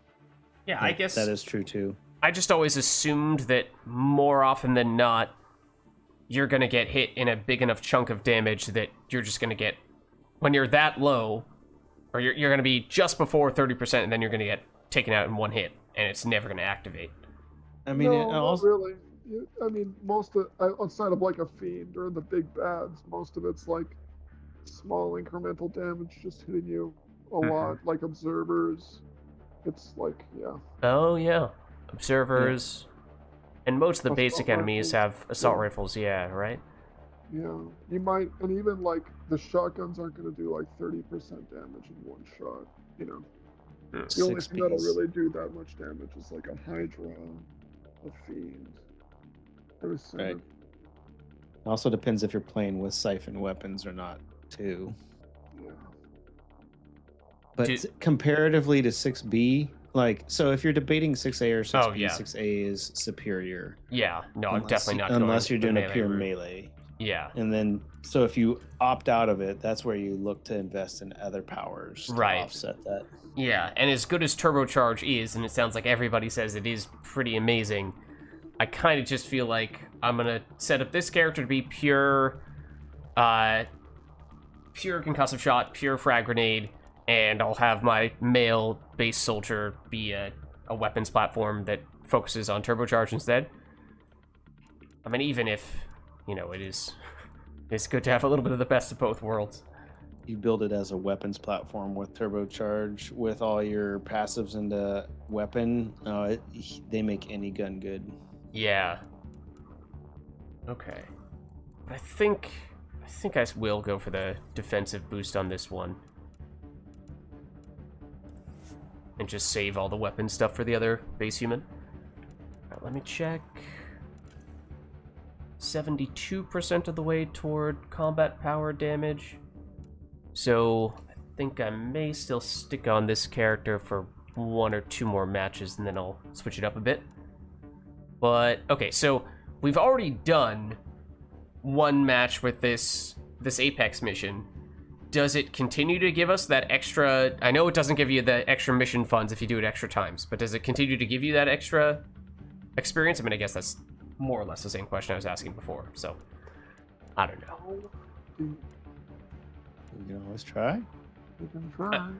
Yeah, I guess that is true too. I just always assumed that more often than not, you're going to get hit in a big enough chunk of damage that you're just going to get, when you're that low, or you're going to be just before 30%, and then you're going to get taken out in one hit, and it's never going to activate. I mean, no, it not also, really. I mean, most of outside of like a fiend or the big bads, most of it's like small incremental damage just hitting you a lot, like observers. It's like, yeah. Oh, yeah. Observers. And most of the Assault basic enemies rifles, have assault yeah. rifles, yeah, right? Yeah, you might, and even like the shotguns aren't going to do like 30% damage in one shot. The only thing that'll 6Ps. really do that much damage is like a Hydra, a Fiend, or a Synth. Right. Also depends if you're playing with siphon weapons or not, too. Yeah. But comparatively to 6B, so if you're debating 6A or 6B, Oh, yeah. 6A is superior. Yeah, no, I'm Unless definitely not unless going you're the doing a pure route. melee. Yeah. And then, so if you opt out of it, that's where you look to invest in other powers to Right. offset that. Yeah, and as good as turbocharge is, and it sounds like everybody says it is pretty amazing, I kind of just feel like I'm gonna set up this character to be pure concussive shot, pure frag grenade, and I'll have my male base soldier be a weapons platform that focuses on turbocharge instead. I mean, even if, it's good to have a little bit of the best of both worlds. You build it as a weapons platform with turbocharge, with all your passives into weapon. They make any gun good. Yeah. Okay. But I think I will go for the defensive boost on this one. And just save all the weapon stuff for the other base human. Alright, let me check. 72% of the way toward combat power damage. So I think I may still stick on this character for 1 or 2 more matches, and then I'll switch it up a bit. But okay, so we've already done one match with this Apex mission, does it continue to give us that extra... I know it doesn't give you the extra mission funds if you do it extra times, but does it continue to give you that extra experience? I mean, I guess that's more or less the same question I was asking before, so I don't know. You can always try. You can try.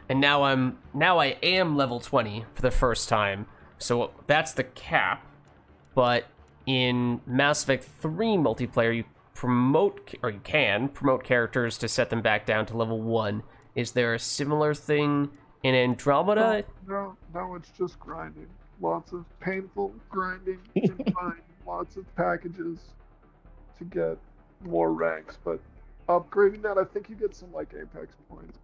And now I am level 20 for the first time, so that's the cap. But in Mass Effect 3 multiplayer, you can promote characters to set them back down to level 1. Is there a similar thing in Andromeda? No, it's just grinding. Lots of painful grinding and finding lots of packages to get more ranks. But upgrading that, I think you get some like Apex points.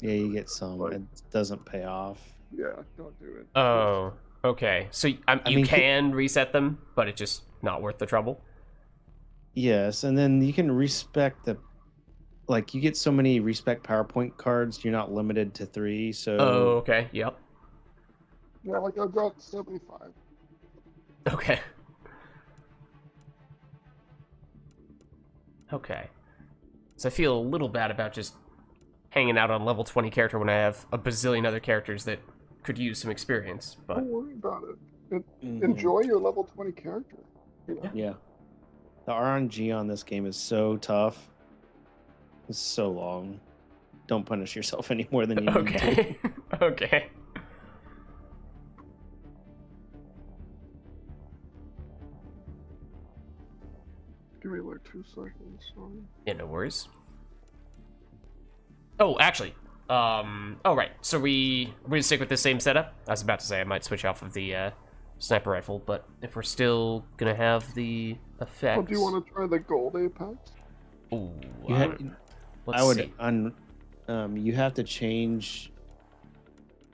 Yeah, you get some. It doesn't pay off. Yeah, don't do it. Oh, okay. So you can reset them, but it's just not worth the trouble? Yes, and then you can respec the... Like, you get so many respec PowerPoint cards, you're not limited to 3, so... Oh, okay, yep. Yeah, like I got 75. Okay. Okay. So I feel a little bad about just hanging out on level 20 character when I have a bazillion other characters that could use some experience, but... Don't worry about it. Enjoy your level 20 character. You know? Yeah. The RNG on this game is so tough. It's so long. Don't punish yourself any more than you need Okay. Okay. Give me like 2 seconds. Sorry. Yeah, no worries. Oh, actually, oh right. So we're gonna stick with the same setup. I was about to say I might switch off of the sniper rifle, but if we're still gonna have the effects. Oh, do you want to try the gold Apex? Ooh, I would. You have to change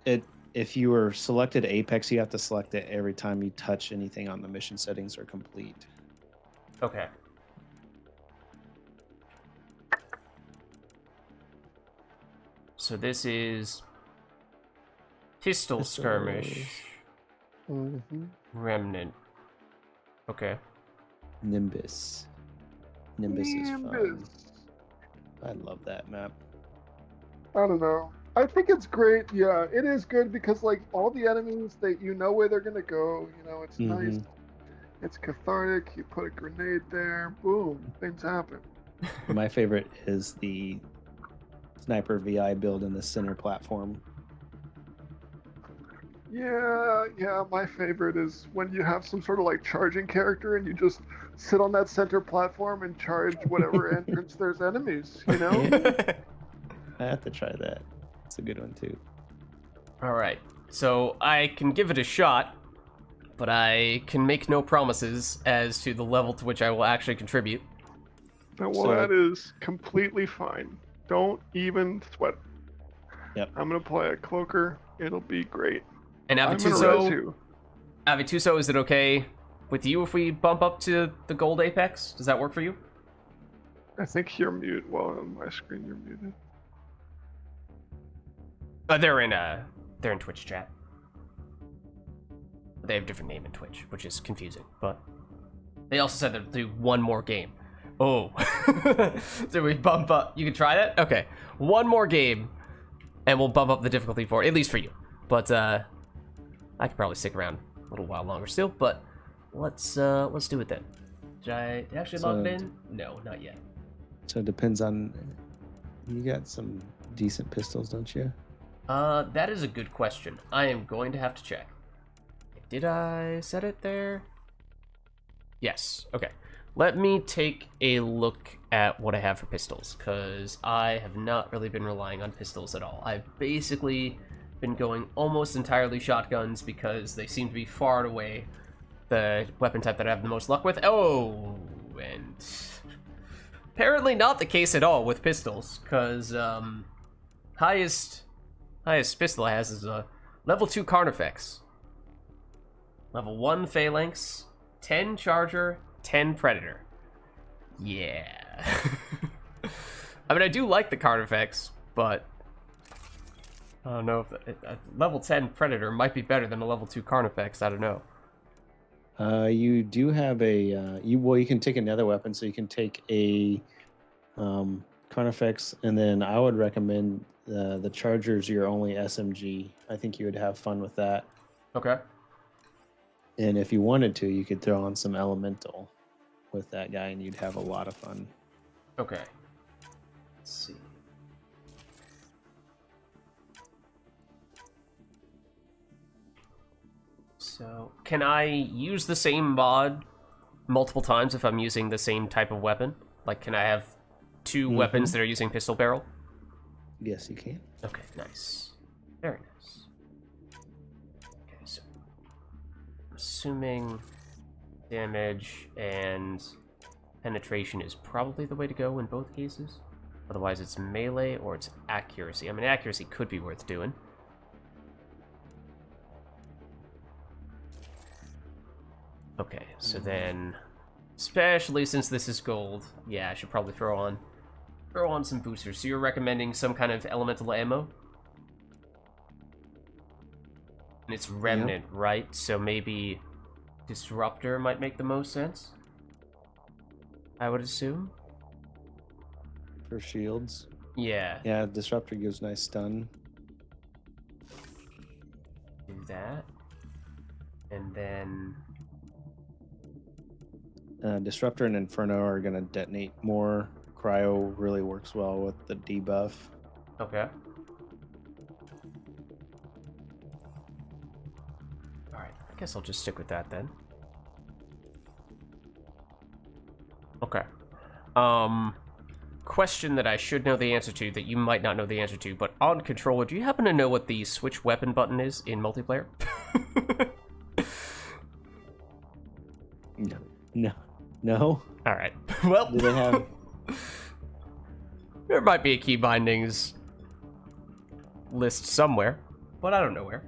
it. If you were selected Apex, you have to select it every time you touch anything on the mission settings or complete. Okay. So this is pistol skirmish, remnant. Okay. Nimbus. Nimbus is fun. I love that map. I don't know. I think it's great. Yeah, it is good because like all the enemies that you know where they're gonna go. You know, it's nice. It's cathartic. You put a grenade there. Boom. Things happen. My favorite is the sniper VI build in the center platform. Yeah, my favorite is when you have some sort of like charging character and you just sit on that center platform and charge whatever entrance there's enemies, you know? Yeah. I have to try that. It's a good one too. All right. So I can give it a shot, but I can make no promises as to the level to which I will actually contribute. Now, that is completely fine. Don't even sweat. Yep. I'm gonna play a cloaker. It'll be great. And Avituso, is it okay with you if we bump up to the gold Apex? Does that work for you? I think you're mute. Well, on my screen you're muted. They're in Twitch chat. They have a different name in Twitch, which is confusing. But they also said they'll do one more game. Oh, so we bump up. You can try that. Okay, one more game, and we'll bump up the difficulty for it, at least for you. But I could probably stick around a little while longer still. But let's do it then. Did I actually log it in? No, not yet. So it depends on. You got some decent pistols, don't you? That is a good question. I am going to have to check. Did I set it there? Yes. Okay. Let me take a look at what I have for pistols, because I have not really been relying on pistols at all. I've basically been going almost entirely shotguns because they seem to be far and away the weapon type that I have the most luck with. Oh, and apparently not the case at all with pistols, because highest pistol I has is a level 2 Carnifex, level 1 Phalanx, 10 Charger, 10 Predator. Yeah. I mean, I do like the Carnifex, but I don't know if a level 10 Predator might be better than a level 2 Carnifex. I don't know. You do have a you can take another weapon, so you can take a Carnifex, and then I would recommend the Charger's your only SMG. I think you would have fun with that. Okay. And if you wanted to, you could throw on some Elemental with that guy, and you'd have a lot of fun. Okay. Let's see. So, can I use the same mod multiple times if I'm using the same type of weapon? Like, can I have two weapons that are using pistol barrel? Yes, you can. Okay, nice. Very nice. Okay, so assuming damage and penetration is probably the way to go in both cases. Otherwise, it's melee or it's accuracy. I mean, accuracy could be worth doing. Okay, so then, especially since this is gold, yeah, I should probably throw on some boosters. So you're recommending some kind of elemental ammo? And it's Remnant, right? So maybe Disruptor might make the most sense? I would assume? For shields. Yeah. Yeah, Disruptor gives nice stun. Do that. And then... Disruptor and Inferno are going to detonate more. Cryo really works well with the debuff. Okay. Alright, I guess I'll just stick with that then. Okay. Question that I should know the answer to, that you might not know the answer to, but on controller, do you happen to know what the switch weapon button is in multiplayer? No. Alright. Well, Do they have... there might be a key bindings list somewhere, but I don't know where.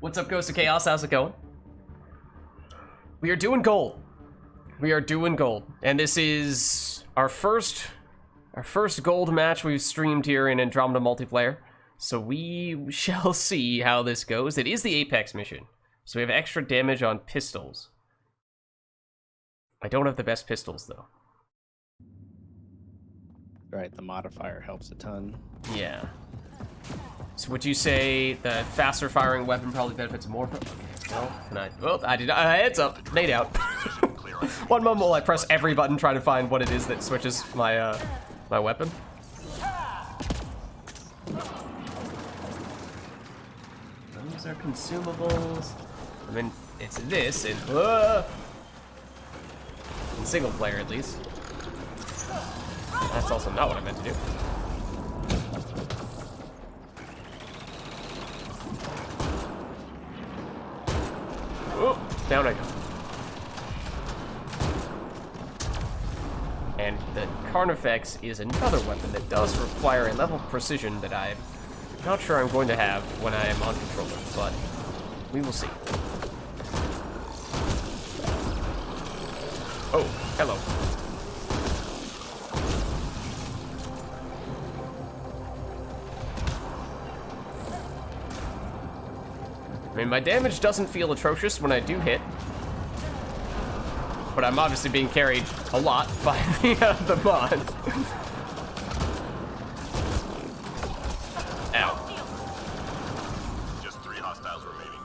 What's up, Ghost of Chaos? How's it going? We are doing gold. We are doing gold. And this is our first gold match we've streamed here in Andromeda multiplayer. So we shall see how this goes. It is the Apex mission. So we have extra damage on pistols. I don't have the best pistols, though. Right, the modifier helps a ton. Yeah. So would you say the faster firing weapon probably benefits more? Okay, well, can I... Well, I did not... Heads up. Nade out. One moment while I press every button trying to find what it is that switches my, my weapon. Those are consumables. I mean, it's this in single player, at least. That's also not what I meant to do. Oh, down I go. And the Carnifex is another weapon that does require a level of precision that I'm not sure I'm going to have when I am on controller, but we will see. Oh, hello. I mean, my damage doesn't feel atrocious when I do hit, but I'm obviously being carried a lot by the mod. Ow. Just 3 hostiles remaining.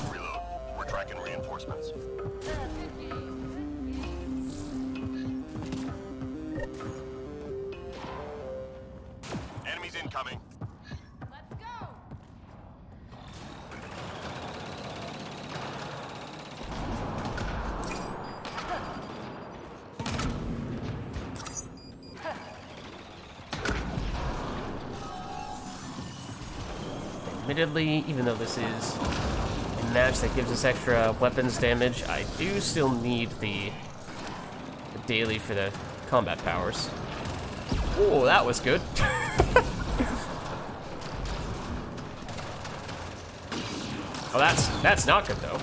Reload. We're tracking reinforcements. Enemies incoming. Let's go! Admittedly, even though this is a match that gives us extra weapons damage, I do still need the daily for the combat powers. Oh, that was good. Oh, that's not good though.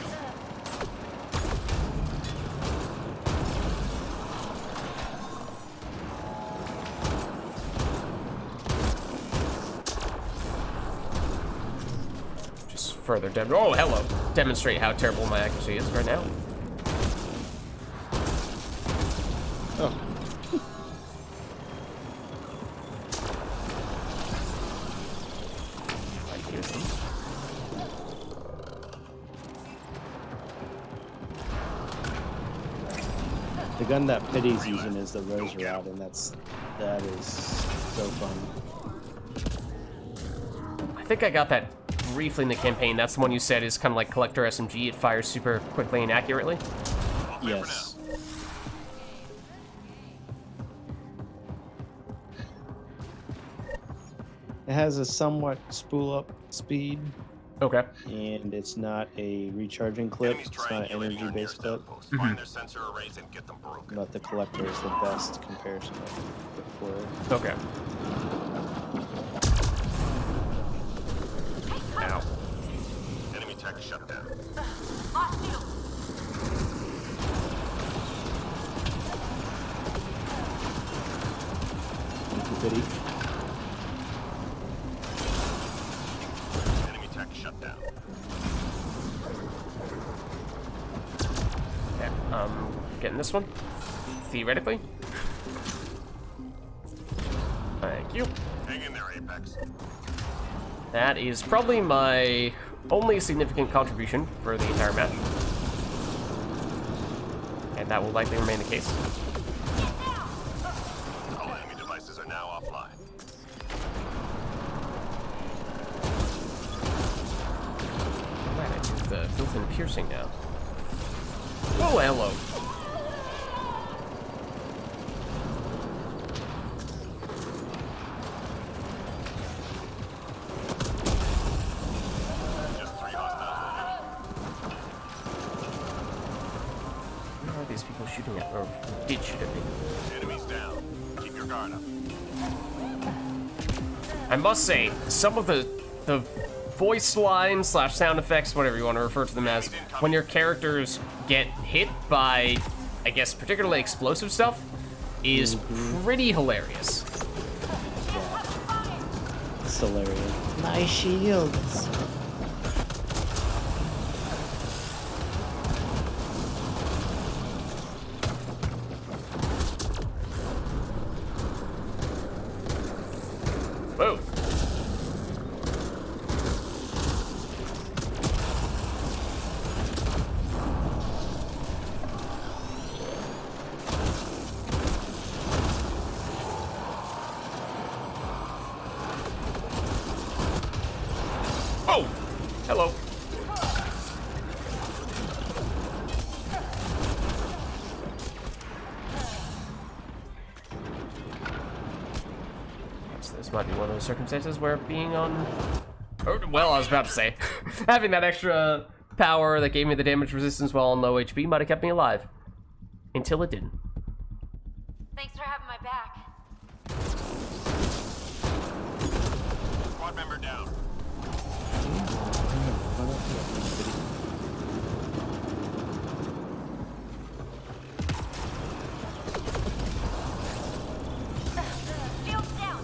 Just further oh, hello. Demonstrate how terrible my accuracy is right now. Oh. I hear them. The gun that Pity's using is the Rose Rod, and that is so fun. I think I got that briefly in the campaign. That's the one you said is kind of like Collector SMG. It fires super quickly and accurately. Yes. It has a somewhat spool-up speed, Okay. and it's not a recharging clip. Enemies It's not an triangulating on your energy-based clip, outpost. Find their sensor arrays and get them broken. but the Collector is the best comparison I can put for it. Okay. Ow. Enemy tech shut down. Lost you. Thank you, Pity. Enemy tech shut down. Okay. Getting this one. Theoretically. Thank you. Hang in there, Apex. That is probably my only significant contribution for the entire match. And that will likely remain the case. All enemy devices are now offline. Right, I do the filth and piercing now. Oh, hello. Just 3 hostiles. Where are these people shooting at? Or did shoot at me? Enemies down. Keep your guard up. I must say, some of the voice lines / sound effects, whatever you want to refer to them as, when your characters get hit by, I guess, particularly explosive stuff, is pretty hilarious. It's hilarious. My shields. Whoa. Oh! Hello. This might be one of those circumstances where being on... Oh, well, I was about to say, having that extra power that gave me the damage resistance while on low HP might have kept me alive. Until it didn't. Thanks for having my back. Squad member down. Shields down.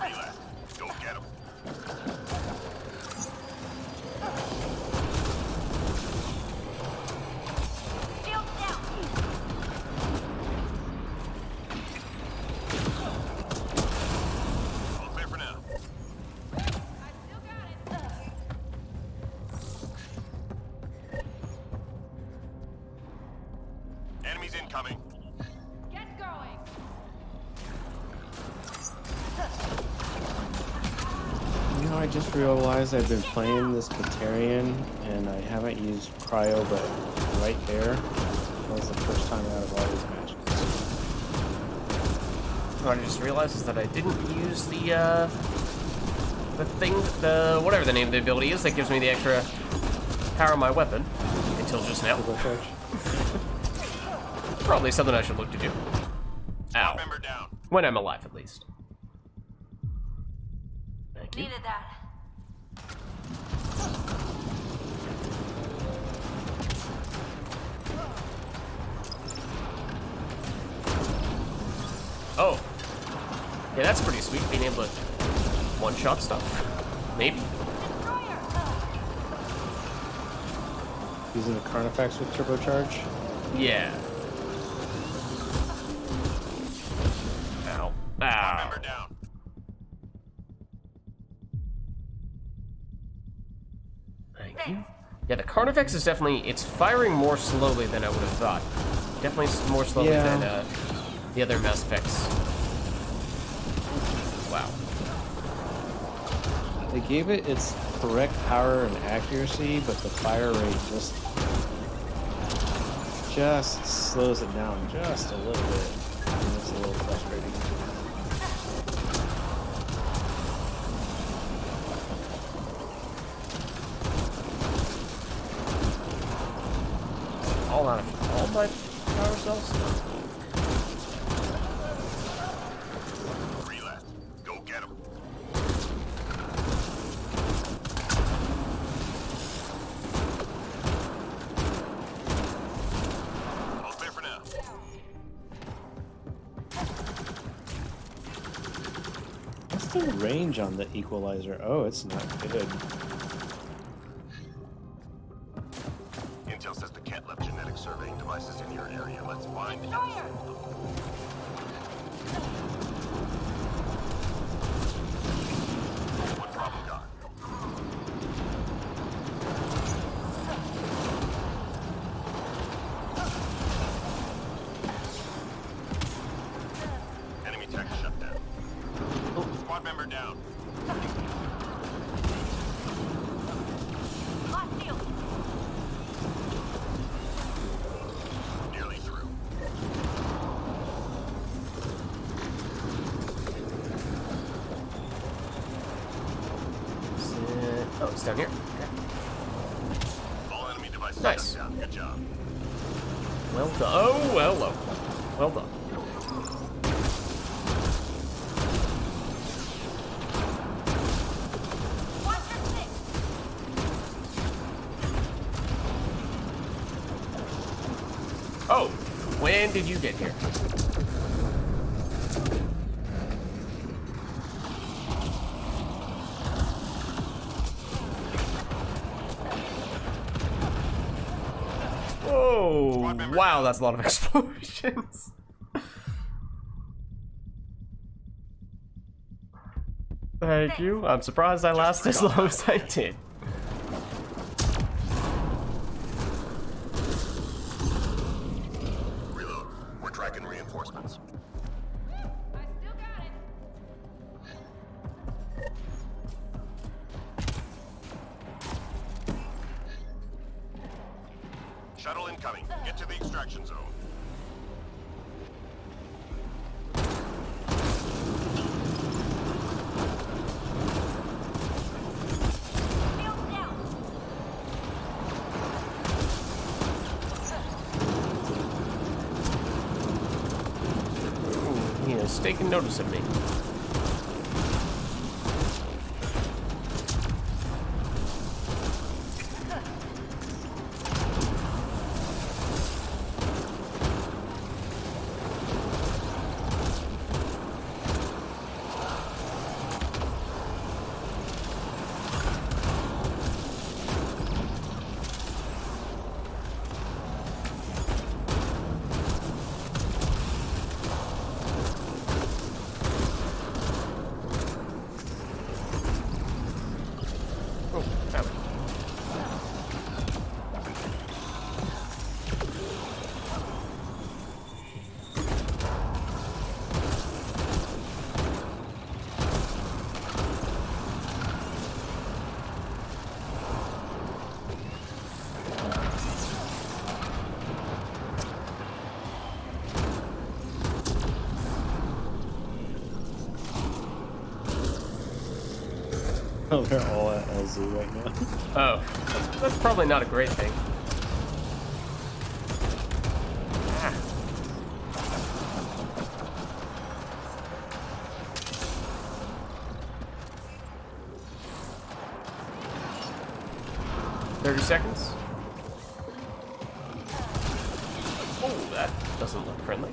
Relax. Go get him. Shields down. All clear for now. I still got it. Enemies incoming. Get going. You know, I just realized I've been playing this Batarian, and I haven't used Cryo, but right there, that was the first time out of all these matches. What I just realized is that I didn't use the thing, whatever the name of the ability is that gives me the extra power of my weapon until just now. Supercharge. Probably something I should look to do. Ow. Member down. When I'm alive, at least. Thank you. Needed that. Oh. Yeah, that's pretty sweet, being able to one-shot stuff. Maybe. Destroyer. Using the Carnifex with turbocharge. Yeah. Ow. Ow. Member down. Thank you. Yeah, the Carnifex is definitely, it's firing more slowly than I would have thought. Definitely more slowly Yeah. than the other Mass Effects. Wow. They gave it its correct power and accuracy, but the fire rate just slows it down just a little bit. And it's a little frustrating. All out of all my power cells? Relay. Go get him. All clear for now. What's the range on the equalizer? Oh, it's not good. Intel says the cat left genetic surveying devices in your area. Let's find and Fire! disable them. What problem got? Enemy tech shut down. Squad member down. Lost shield. Nearly through. Oh, it's down here. Okay. All enemy devices Nice. shut down. Good job. Well done. Oh, well, well done. Watch your six. Oh, when did you get here? Oh, wow, that's a lot of explosions. Thank you. I'm surprised I lasted as long as I did. Reload. We're tracking reinforcements. I still got it. Shuttle incoming. Get to the extraction zone. Shield down. Ooh, he is taking notice of me. Oh, damn it. Oh, they're all at LZ right now. Oh, that's probably not a great thing. Ah. $30 seconds. Oh, that doesn't look friendly.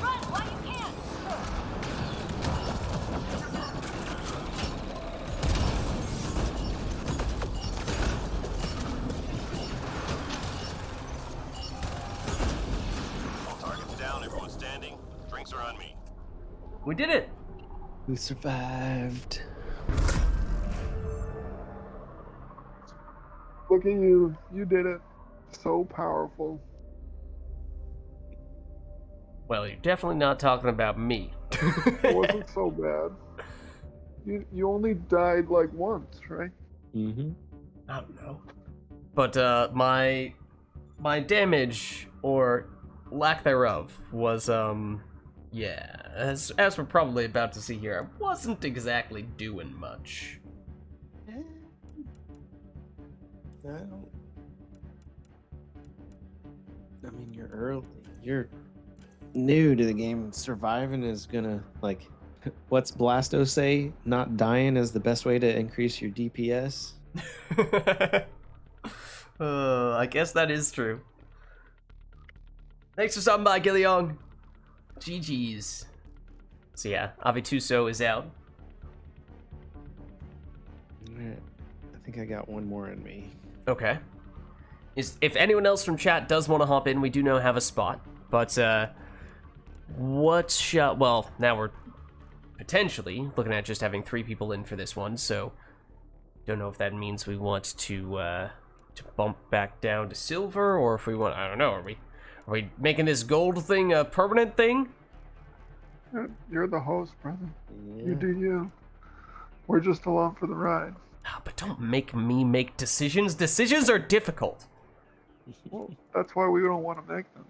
Run while you can. Drinks are on me. We did it. We survived. Look at you. You did it. So powerful. Well, you're definitely not talking about me. It wasn't so bad. You only died like once, right? Mm-hmm. I don't know. But my damage or lack thereof was yeah, as we're probably about to see here, I wasn't exactly doing much. I mean, you're early. You're new to the game. Surviving is gonna like. What's Blasto say? Not dying is the best way to increase your DPS. I guess that is true. Thanks for stopping by, Gilliong. GG's. So yeah, Avituso is out. Alright, I think I got one more in me. Okay. If anyone else from chat does want to hop in, we do now have a spot. But well, now we're potentially looking at just having 3 people in for this one, so don't know if that means we want to bump back down to silver, or if we want, I don't know, are we making this gold thing a permanent thing? You're the host, brother. Yeah. You do you. We're just along for the ride. But don't make me make decisions. Decisions are difficult. Well, that's why we don't want to make them.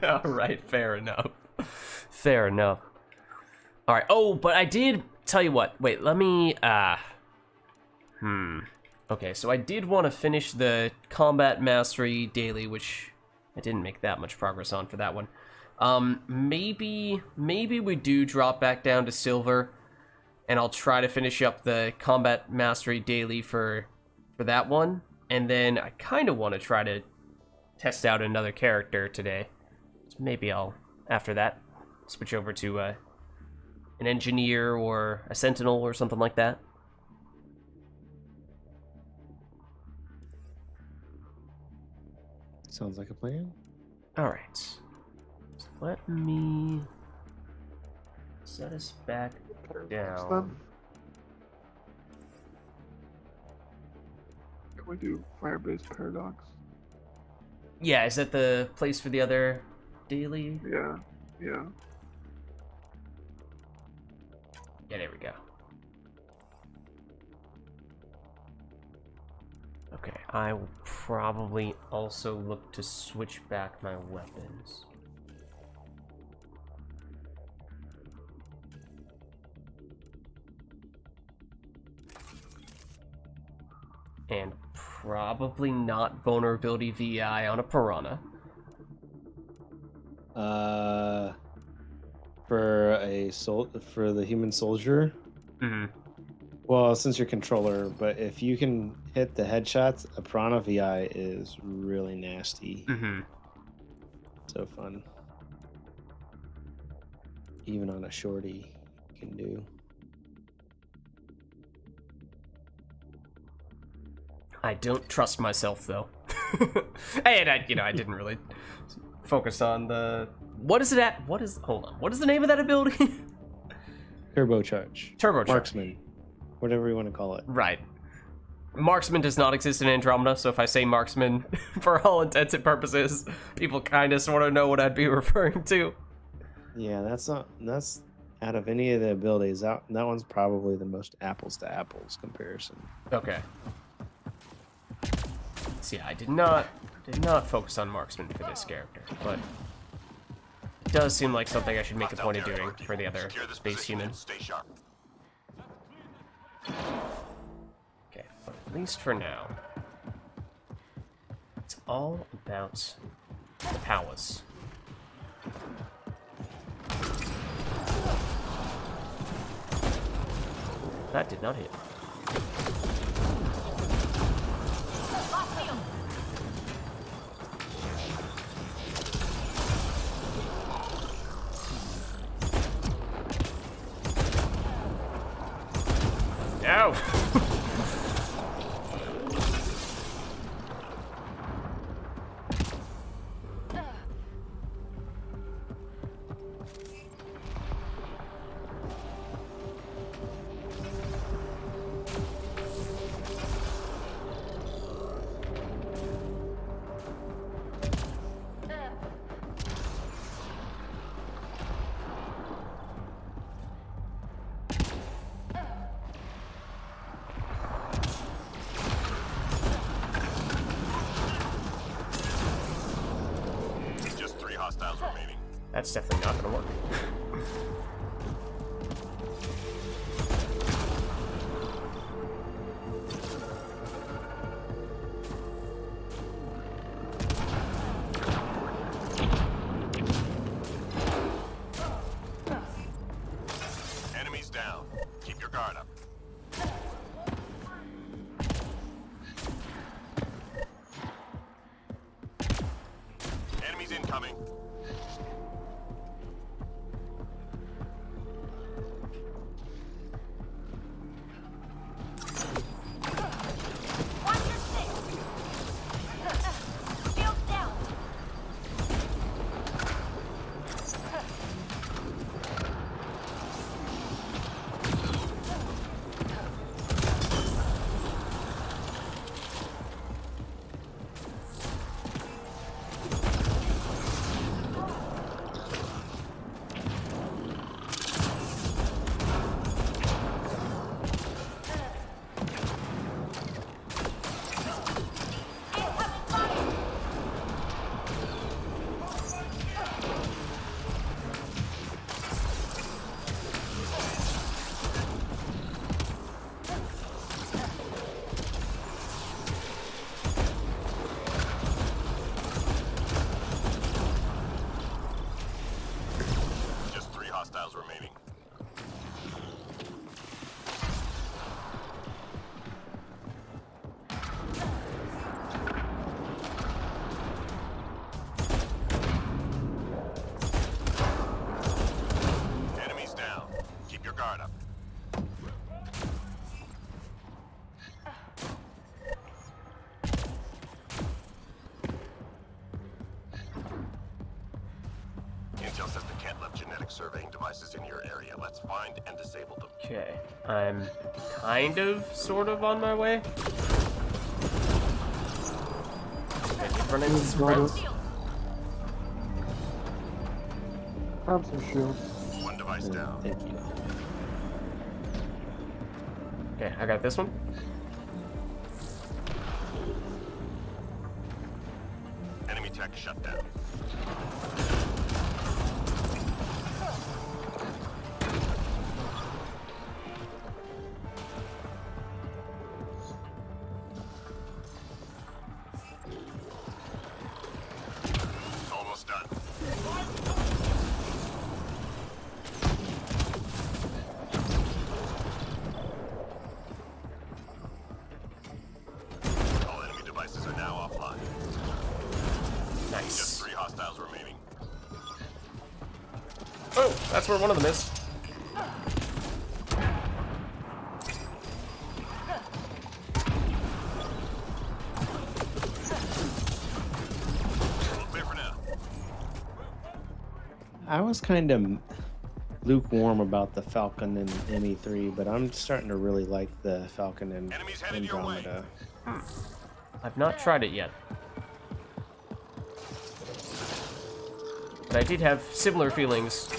All right, fair enough. Fair enough. All right. Oh, but I did tell you what. Wait, let me. Okay, so I did want to finish the combat mastery daily, which I didn't make that much progress on for that one. Maybe we do drop back down to silver, and I'll try to finish up the combat mastery daily for that one. And then I kind of want to try to test out another character today. So maybe I'll, after that, switch over to an engineer or a sentinel or something like that. Sounds like a plan. All right. So let me set us back down. Can we do Firebase Paradox? Yeah, is that the place for the other daily? Yeah. Yeah, there we go. Okay, I will probably also look to switch back my weapons. And probably not vulnerability VI on a piranha. For the human soldier. Mm-hmm. Well, since you're controller, but if you can hit the headshots, a piranha VI is really nasty. Mm-hmm. So fun. Even on a shorty, you can do. I don't trust myself though. And I didn't really focus on the. What is it at? Hold on. What is the name of that ability? Turbocharge. Turbocharge. Marksman. Whatever you want to call it. Right. Marksman does not exist in Andromeda, so if I say marksman, for all intents and purposes, people kind of sort of know what I'd be referring to. Yeah, that's out of any of the abilities, that one's probably the most apples to apples comparison. Okay. So yeah, I did not focus on marksman for this character, but it does seem like something I should make a point of doing for the other base human. Stay sharp. Okay, but at least for now, it's all about the powers. That did not hit. No! hostiles remaining. That's definitely not gonna work. Enemies down. Keep your guard up. Enemies incoming. Watch your six. Shield down. Incoming fire. Just 3 hostiles remaining. Enemies down. Keep your guard up. Intel says they can't let genetic surveying devices in your area. Let's find and disable them. Okay, I'm kind of, sort of on my way. I did run into some friends. Shield. Have some shield. 1 device down. Thank you. Okay, I got this one. Enemy tech shut down. Almost done. All enemy devices are now offline. Just Nice. 3 hostiles remaining. Oh, that's where one of them is. All clear for now. I was kind of lukewarm about the Falcon and ME3, but I'm starting to really like the Falcon and Enemies headed your way. Andromeda. I've not tried it yet. But I did have similar feelings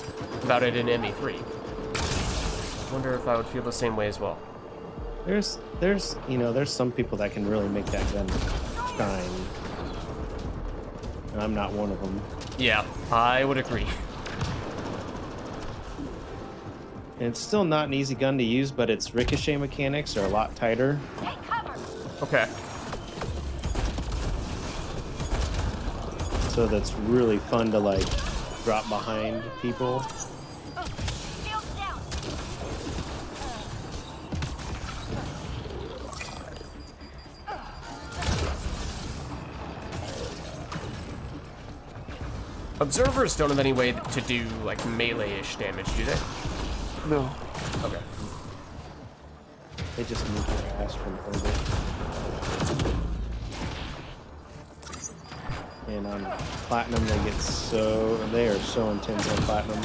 about it in ME3. I wonder if I would feel the same way as well. There's some people that can really make that gun shine. And I'm not one of them. Yeah, I would agree. And it's still not an easy gun to use, but its ricochet mechanics are a lot tighter. Take cover. Okay. So that's really fun to like drop behind people. Shield down. Observers don't have any way to do like melee-ish damage, do they? No. Okay. They just move your ass from orbit. And on platinum, they are so intense on platinum.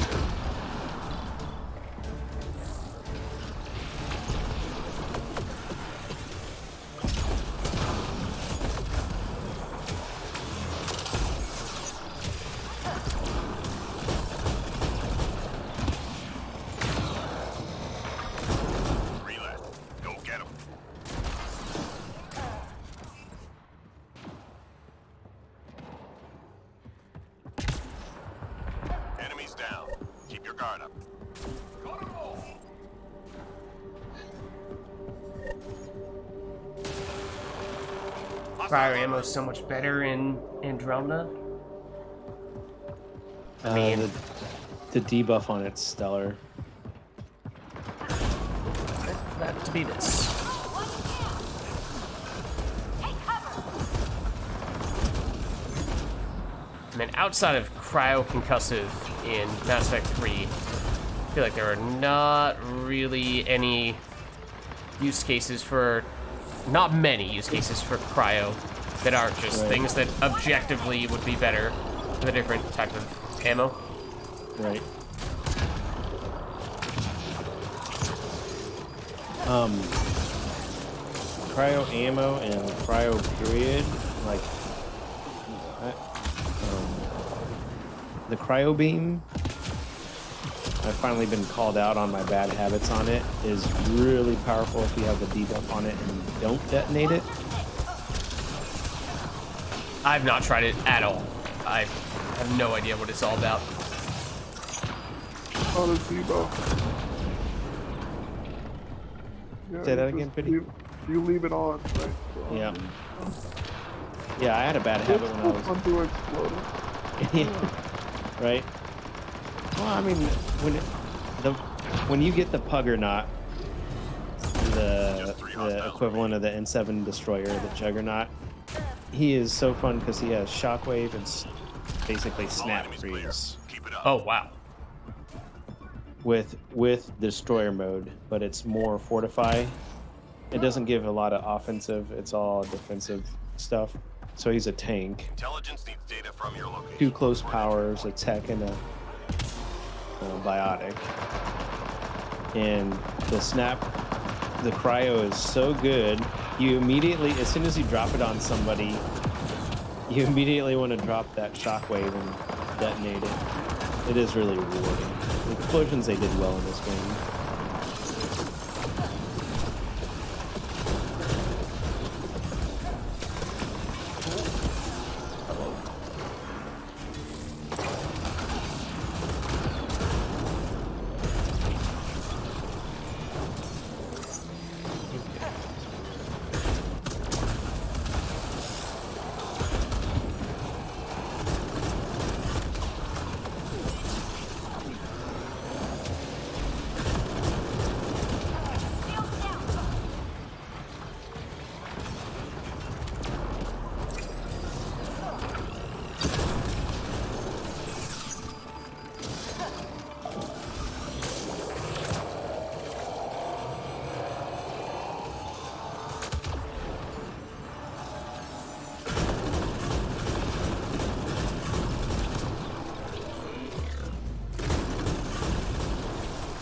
Relay. Go get 'em. guard up. Cryo ammo is so much better in Andromeda. I mean, the debuff on it's stellar. that to be this. Take cover. I mean, outside of cryo concussive in Mass Effect 3, I feel like there are not really any use cases for, not many use cases for cryo that aren't just Right. things that objectively would be better with a different type of ammo. Right. Cryo ammo and cryo period, like the cryo beam. I've finally been called out on my bad habits on it. Is really powerful if you have the debuff on it and don't detonate it. I've not tried it at all. I have no idea what it's all about. On a Debo. Yeah, Say that you again, just Pity? You leave it on, right? So, Yeah. Yeah, I had a bad habit when I was. fun to explode it. Yeah. Right. Well, I mean, when you get the Puggernaut, the equivalent of the N7 destroyer, the Juggernaut, he is so fun because he has shockwave and basically All snap enemies clear. freeze Keep it up. Oh, wow. with destroyer mode, but it's more fortify. It doesn't give a lot of offensive; it's all defensive stuff. So he's a tank. Intelligence needs data from your location. 2 close powers, a tech, and a biotic. And the snap, the cryo is so good. You immediately, as soon as you drop it on somebody, you immediately want to drop that shockwave and detonate it. It is really rewarding. The explosions they did well in this game. Shields down.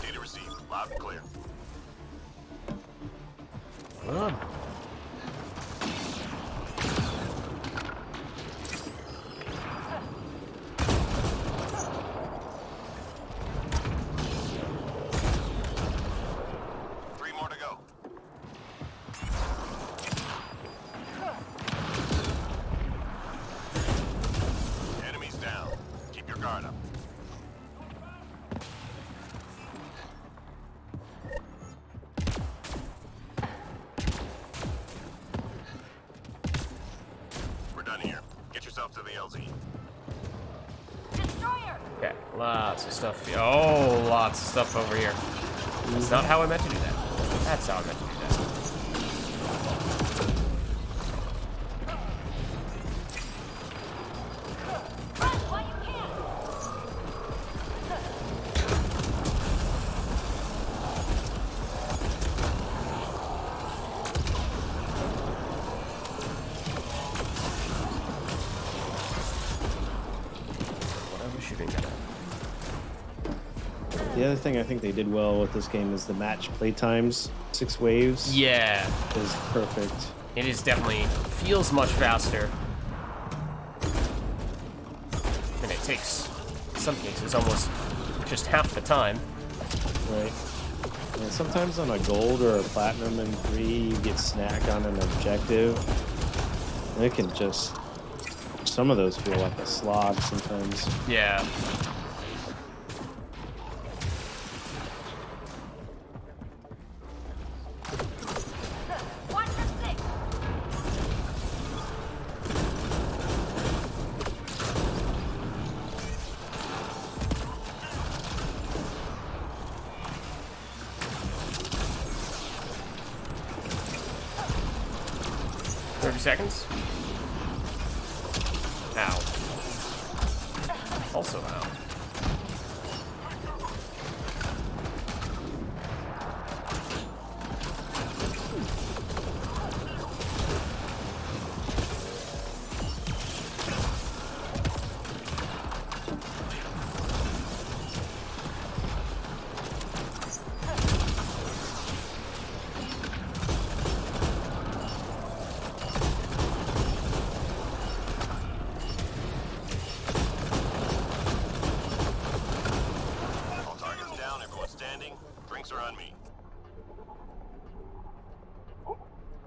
Data received. Loud and clear. Huh. Three more to go. Enemies down. Keep your guard up. We're done here. Get yourself to the LZ. Destroyer. Okay, lots of stuff. Oh, lots of stuff over here. That's not how I meant to do that. That's how I meant to do that. Run while you can. What I was shooting at. The other thing I think they did well with this game is the match play times. 6 waves Yeah, is perfect. it is definitely feels much faster. And it takes, in some cases, almost just half the time. Right. And sometimes on a gold or a platinum in 3, you get snagged on an objective. And it can just... Some of those feel like a slog sometimes. Yeah. 2 seconds. Ow. Also ow. All targets down, everyone standing. Drinks are on me.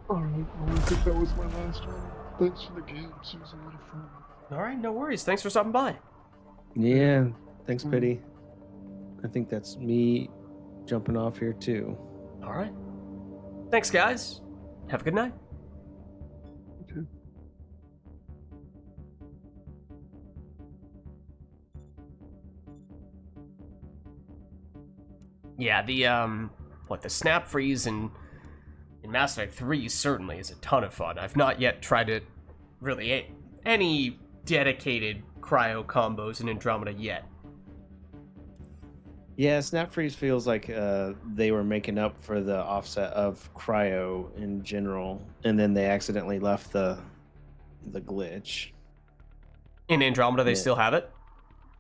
Alright, well, I think that was my last one. Thanks for the games, it was a lot of fun. All right, no worries. Thanks for stopping by. Yeah, thanks, Pity. I think that's me jumping off here too. All right. Thanks, guys. Have a good night. You too. Yeah, the snap freeze in Mass Effect 3 certainly is a ton of fun. I've not yet tried it really any dedicated cryo combos in Andromeda yet. Yeah, Snap Freeze feels like they were making up for the offset of cryo in general, and then they accidentally left the glitch. In Andromeda, they Yeah. still have it?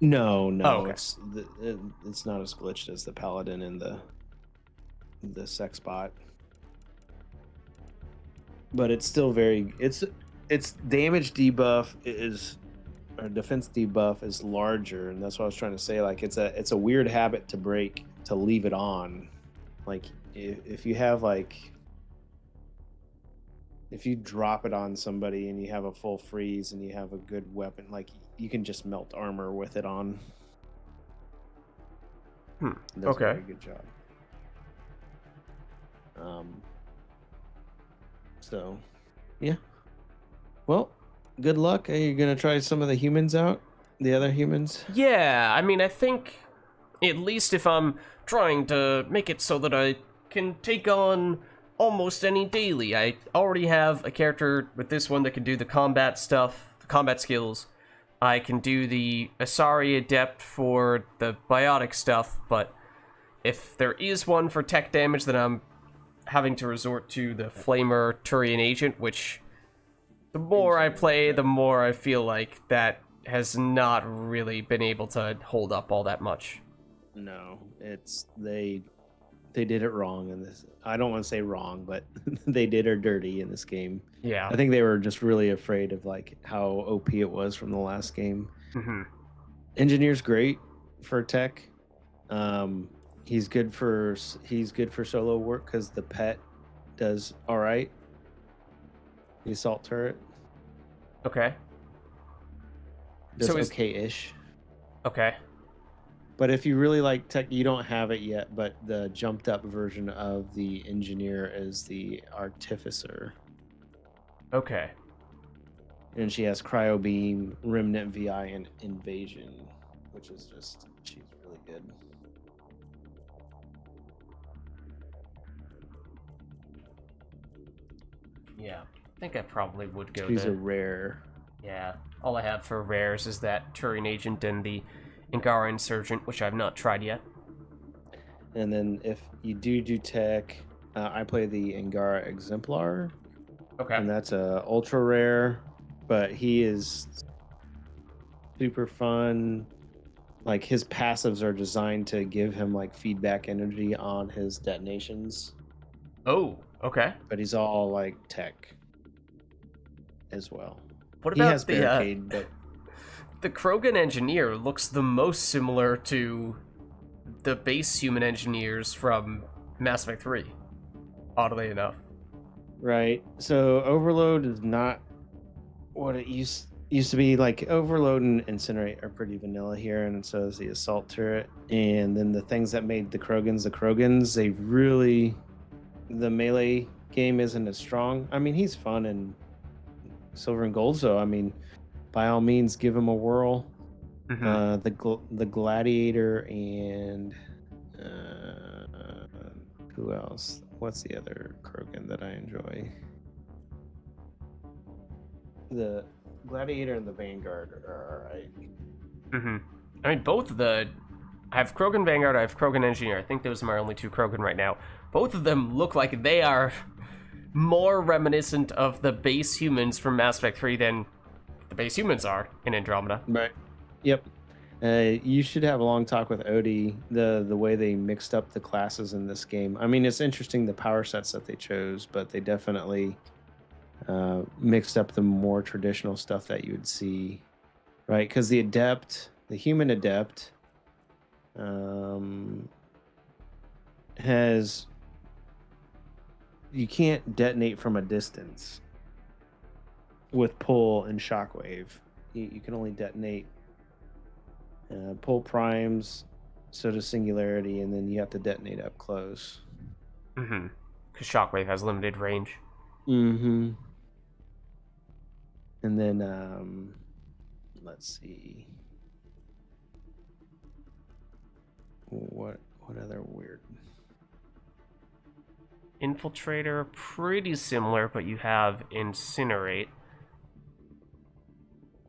No, Oh, okay. it's not as glitched as the Paladin and the sex bot, but it's still very it's damage debuff is or defense debuff is larger, and that's what I was trying to say. Like it's a weird habit to break to leave it on. Like if you have if you drop it on somebody and you have a full freeze and you have a good weapon, like you can just melt armor with it on. It does a Okay. very good job. So, yeah. Well, good luck. Are you gonna try some of the humans out? The other humans? Yeah, I mean, I think at least if I'm trying to make it so that I can take on almost any daily, I already have a character with this one that can do the combat stuff, the combat skills. I can do the Asari Adept for the biotic stuff, but if there is one for tech damage, then I'm having to resort to the Flamer Turian Agent, which the more I play, the more I feel like that has not really been able to hold up all that much. No, it's they did it wrong in this. I don't want to say wrong, but they did her dirty in this game. Yeah. I think they were just really afraid of like how OP it was from the last game. Mm-hmm. Engineer's great for tech. He's good for solo work because the pet does all right. The assault turret Okay. does So is- okay-ish. Okay. But if you really like tech, you don't have it yet, but the jumped up version of the engineer is the artificer. Okay. And she has cryo beam, remnant VI, and invasion, which is just, she's really good. Yeah. I think I probably would go She's to... a rare. Yeah. All I have for rares is that Turian Agent and the Angara Insurgent, which I've not tried yet. And then if you do tech, I play the Angara Exemplar, Okay. and that's a ultra rare, but he is super fun. Like his passives are designed to give him like feedback energy on his detonations, Oh, okay. but he's all like tech as well. What He about has barricade, but the Krogan Engineer looks the most similar to the base human engineers from Mass Effect 3, oddly enough. right. So Overload is not what it used to be. Like Overload and Incinerate are pretty vanilla here, and so is the Assault Turret. And then the things that made the Krogans, they really, the melee game isn't as strong. I mean, he's fun in Silver and Gold, so I mean, by all means, give him a whirl. Mm-hmm. The Gladiator and who else? What's the other Krogan that I enjoy? The Gladiator and the Vanguard are alright. Mm-hmm. I mean, both of the... I have Krogan Vanguard, I have Krogan Engineer. I think those are my only two Krogan right now. Both of them look like they are more reminiscent of the base humans from Mass Effect 3 than the base humans are in Andromeda. Right. Yep. You should have a long talk with Odie, the way they mixed up the classes in this game. I mean, it's interesting the power sets that they chose, but they definitely mixed up the more traditional stuff that you would see, right? Because the human adept, has you can't detonate from a distance with pull and shockwave. You can only detonate pull primes, so does singularity, and then you have to detonate up close. Mm-hmm. Because Shockwave has limited range. Mm-hmm. And then let's see. What other weird? Infiltrator, pretty similar, but you have Incinerate.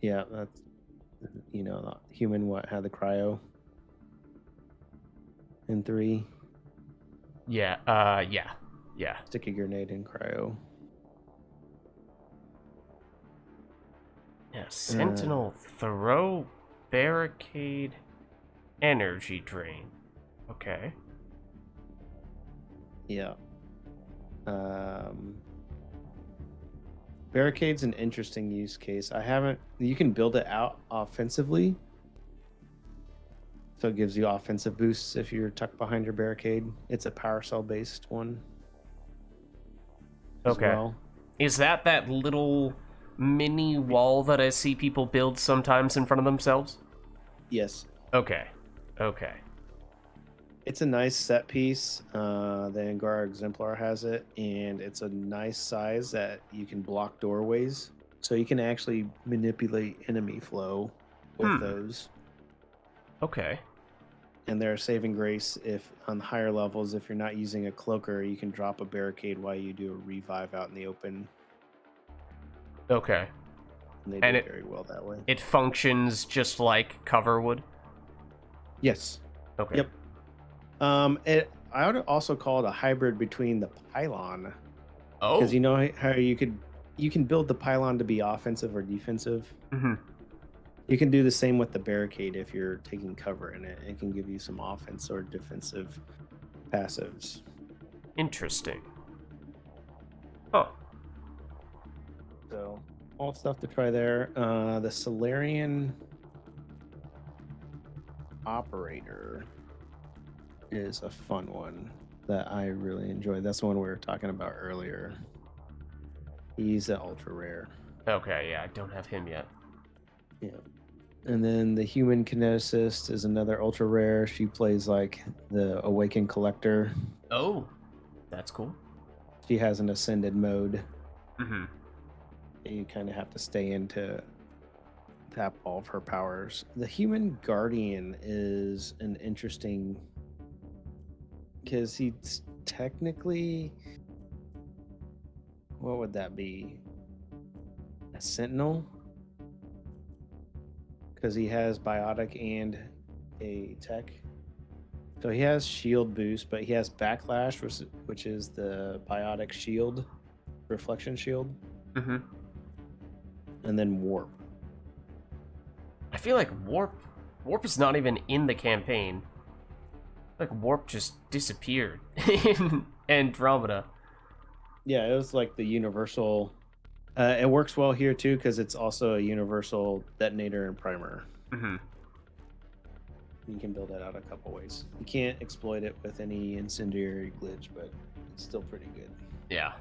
Yeah, that's the human had the cryo in 3. Yeah, yeah. Stick a grenade in cryo. Yeah, Sentinel, throw, barricade, energy drain. Okay. Yeah. Barricade's an interesting use case. You can build it out offensively. So it gives you offensive boosts if you're tucked behind your barricade. It's a power cell based one. Okay. Well. Is that little mini wall that I see people build sometimes in front of themselves? Yes. Okay. It's a nice set piece. The Angara Exemplar has it, and it's a nice size that you can block doorways. So you can actually manipulate enemy flow with those. Okay. And they're a saving grace if on the higher levels, if you're not using a cloaker, you can drop a barricade while you do a revive out in the open. Okay. And they And do it- very well that way. It functions just like cover would? Yes. Okay. Yep. I would also call it a hybrid between the pylon, Oh. because you know how you can build the pylon to be offensive or defensive. Mm-hmm. You can do the same with the barricade if you're taking cover in it. It can give you some offense or defensive passives. Interesting. Oh. So all stuff to try there. The Solarian operator is a fun one that I really enjoy. That's the one we were talking about earlier. He's an ultra rare. Okay, yeah, I don't have him yet. Yeah. And then the human kineticist is another ultra rare. She plays like the awakened collector. Oh. That's cool. She has an ascended mode. Mm-hmm. You kind of have to stay in to tap all of her powers. The human guardian is an interesting, because he's technically, what would that be? A sentinel? Because he has biotic and a tech. So he has shield boost, but he has backlash, which is the biotic shield, reflection shield, Mm-hmm. and then warp. I feel like Warp is not even in the campaign. Like Warp just disappeared in Andromeda. Yeah, it was like the universal. It works well here too because it's also a universal detonator and primer. Mm-hmm. You can build that out a couple ways. You can't exploit it with any incendiary glitch, but it's still pretty good. Yeah.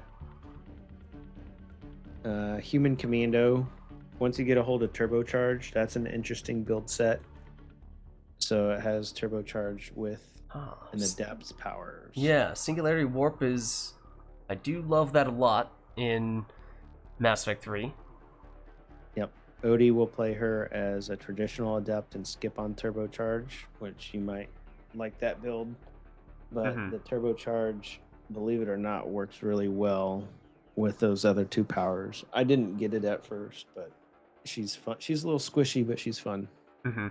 Human Commando. Once you get a hold of Turbocharge, that's an interesting build set. So it has Turbocharge with an Adept's powers. Yeah, Singularity Warp is... I do love that a lot in Mass Effect 3. Yep. Odie will play her as a traditional Adept and skip on Turbocharge, which you might like that build. But Mhm. the Turbocharge, believe it or not, works really well with those other two powers. I didn't get it at first, but she's fun. She's a little squishy, but she's fun. Mm-hmm.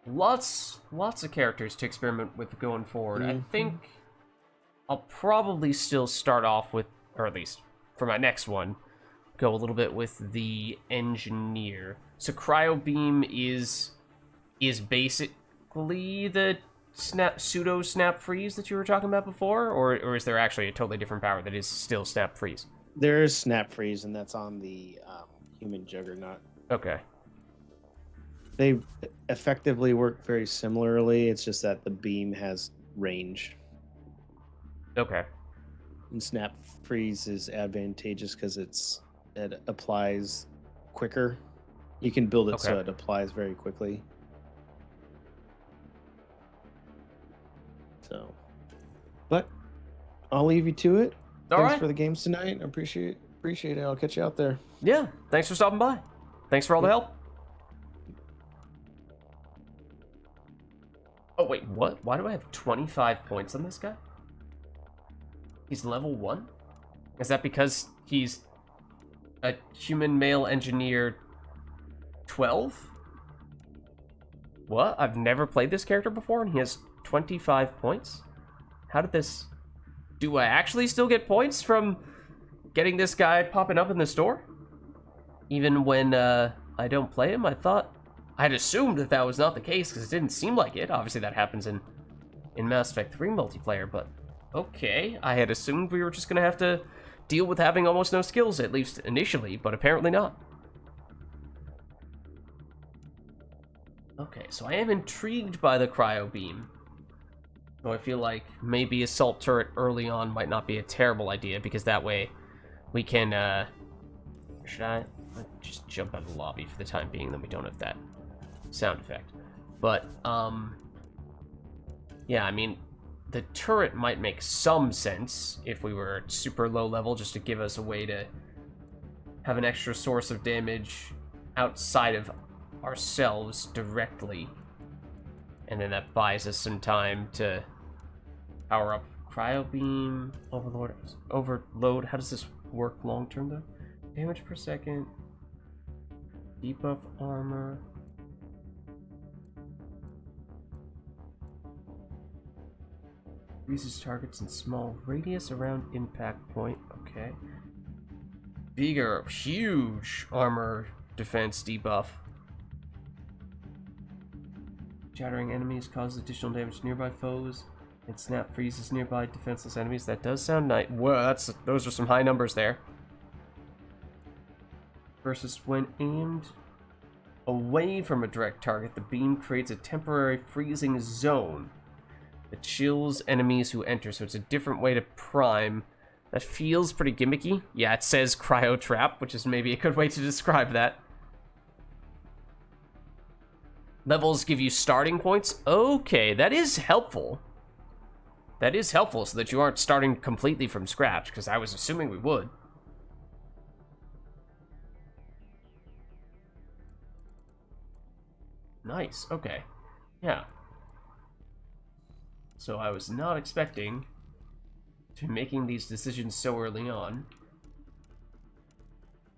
Lots of characters to experiment with going forward. I think I'll probably still start off with, or at least for my next one, go a little bit with the engineer. So cryo beam is basically the pseudo snap freeze that you were talking about before, or is there actually a totally different power that is still snap freeze? There is snap freeze, and that's on the human juggernaut. Okay. They effectively work very similarly. It's just that the beam has range. Okay. And snap freeze is advantageous because it applies quicker. You can build it so it applies very quickly. So, but I'll leave you to it. Thanks for the games tonight. I appreciate it. I'll catch you out there. Yeah. Thanks for stopping by. Thanks for all the help. Oh, wait, what? Why do I have 25 points on this guy? He's level 1? Is that because he's a human male engineer 12? What? I've never played this character before, and he has 25 points? How did this... Do I actually still get points from getting this guy popping up in the store? Even when I don't play him? I'd assumed that was not the case, because it didn't seem like it. Obviously, that happens in Mass Effect 3 multiplayer, but okay. I had assumed we were just going to have to deal with having almost no skills, at least initially, but apparently not. Okay, so I am intrigued by the cryo beam. So I feel like maybe assault turret early on might not be a terrible idea, because that way we can, should I just jump out of the lobby for the time being, then we don't have that sound effect. But, yeah, I mean, the turret might make some sense if we were super low level, just to give us a way to have an extra source of damage outside of ourselves directly. And then that buys us some time to power up cryo beam, overload. How does this work long term though? Damage per second, debuff armor. Freezes targets in small radius around impact point. Okay. Bigger, huge armor defense debuff. Shattering enemies causes additional damage to nearby foes, and snap freezes nearby defenseless enemies. That does sound nice. Whoa, those are some high numbers there. Versus when aimed away from a direct target, the beam creates a temporary freezing zone that chills enemies who enter, so it's a different way to prime. That feels pretty gimmicky. Yeah, it says cryo trap, which is maybe a good way to describe that. Levels give you starting points. Okay, that is helpful. That is helpful so that you aren't starting completely from scratch, because I was assuming we would. Nice, okay. Yeah. So I was not expecting to be making these decisions so early on.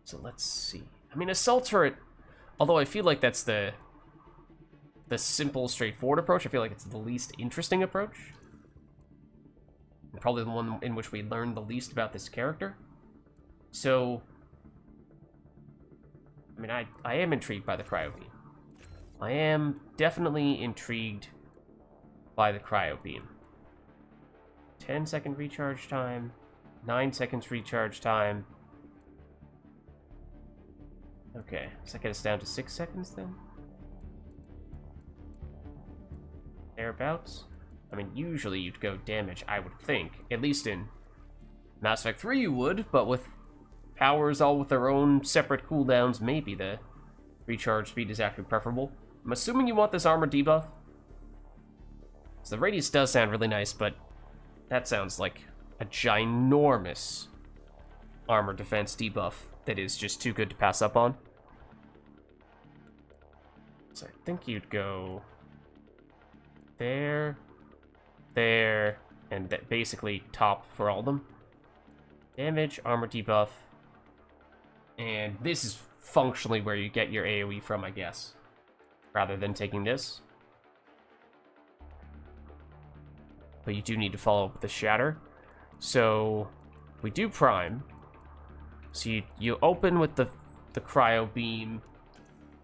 So let's see. I mean, assault turret, although I feel like that's the simple, straightforward approach, I feel like it's the least interesting approach. And probably the one in which we learn the least about this character. So, I mean, I am intrigued by the cryo beam. I am definitely intrigued by the cryo beam. 10-second recharge time, 9 seconds recharge time. Okay, does that get us down to 6 seconds then? Thereabouts. I mean, usually you'd go damage, I would think. At least in Mass Effect 3 you would, but with powers all with their own separate cooldowns, maybe the recharge speed is actually preferable. I'm assuming you want this armor debuff. So the radius does sound really nice, but that sounds like a ginormous armor defense debuff that is just too good to pass up on. So I think you'd go there, and basically top for all of them. Damage, armor debuff. And this is functionally where you get your AoE from, I guess. Rather than taking this. But you do need to follow up with the Shatter. So, we do Prime. So you open with the Cryo Beam,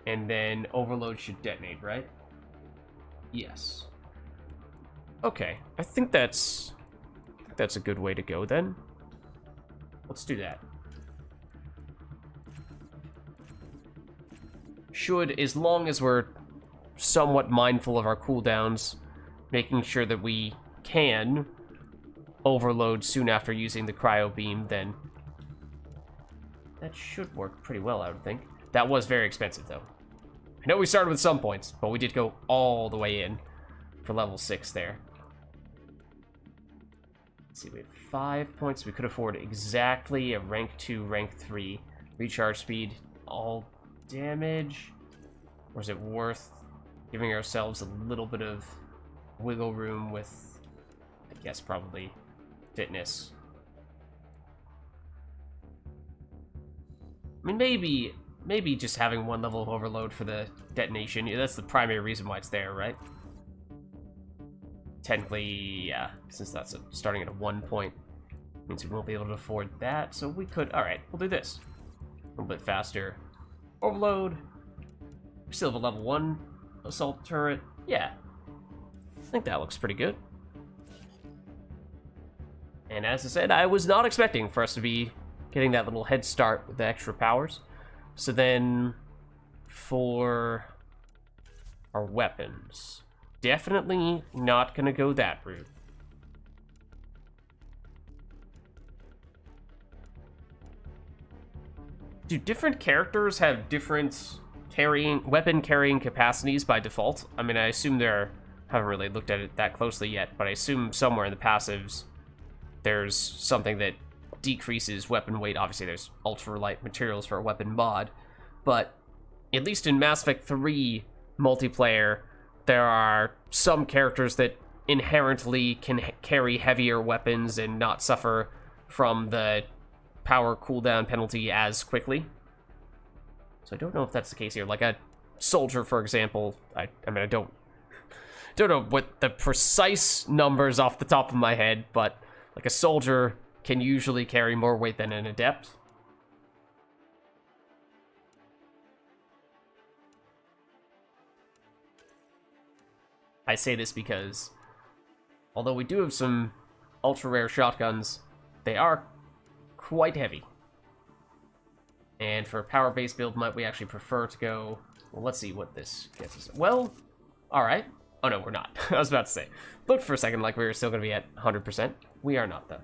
and then Overload should detonate, right? Yes. Okay, I think that's a good way to go then. Let's do that. Should, as long as we're somewhat mindful of our cooldowns, making sure that we can overload soon after using the Cryo Beam, then that should work pretty well, I would think. That was very expensive, though. I know we started with some points, but we did go all the way in for level 6 there. Let's see, we have 5 points. We could afford exactly a rank 2, rank 3 recharge speed, all damage. Or is it worth giving ourselves a little bit of wiggle room with, I guess, probably fitness? I mean, maybe just having one level of overload for the detonation. Yeah, that's the primary reason why it's there, right? Technically, yeah, since that's starting at a 1 point, means we won't be able to afford that. So we could, all right, we'll do this a little bit faster. Overload. We still have a level 1 assault turret. Yeah, I think that looks pretty good. And as I said, I was not expecting for us to be getting that little head start with the extra powers. So then, for our weapons, definitely not gonna go that route. Do different characters have different weapon carrying capacities by default? I mean, I assume haven't really looked at it that closely yet, but I assume somewhere in the passives there's something that decreases weapon weight. Obviously, there's ultralight materials for a weapon mod, but at least in Mass Effect 3 multiplayer, there are some characters that inherently can carry heavier weapons and not suffer from the power cooldown penalty as quickly. So I don't know if that's the case here. Like a soldier, for example, I mean, I don't know what the precise numbers off the top of my head, but like a soldier can usually carry more weight than an adept. I say this because, although we do have some ultra-rare shotguns, they are quite heavy. And for a power-based build, might we actually prefer to go... Well, let's see what this gets us. Well, alright. Oh no, we're not. I was about to say. Looked for a second like we were still going to be at 100%. We are not, though.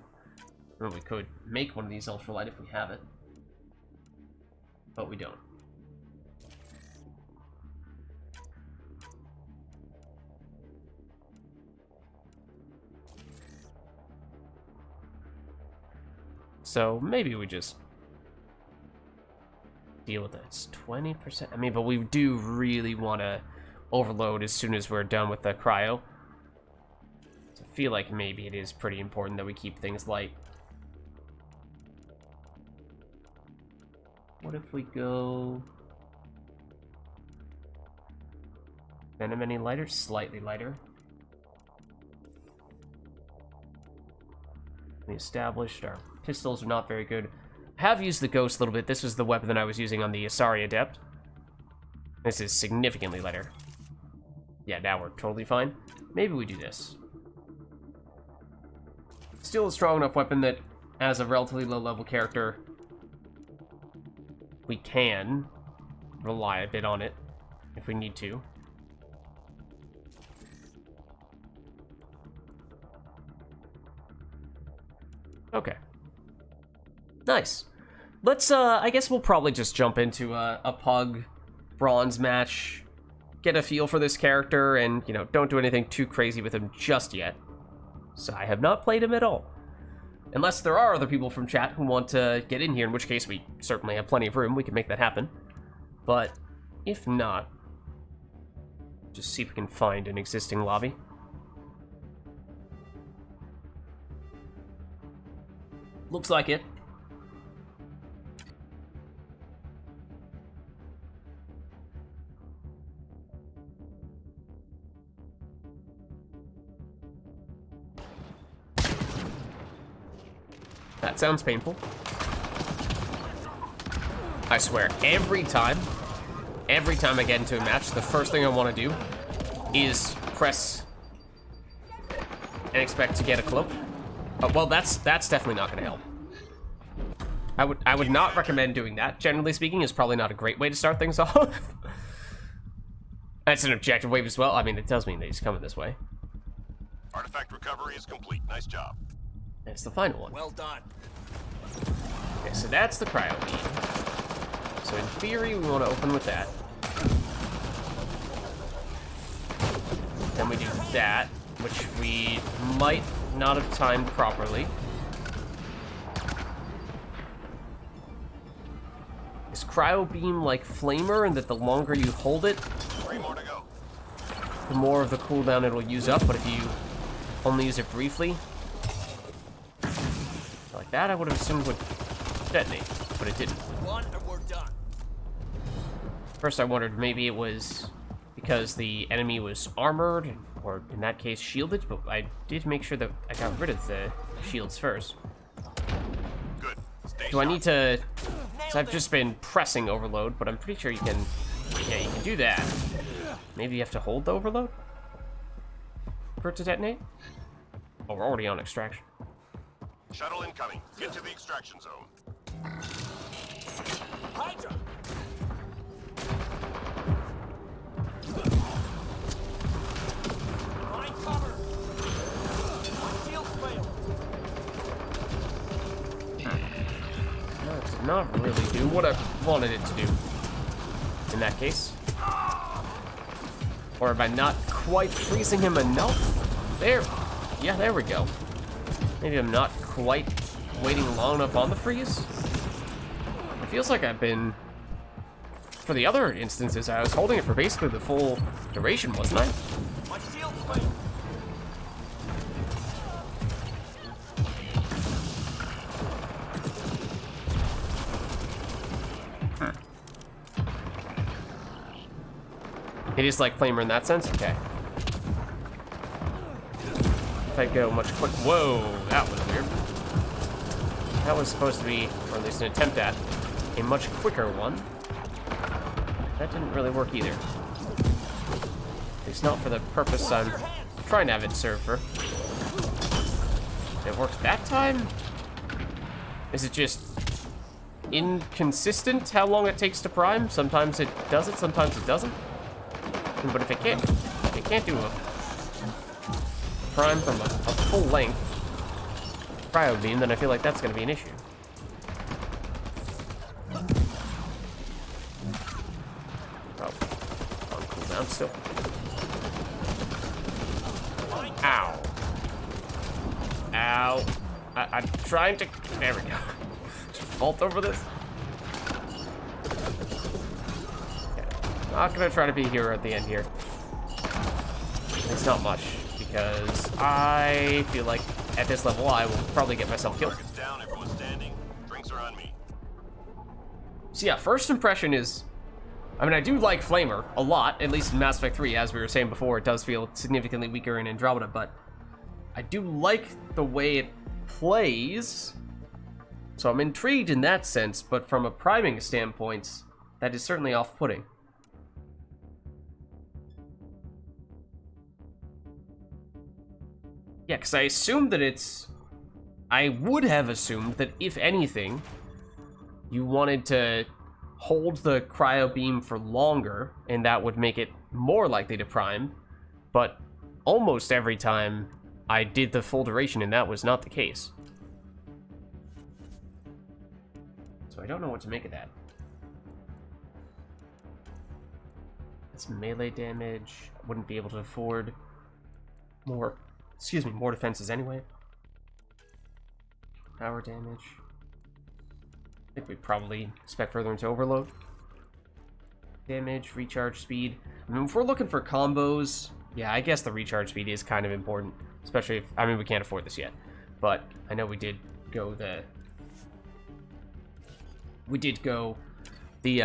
Or we could make one of these ultralight if we have it. But we don't. So maybe we just deal with it. It's 20%. I mean, but we do really want to overload as soon as we're done with the cryo. So I feel like maybe it is pretty important that we keep things light. What if we go... Venom any lighter? Slightly lighter. We established our pistols are not very good. I have used the Ghost a little bit. This was the weapon that I was using on the Asari Adept. This is significantly lighter. Yeah, now we're totally fine. Maybe we do this. Still a strong enough weapon that, as a relatively low-level character, we can rely a bit on it if we need to. Okay. Nice. Let's, I guess we'll probably just jump into a Pug bronze match, get a feel for this character, and, you know, don't do anything too crazy with him just yet. So I have not played him at all. Unless there are other people from chat who want to get in here, in which case we certainly have plenty of room. We can make that happen. But if not, just see if we can find an existing lobby. Looks like it. that sounds painful. I swear, every time I get into a match, the first thing I want to do is press and expect to get a cloak. Well, that's definitely not going to help. I would not recommend doing that. Generally speaking, is probably not a great way to start things off. That's an objective wave as well. I mean, it does mean that he's coming this way. Artifact recovery is complete. Nice job. That's the final one. Well done. Okay, so that's the cryo beam. So in theory, we want to open with that. Then we do that, which we might not have timed properly. Is cryo beam like flamer, and that the longer you hold it, 3 more to go. the more of the cooldown it'll use up, but if you only use it briefly, like that, I would have assumed would detonate, but it didn't. One and we're done. First I wondered maybe it was because the enemy was armored, or in that case shielded, but I did make sure that I got rid of the shields first. Good. Stay Do I sharp. need to... So I've just been pressing overload, but I'm pretty sure you can... Yeah, you can do that. Maybe you have to hold the overload for it to detonate? Oh, we're already on extraction. Shuttle incoming. Get to the extraction zone. Hydra. Find cover. My shields failed. No, it did not really do what I wanted it to do. In that case. Or am I not quite freezing him enough? There. Yeah, there we go. Maybe I'm not quite waiting long enough on the freeze. It feels like I've been... For the other instances, I was holding it for basically the full duration, wasn't I? My shields failed. It is like Flamer in that sense? Okay. If I go much quick... Whoa, that was weird. That was supposed to be, or at least an attempt at, a much quicker one. That didn't really work either. At least not for the purpose I'm trying to have it serve for. It worked that time? Is it just inconsistent how long it takes to prime? Sometimes it does it, sometimes it doesn't. But if it can't do a prime from a full length cryo beam, then I feel like that's going to be an issue. Oh, on cooldown still. Ow. Ow. I'm trying to... There we go. Just vault over this. Not gonna try to be a hero at the end here. It's not much, because I feel like at this level I will probably get myself killed. Target's down. Everyone's standing. Drinks are on me. So yeah, first impression is... I mean, I do like Flamer a lot, at least in Mass Effect 3. As we were saying before, it does feel significantly weaker in Andromeda, but I do like the way it plays. So I'm intrigued in that sense, but from a priming standpoint, that is certainly off-putting. Yeah, because I assumed that it's... I would have assumed that, if anything, you wanted to hold the cryo beam for longer, and that would make it more likely to prime, but almost every time I did the full duration, and that was not the case. So I don't know what to make of that. It's melee damage. I wouldn't be able to afford more... Excuse me, more defenses anyway. Power damage. I think we probably spec further into overload. Damage, recharge speed. I mean, if we're looking for combos, yeah, I guess the recharge speed is kind of important. Especially if, I mean, we can't afford this yet. But I know we did go the... We did go the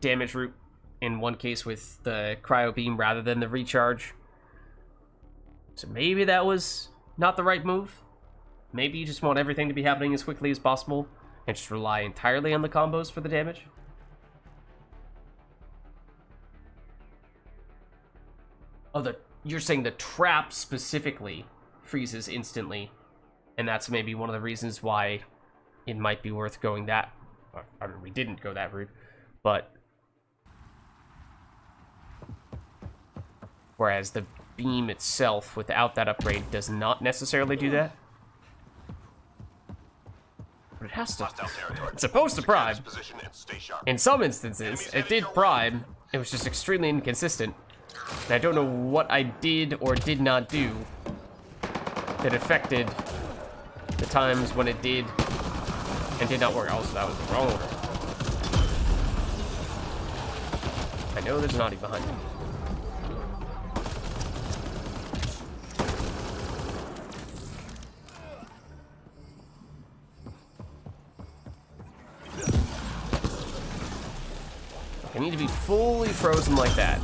damage route in one case with the cryo beam rather than the recharge. So maybe that was not the right move. Maybe you just want everything to be happening as quickly as possible and just rely entirely on the combos for the damage. Oh, you're saying the trap specifically freezes instantly, and that's maybe one of the reasons why it might be worth going that. I mean, we didn't go that route, but whereas the beam itself, without that upgrade, does not necessarily do that. But it has to. Hostile territory. It's supposed to Secure prime. this position and stay sharp. In some instances, it did prime. It was just extremely inconsistent. And I don't know what I did or did not do that affected the times when it did and did not work. Also, that was wrong. I know there's an Audi behind me. I need to be fully frozen like that.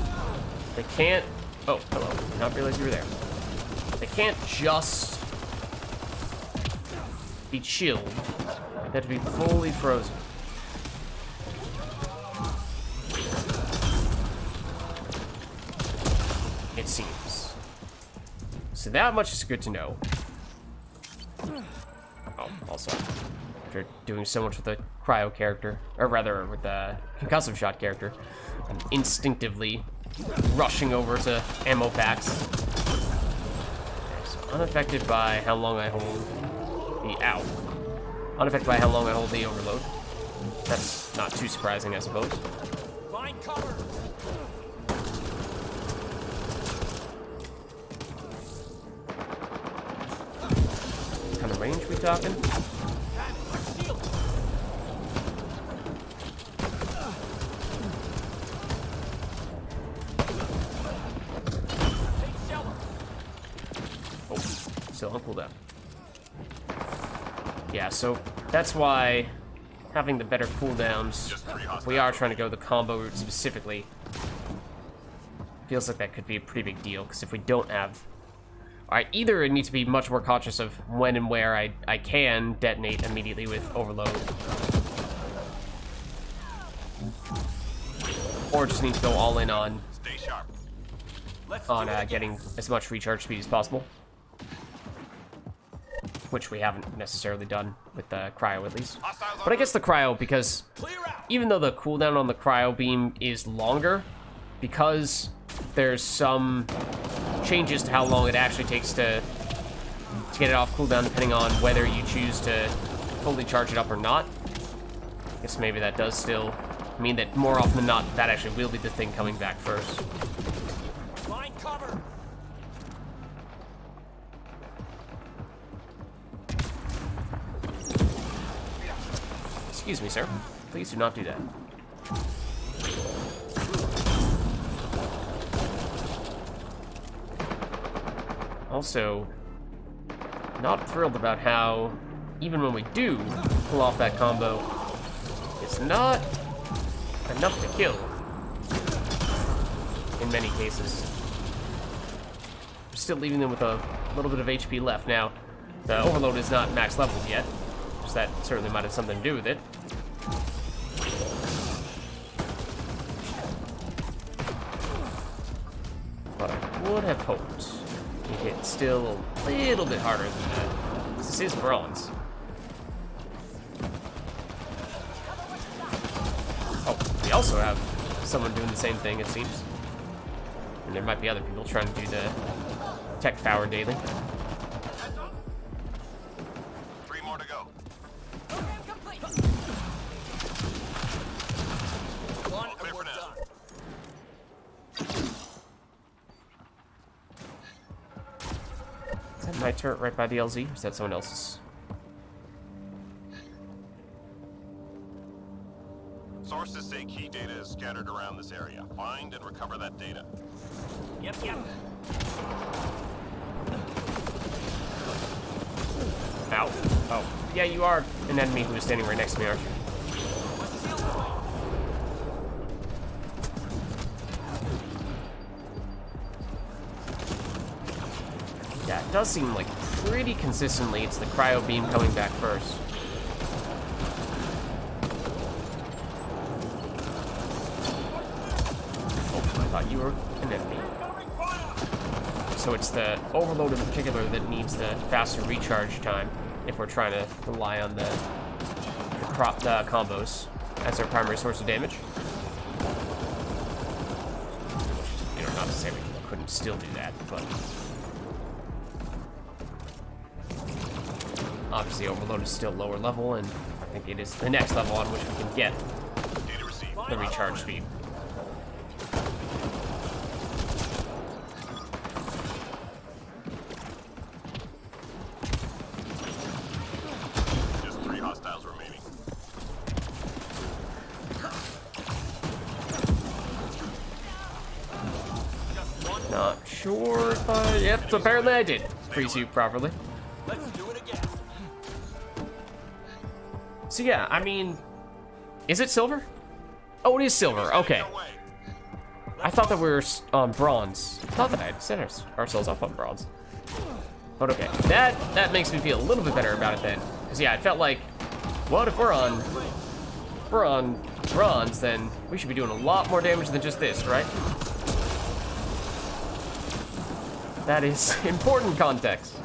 They can't... Oh, hello. Did not realize you were there. They can't just be chilled. They have to be fully frozen. It seems. So that much is good to know. Oh, also, after doing so much with the cryo character, or rather with the concussive shot character, I'm instinctively rushing over to ammo packs. So unaffected by how long I hold the unaffected by how long I hold the overload. That's not too surprising, I suppose. Find cover. What kind of range we talking? Shield. Take shelter. Oh, still on cooldown. Yeah, so that's why having the better cooldowns, if we are trying to go the combo route specifically, feels like that could be a pretty big deal, because if we don't have... Alright, either I need to be much more conscious of when and where I can detonate immediately with overload, or just need to go all in on Stay sharp. getting as much recharge speed as possible, which we haven't necessarily done with the cryo at least. But I guess the cryo, because Clear out. even though the cooldown on the cryo beam is longer, because there's some changes to how long it actually takes to get it off cooldown depending on whether you choose to fully charge it up or not. I guess maybe that does still mean that more often than not, that actually will be the thing coming back first. Find cover. Excuse me, sir. Please do not do that. Also, not thrilled about how, even when we do pull off that combo, it's not enough to kill in many cases. We're still leaving them with a little bit of HP left. Now, the overload is not max leveled yet, so that certainly might have something to do with it. But I would have hoped to hit still a little bit harder than that. This is bronze. Oh, we also have someone doing the same thing, it seems. And there might be other people trying to do the tech power daily. 3 more to go. Program complete. One, All clear and we're for now. done. Is that my turret right by the LZ? Or is that someone else's? Sources say key data is scattered around this area. Find and recover that data. Yep. Ow. Oh. Yeah, you are an enemy who is standing right next to me, aren't you? Yeah, it does seem like pretty consistently, it's the cryo beam coming back first. Oh, I thought you were an enemy. So it's the overload in particular that needs the faster recharge time if we're trying to rely on the combos as our primary source of damage. You know, not to say we couldn't still do that, but obviously overload is still lower level, and I think it is the next level on which we can get the recharge speed. Just 3 hostiles remaining. Not sure if I... Yep, so apparently I did freeze you properly. Let's do it again. So yeah, I mean, is it silver? Oh, it is silver. Okay. I thought that we were on bronze. I thought that I had set ourselves up on bronze. But okay, that makes me feel a little bit better about it then. Because yeah, it felt like, what if we're on bronze, then we should be doing a lot more damage than just this, right? That is important context.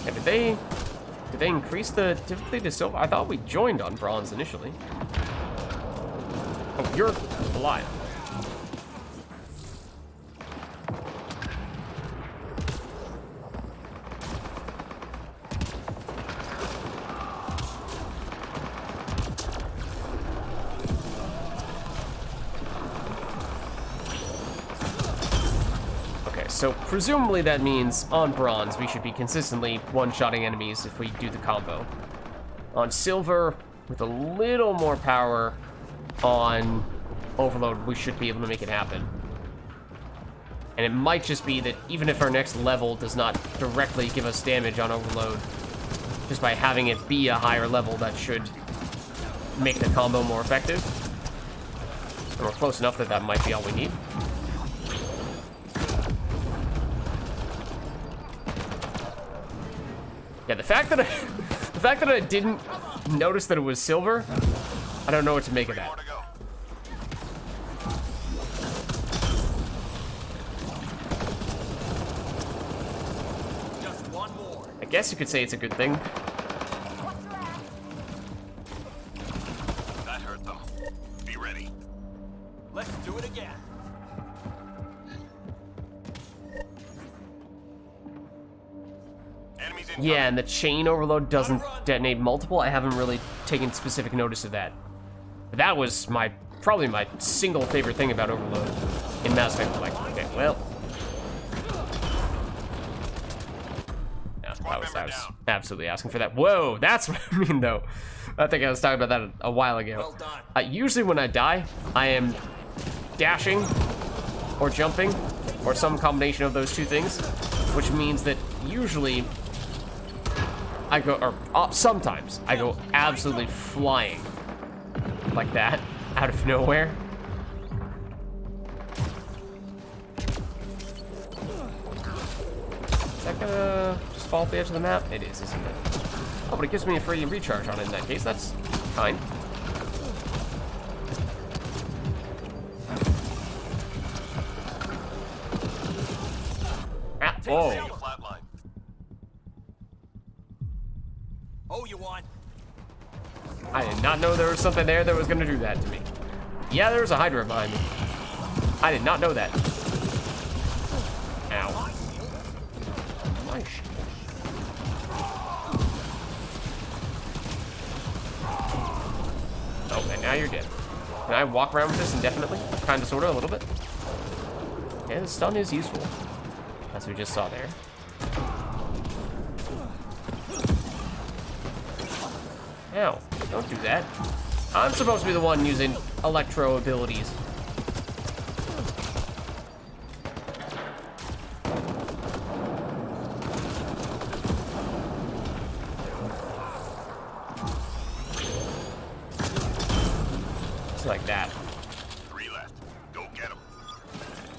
Yeah, did they increase the difficulty to silver? I thought we joined on bronze initially. Oh, you're alive. So presumably that means on bronze we should be consistently one-shotting enemies if we do the combo. On silver, with a little more power on overload, we should be able to make it happen. And it might just be that even if our next level does not directly give us damage on overload, just by having it be a higher level, that should make the combo more effective. And we're close enough that that might be all we need. Yeah, the fact that I didn't notice that it was silver, I don't know what to make of that. Just one more. I guess you could say it's a good thing. That hurt them. Be ready. Let's do it again. Enemies in. Yeah, and the chain overload doesn't detonate multiple. I haven't really taken specific notice of that. But that was probably my single favorite thing about overload in Mass Effect. Like, okay, well. Yeah, I was absolutely asking for that. Whoa, that's what I mean, though. I think I was talking about that a while ago. Well done. Usually when I die, I am dashing or jumping or some combination of those two things, which means that usually I go, or sometimes I go absolutely flying like that out of nowhere. Is that gonna just fall off the edge of the map? It is, isn't it? Oh, but it gives me a free recharge on it in that case. That's fine. Ah, whoa. Flatline. Oh, you won. I did not know there was something there that was gonna do that to me. Yeah, there was a Hydra behind me. I did not know that. Ow. My shield. Oh, and now you're dead. Can I walk around with this indefinitely? Kinda, sorta, a little bit. Yeah, the stun is useful. As we just saw there. Ow, don't do that. I'm supposed to be the one using electro abilities. Just like that. 3 left. Go get them.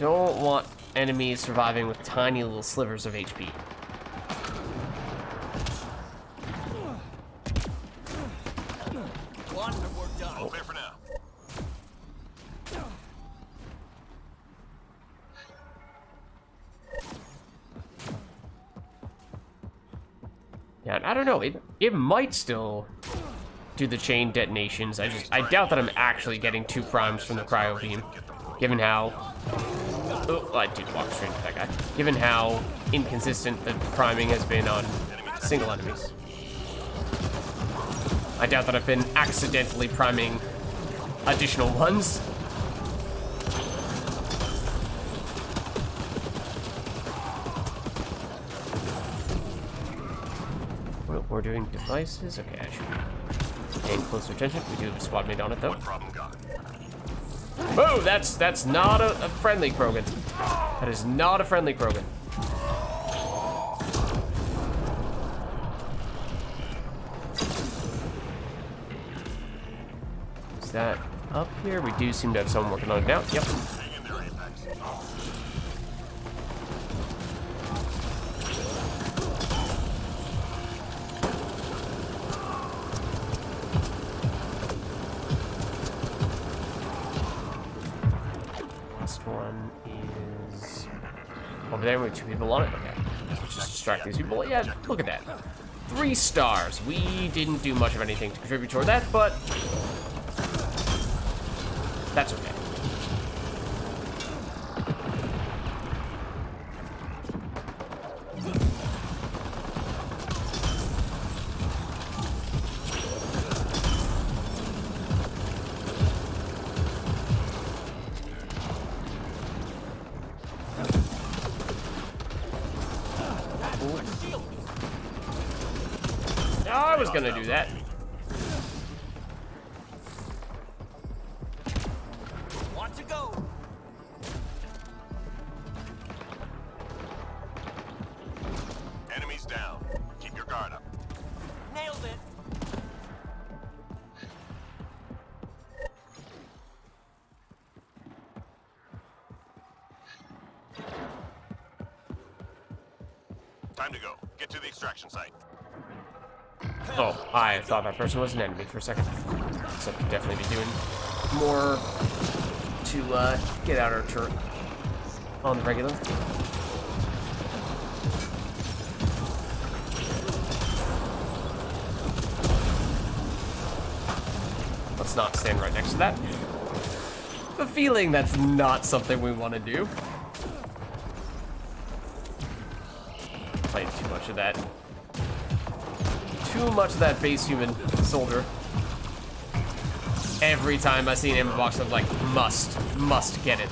don't want enemies surviving with tiny little slivers of HP. One, and we're done. All clear for now. Yeah, I don't know. It might still do the chain detonations. I doubt that I'm actually getting 2 primes from the cryo beam, given how. Oh, I did walk straight into that guy. Given how inconsistent the priming has been on single enemies. I doubt that I've been accidentally priming additional ones. We're doing devices. Okay, I should be paying closer attention. We do have a squad mate on it though. One problem gone. Oh, that's not a friendly Krogan. That is not a friendly Krogan. Is that up here? We do seem to have someone working on it now. Yep. Hang in there, Apex. Last one is over there with 2 people on it. Okay. Let's just distract these people. Yeah, look at that. 3 stars. We didn't do much of anything to contribute toward that, but that's okay. I was gonna do that. Want to go. Enemies down. Keep your guard up. Nailed it. Time to go. Get to the extraction site. Oh, I thought that person was an enemy for a second. So definitely be doing more to get out our turret on the regular. Let's not stand right next to that. The feeling that's not something we want to do. Playing too much of that. Too much of that base human soldier. Every time I see an ammo box, I'm like, must get it.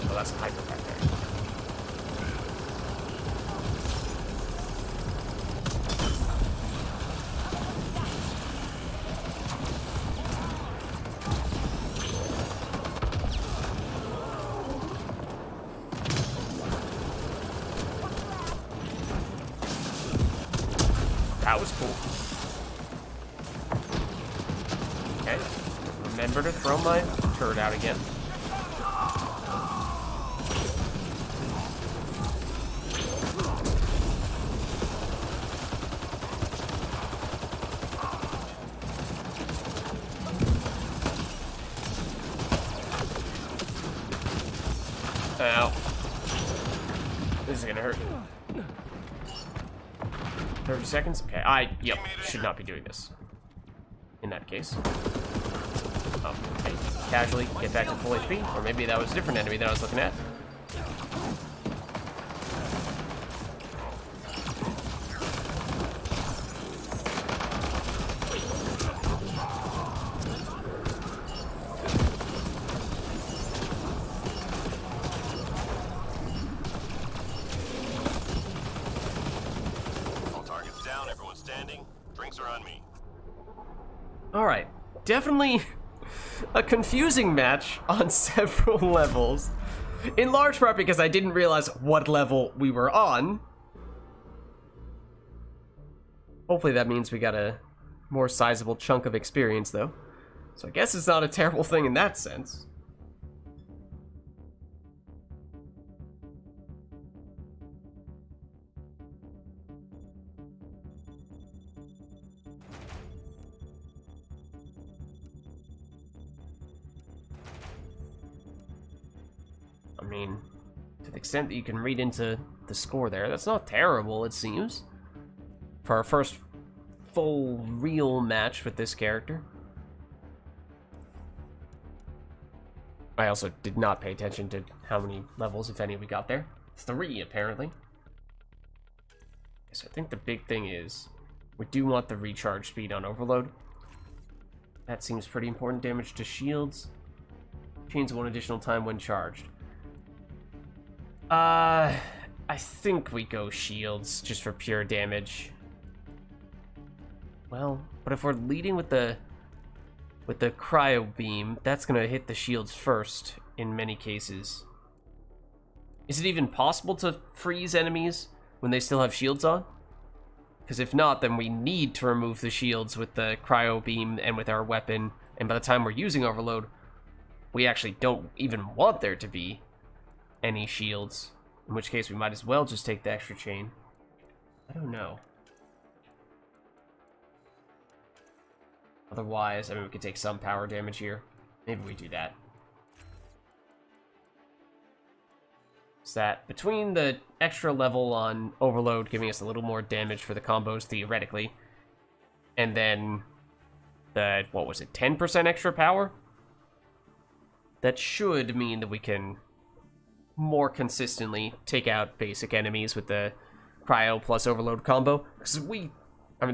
Oh, that's hyper back there. That was cool. Okay. Remember to throw my turret out again. Ow. This is gonna hurt. 30 seconds? Okay, yep, should not be doing this. In that case. Oh, okay. Casually get back to full HP, or maybe that was a different enemy that I was looking at. Drinks are on me. Alright, definitely a confusing match on several levels. In large part because I didn't realize what level we were on. Hopefully that means we got a more sizable chunk of experience though. So I guess it's not a terrible thing in that sense. I mean, to the extent that you can read into the score there, that's not terrible, it seems. For our first full, real match with this character. I also did not pay attention to how many levels, if any, we got there. 3, apparently. So I think the big thing is, we do want the recharge speed on Overload. That seems pretty important. Damage to shields. Chains 1 additional time when charged. I think we go shields, just for pure damage. Well, but if we're leading with the cryo beam, that's gonna hit the shields first in many cases. Is it even possible to freeze enemies when they still have shields on? Because if not, then we need to remove the shields with the cryo beam and with our weapon, and by the time we're using Overload, we actually don't even want there to be any shields, in which case we might as well just take the extra chain. I don't know. Otherwise, I mean, we could take some power damage here. Maybe we do that. Is that between the extra level on Overload giving us a little more damage for the combos theoretically, and then the, what was it, 10% extra power? That should mean that we can more consistently take out basic enemies with the cryo plus Overload combo. Because I mean,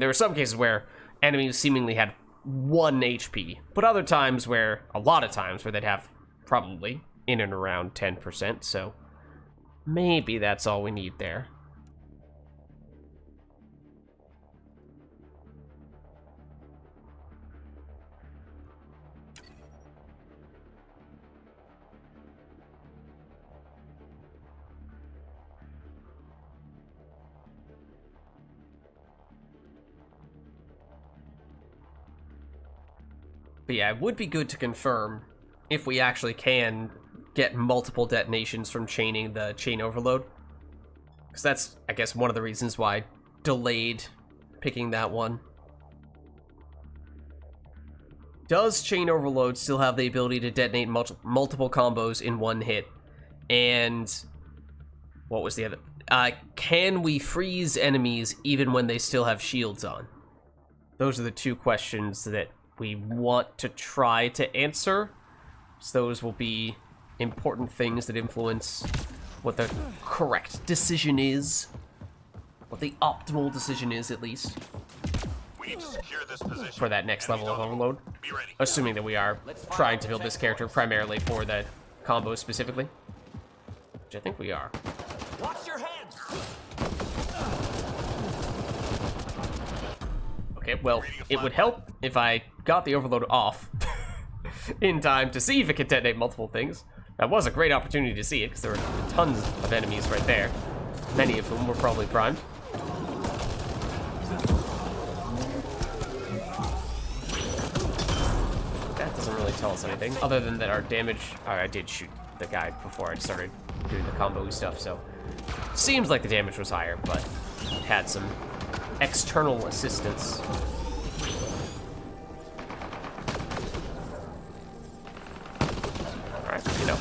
there were some cases where enemies seemingly had 1 HP, but other times where, a lot of times where they'd have probably in and around 10%, so maybe that's all we need there. But yeah, it would be good to confirm if we actually can get multiple detonations from chaining the chain Overload. Because that's, I guess, one of the reasons why I delayed picking that one. Does chain Overload still have the ability to detonate multiple combos in one hit? And what was the other? Can we freeze enemies even when they still have shields on? Those are the 2 questions that we want to try to answer. So those will be important things that influence what the correct decision is. What the optimal decision is, at least. We need to secure this position. For that next level of Overload. Be ready. Assuming that we are trying to build this character primarily for the combo specifically. Which I think we are. Watch your hands! Okay, well, it would help if I got the Overload off in time to see if it could detonate multiple things. That was a great opportunity to see it, because there were tons of enemies right there. Many of whom were probably primed. That doesn't really tell us anything, other than that our damage... I did shoot the guy before I started doing the combo stuff, so... Seems like the damage was higher, but it had some external assistance. Alright, you know,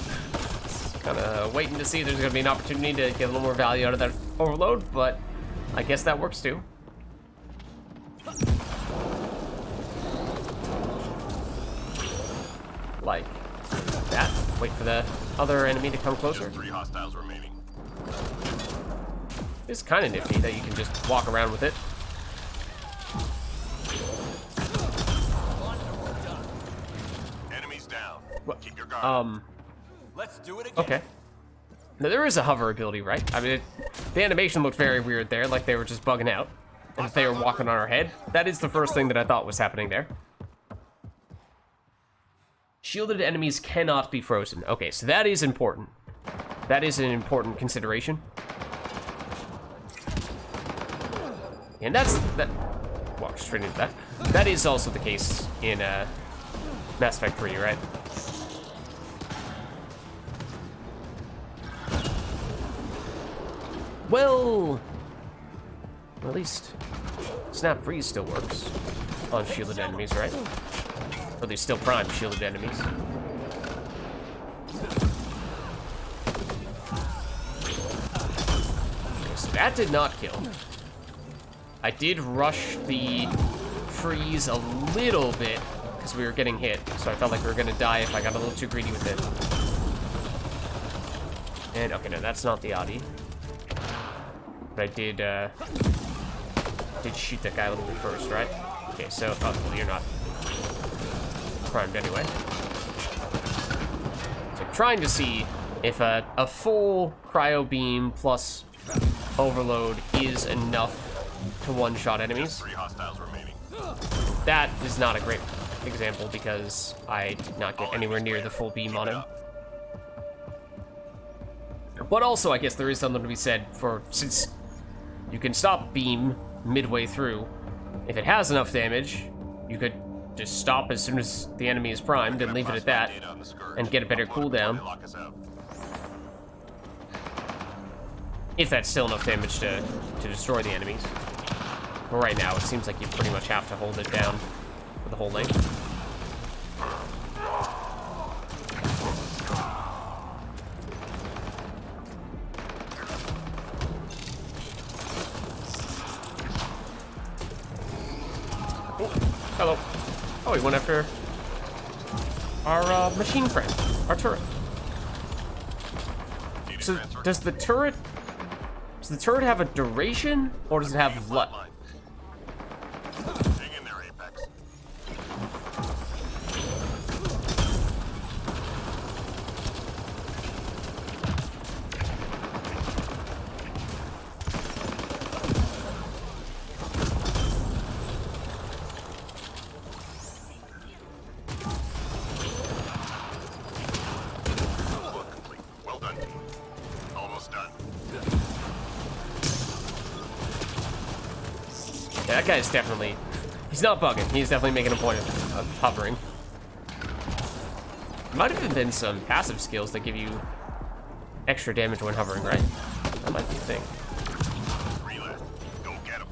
kind of waiting to see if there's going to be an opportunity to get a little more value out of that Overload, but I guess that works too. Like that. Wait for the other enemy to come closer. Just 3 hostiles remaining. It's kind of nifty that you can just walk around with it. Enemies down. What? Keep your guard. Let's do it again. Okay. Now, there is a hover ability, right? I mean, the animation looked very weird there, like they were just bugging out. And if they were walking on our head. That is the first thing that I thought was happening there. Shielded enemies cannot be frozen. Okay, so that is important. That is an important consideration. And that walks straight into that. That is also the case in Mass Effect 3, right? Well, at least Snap Freeze still works on shielded enemies, right? Or they still prime shielded enemies. Okay, so that did not kill. I did rush the freeze a little bit because we were getting hit, so I felt like we were gonna die if I got a little too greedy with it. And okay, no, that's not the Adi. But I did shoot that guy a little bit first, right? Okay, so oh, well, you're not primed anyway. So I'm trying to see if a full cryo beam plus overload is enough to one-shot enemies. 3 hostiles remaining. That is not a great example because I did not get anywhere near the full beam on him. But also, I guess there is something to be said for, since you can stop beam midway through, if it has enough damage, you could just stop as soon as the enemy is primed and leave it at that and get a better cooldown. If that's still enough damage to destroy the enemies. But right now, it seems like you pretty much have to hold it down for the whole length. Oh, hello. Oh, he went after our machine friend, our turret. So does the turret have a duration, or does it have what? Hang in there, Apex. Look complete. Well done, team. Almost done. Yeah, that guy's definitely, he's not bugging. He's definitely making a point of hovering. Might have even been some passive skills that give you extra damage when hovering, right? That might be a thing. Relay. Go get him.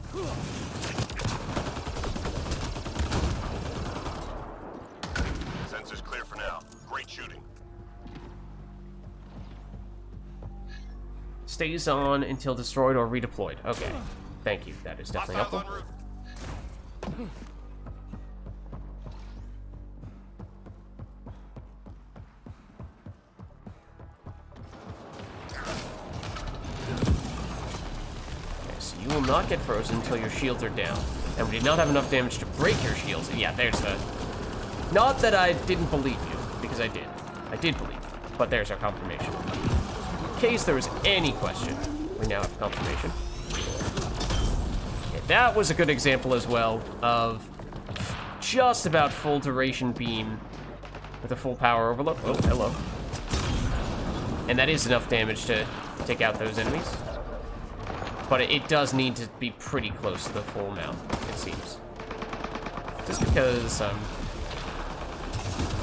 Sensors clear for now. Great shooting. Stays on until destroyed or redeployed. Okay, thank you. That is definitely Hostiles helpful. en route. Okay, so you will not get frozen until your shields are down. And we did not have enough damage to break your shields. Yeah, there's the... Not that I didn't believe you, because I did. I did believe you, but there's our confirmation. In case there was any question, we now have confirmation. Yeah, that was a good example as well of just about full duration beam with a full power overload. Oh, hello. And that is enough damage to take out those enemies. But it does need to be pretty close to the full amount, it seems. Just because I'm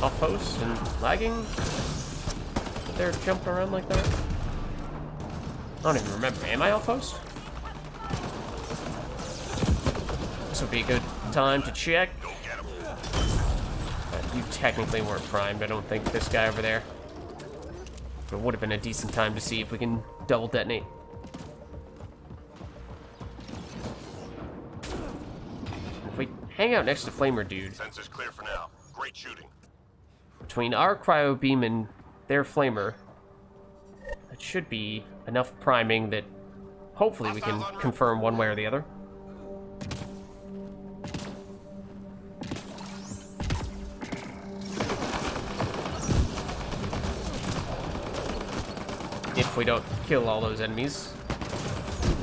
off post and lagging? They're jumping around like that? I don't even remember. Am I off post? This would be a good time to check. You technically weren't primed. I don't think this guy over there. It would have been a decent time to see if we can double detonate. If we hang out next to Flamer Dude, Sensors clear for now. Great shooting. between our cryo beam and their Flamer, it should be enough priming that hopefully we can confirm one way or the other. If we don't kill all those enemies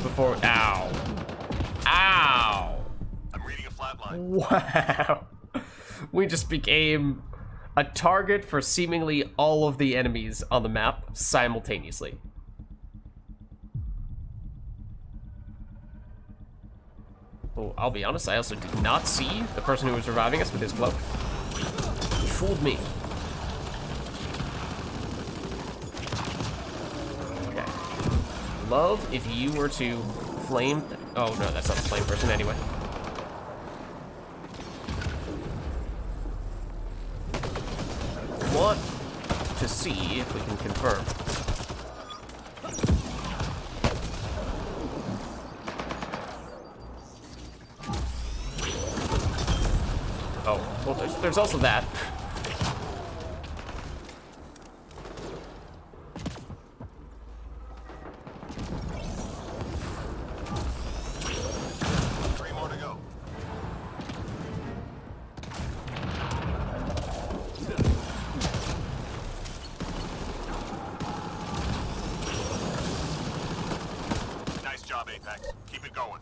before... Ow. Ow! I'm reading a flat line. Wow. We just became a target for seemingly all of the enemies on the map simultaneously. Oh, I'll be honest, I also did not see the person who was reviving us with his cloak. fooled me. Okay. Love if you were to flame. Oh no, that's not a flame person anyway. Want to see if we can confirm. Oh, well, there's also that. Three more to go. Nice job, Apex. Keep it going.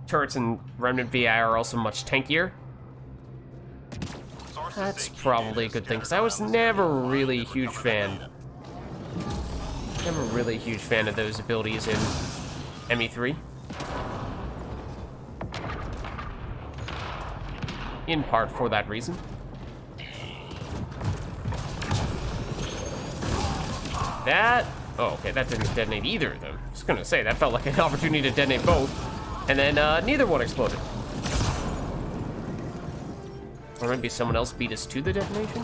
Turrets and Remnant VI are also much tankier. Sources That's say key probably a data good thing, is because I was scattered never around the really a city. huge fan. Never really a huge fan of those abilities in ME3. In part for that reason. That... Oh, okay, that didn't detonate either of them. I was gonna say, that felt like an opportunity to detonate both. And then, neither one exploded. Or maybe someone else beat us to the detonation?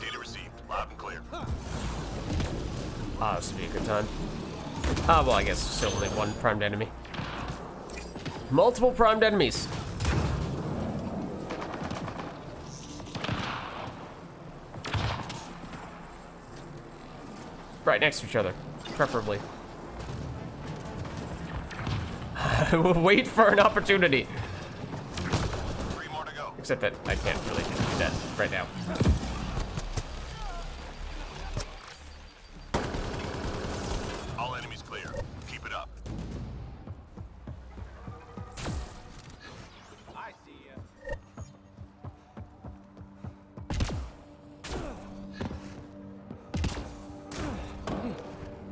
Data received. Loud and clear. Ah, this would be a good time. Ah, well, I guess still only one primed enemy. Multiple primed enemies. Right next to each other, preferably. We'll wait for an opportunity. Three more to go. Except that I can't really do that right now. All enemies clear. Keep it up. I see ya.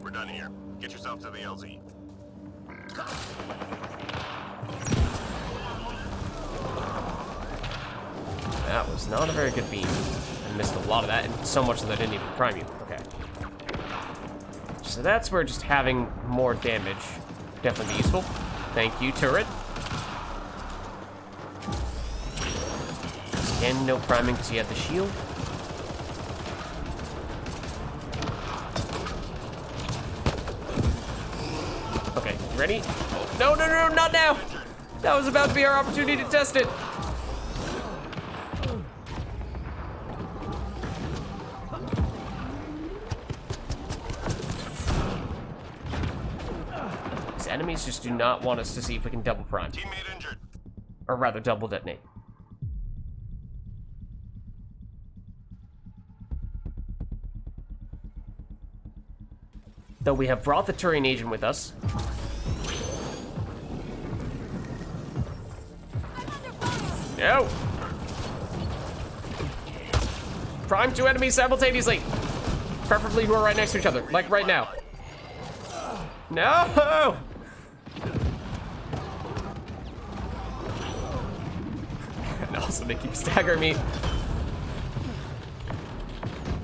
We're done here. Get yourself to the LZ. That was not a very good beam. I missed a lot of that, and so much that I didn't even prime you. Okay. So that's where just having more damage definitely be useful. Thank you, turret. Again, no priming because you had the shield. Okay, you ready? No, no, no, not now! That was about to be our opportunity to test it. These enemies just do not want us to see if we can double prime. Teammate injured. Or rather, double detonate. Though we have brought the Turian agent with us. No! Prime two enemies simultaneously! Preferably who are right next to each other, like right now. No! And also they keep staggering me.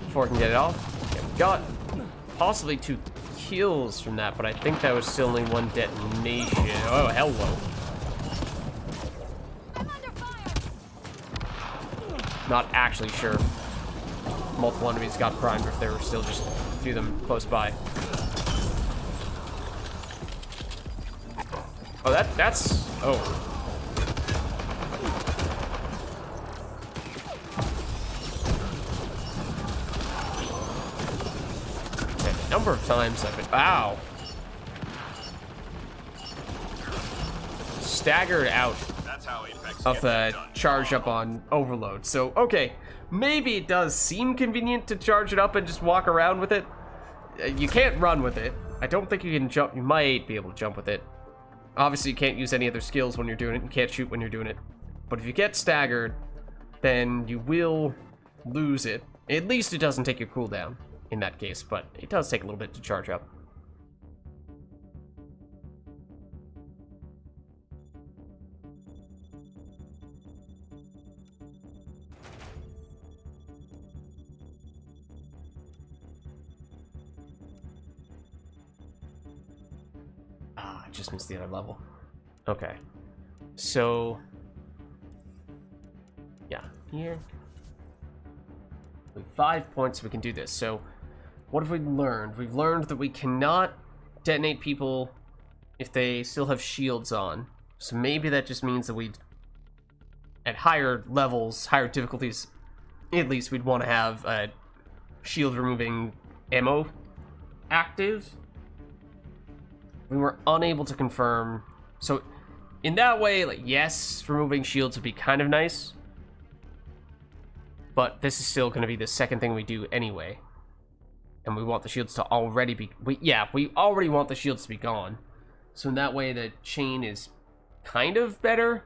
Before I can get it off. Okay, we got possibly 2 kills from that, but I think that was still only 1 detonation. Oh, hello. Not actually sure if multiple enemies got primed or if there were still just a few of them close by. Oh, that's... Oh. number of times I've been... Ow. Staggered out That's how Apex of gets the it done. charge up on overload. So, okay, maybe it does seem convenient to charge it up and just walk around with it. You can't run with it. I don't think you can jump. You might be able to jump with it. Obviously, you can't use any other skills when you're doing it. You can't shoot when you're doing it. But if you get staggered, then you will lose it. At least it doesn't take your cooldown in that case, but it does take a little bit to charge up. Ah, I just missed the other level. Okay. So, yeah, here. With 5 points, we can do this. So, what have we learned? We've learned that we cannot detonate people if they still have shields on. So maybe that just means that we'd, at higher levels, higher difficulties, at least we'd want to have shield removing ammo active. We were unable to confirm. So in that way, like, yes, removing shields would be kind of nice. But this is still going to be the second thing we do anyway. And we want the shields to already be... we already want the shields to be gone. So in that way, the chain is kind of better.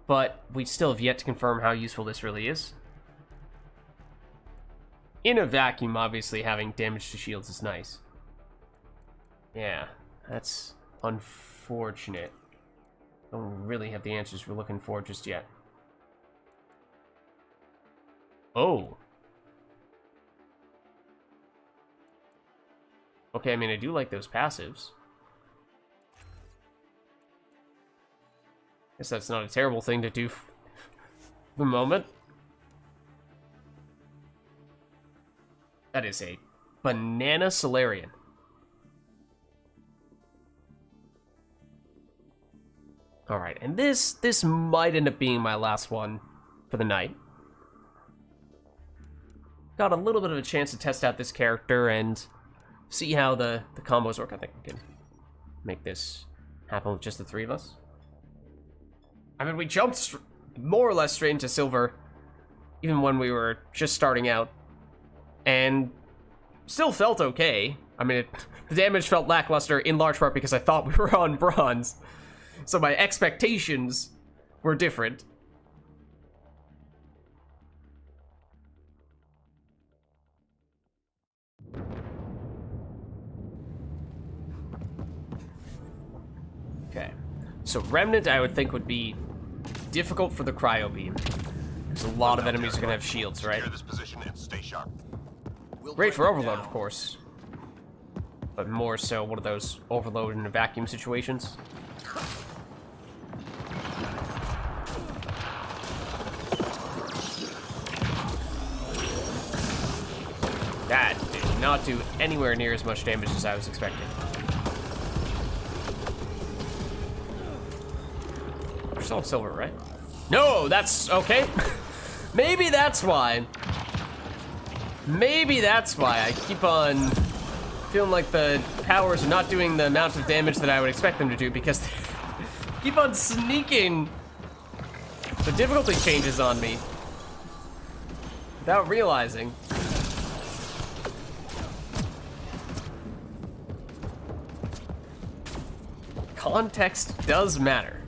But we still have yet to confirm how useful this really is. In a vacuum, obviously, having damage to shields is nice. Yeah, that's unfortunate. Don't really have the answers we're looking for just yet. Oh. Okay, I mean, I do like those passives. Guess that's not a terrible thing to do for the moment. That is a banana Solarian. Alright, and this might end up being my last one for the night. Got a little bit of a chance to test out this character and see how the combos work. I think we can make this happen with just the three of us. I mean, we jumped more or less straight into silver, even when we were just starting out, and still felt okay. I mean, the damage felt lackluster in large part because I thought we were on bronze, so my expectations were different. Okay, so Remnant I would think would be difficult for the cryo beam. There's a lot of enemies are gonna have shields, right? Secure this position and stay sharp. Great for overload, of course. But more so, what are those overload in a vacuum situations? That did not do anywhere near as much damage as I was expecting. We're still on silver, right? No, that's okay. Maybe that's why. Maybe that's why I keep on feeling like the powers are not doing the amount of damage that I would expect them to do, because they keep on sneaking the difficulty changes on me without realizing. Context does matter.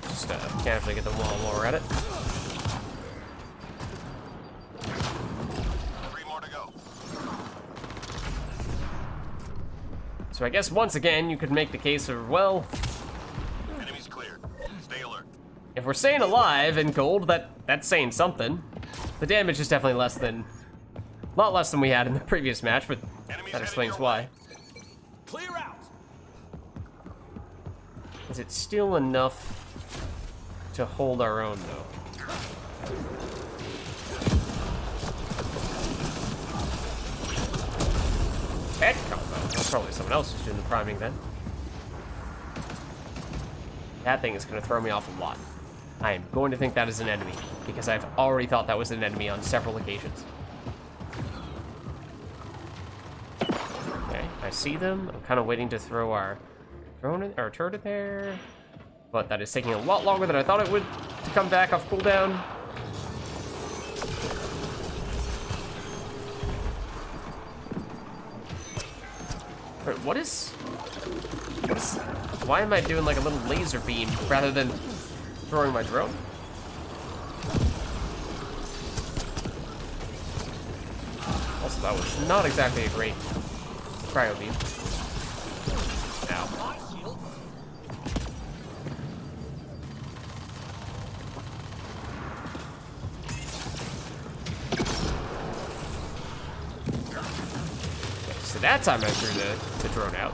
Just casually get the wall while we're at it. 3 more to go. So I guess once again you could make the case of, well, Enemies cleared. Stay alert. if we're staying alive in gold, that's saying something. The damage is definitely less than, a lot less than we had in the previous match, but that explains why. Clear out. Is it still enough to hold our own, though? Tech combo. That's probably someone else who's doing the priming then. That thing is going to throw me off a lot. I am going to think that is an enemy, because I've already thought that was an enemy on several occasions. Okay, I see them. I'm kind of waiting to throw our drone in, or turret in there, but that is taking a lot longer than I thought it would to come back off cooldown. Wait, what is... Why am I doing like a little laser beam rather than throwing my drone? Also, that was not exactly a great cryo beam. Ow. My shield. So that time I threw the drone out.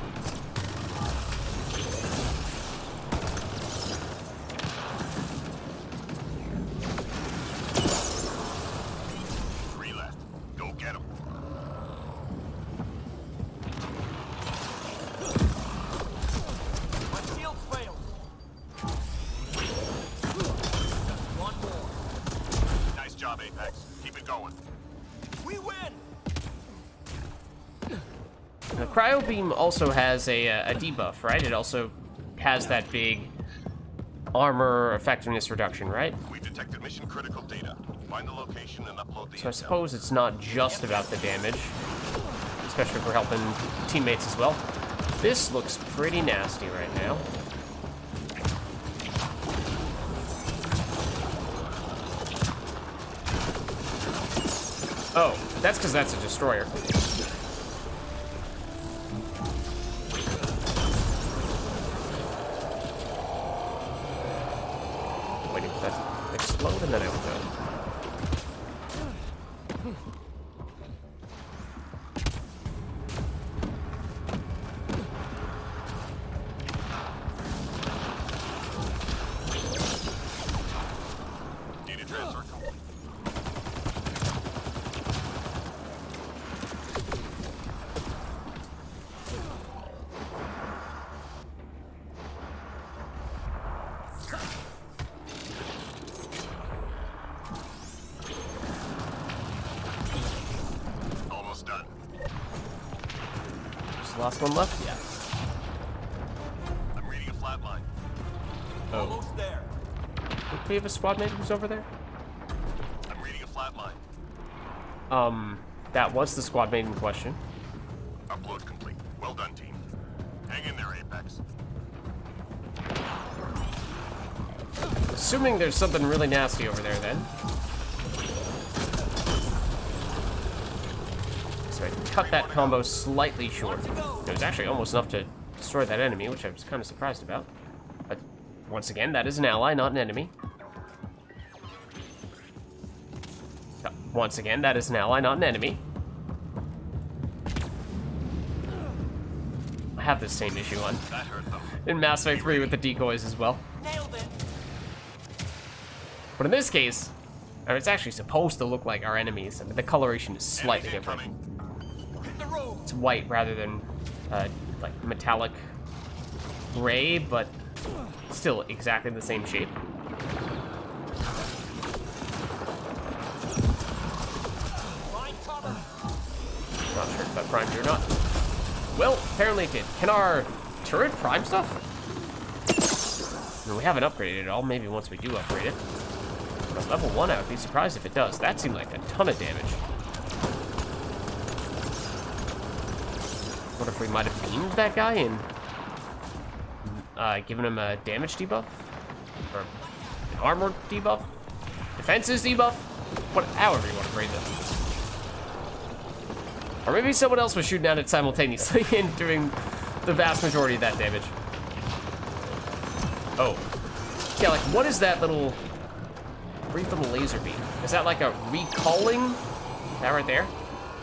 Cryo beam also has a debuff, right? It also has that big armor effectiveness reduction, right? We detected mission critical data. Find the location and upload the So I intel. suppose it's not just about the damage, especially if we're helping teammates as well. This looks pretty nasty right now. Oh, that's because that's a destroyer. Waiting for that to explode and then I will go. Data transfer complete. Almost done. Just the last one left? Yeah. I'm reading a flat line. Oh. Almost there. Do we have a squad mate who's over there? I'm reading a flat line. That was the squad mate in question. Upload complete. Well done, team. Hang in there, Apex. Assuming there's something really nasty over there then. So I cut that combo slightly short. It was actually almost enough to destroy that enemy, which I was kind of surprised about. But once again, that is an ally, not an enemy. Once again, that is an ally, not an enemy. I have this same issue on That hurt them. in Mass Effect 3 with the decoys as well. Nailed it. But in this case, or it's actually supposed to look like our enemies. I mean, the coloration is slightly Enemies different. incoming. Hit the road. It's white rather than like metallic gray, but still exactly the same shape. Find cover. Not sure if that primed you or not. Well, apparently it did. Can our turret prime stuff? I mean, we haven't upgraded it at all. Maybe once we do upgrade it. But at level 1, I would be surprised if it does. That seemed like a ton of damage. What if we might have beamed that guy and given him a damage debuff? Or an armor debuff? Defenses debuff? However you want to phrase it. Or maybe someone else was shooting at it simultaneously and doing the vast majority of that damage. Oh. Yeah, like, what is that little brief little laser beam? Is that like a recalling? That right there?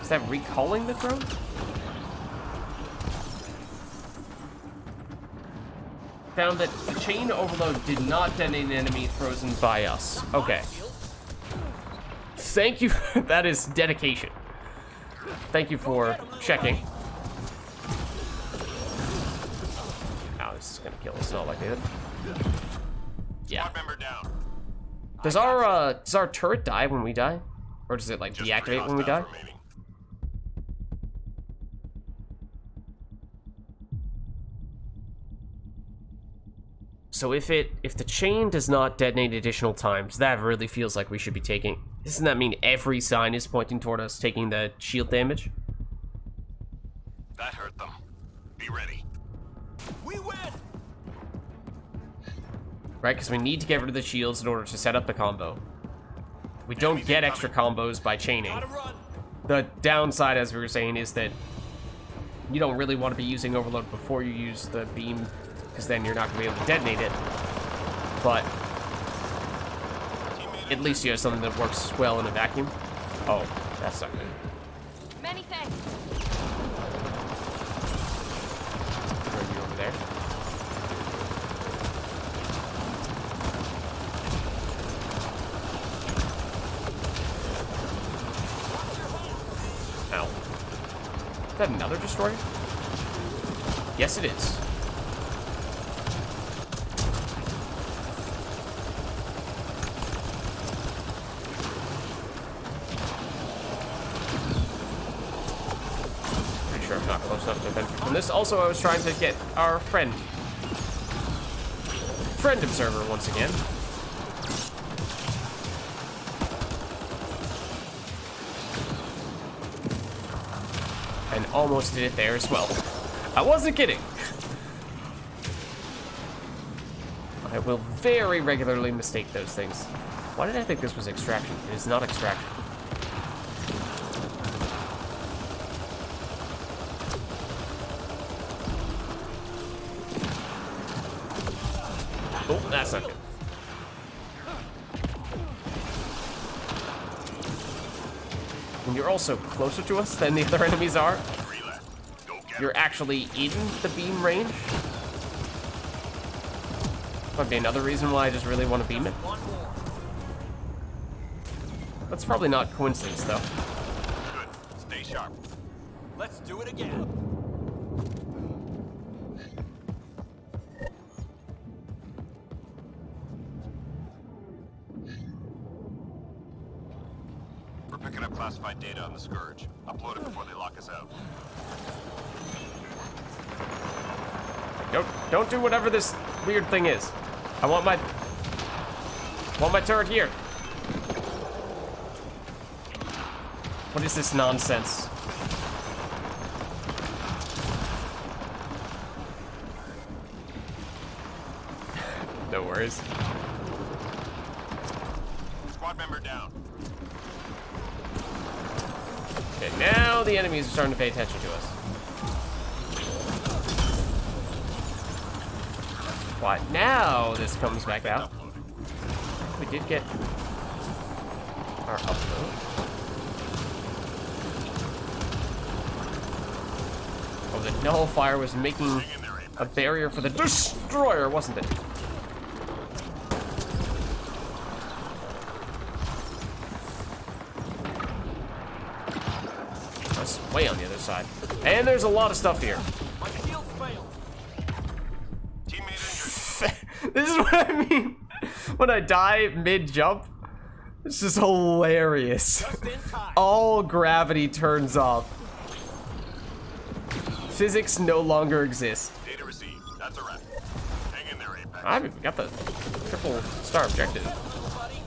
Is that recalling the drone? Found that the chain overload did not detonate an enemy frozen by us. Okay. Thank you. That is dedication. Thank you for checking. this is gonna kill us. Not like it. Yeah. Squad member down. Does our turret die when we die, or does it like Just 3 deactivate when we die? hostiles remaining. So if the chain does not detonate additional times, that really feels like we should be taking. Doesn't that mean every sign is pointing toward us taking the shield damage? That hurt them. Be ready. We win! Right, because we need to get rid of the shields in order to set up the combo. We don't get extra combos by chaining. Gotta run! The downside, as we were saying, is that you don't really want to be using overload before you use the beam, because then you're not going to be able to detonate it. But at least you have something that works well in a vacuum. Oh, that's not good. Many thanks. Are you over there? Ow. Is that another destroyer? Yes, it is. Pretty sure I'm not close enough to benefit from this. Also, I was trying to get our friend observer once again. And almost did it there as well. I wasn't kidding. I will very regularly mistake those things. Why did I think this was extraction? It is not extraction. Oh, that's not good. And you're also closer to us than the other enemies are. You're actually in the beam range. Might be another reason why I just really want to beam it. One more. That's probably not coincidence, though. Good. Stay sharp. Let's do it again. We're picking up classified data on the Scourge. Upload it before they lock us out. Don't do whatever this weird thing is. I want my turret here. What is this nonsense? No worries. Squad member down. Okay, now the enemies are starting to pay attention to us. What? Now this comes back out. We did get our upload. Oh, the nullifier was making a barrier for the destroyer, wasn't it? That's way on the other side. And there's a lot of stuff here. My shields failed. Teammate injured. This is what I mean when I die mid-jump. It's just hilarious. Just in time. All gravity turns off. Physics no longer exist. Data received. That's a wrap. Hang in there, Apex. I've got the triple star objective. Buddy.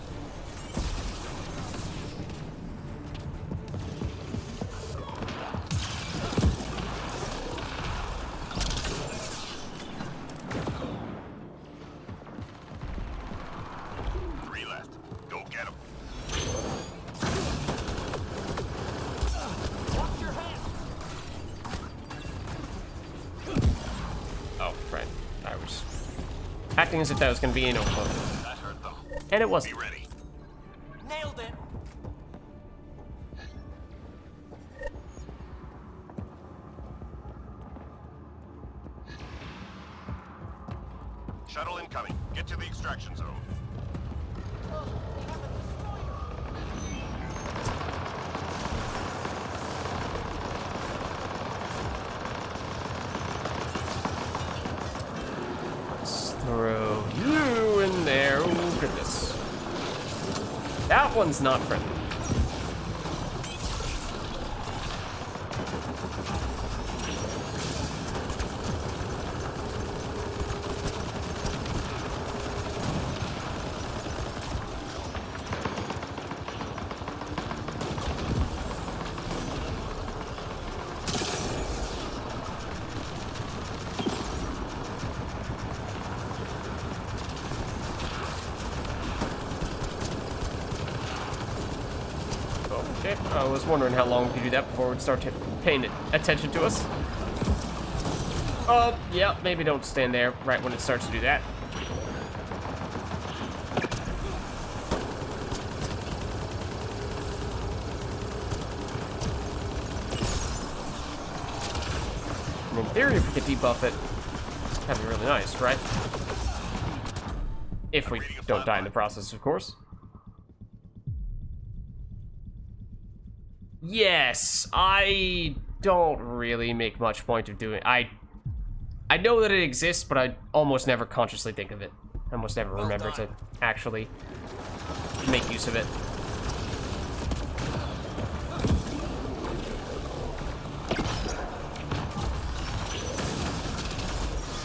Three left. Go get them. Watch your hand. Oh, right. I was acting as if that was going to be an overload. That hurt them. And it Be wasn't. ready. Nailed it. Shuttle incoming. Get to the extraction zone. one's not friendly. Okay, I was wondering how long we could do that before we'd start paying attention to us. Oh, yeah, maybe don't stand there right when it starts to do that. And in theory, if we could debuff it, that'd be really nice, right? If we don't die in the process, of course. Yes, I don't really make much point of doing. I know that it exists, but I almost never consciously think of it. I almost never remember to actually make use of it.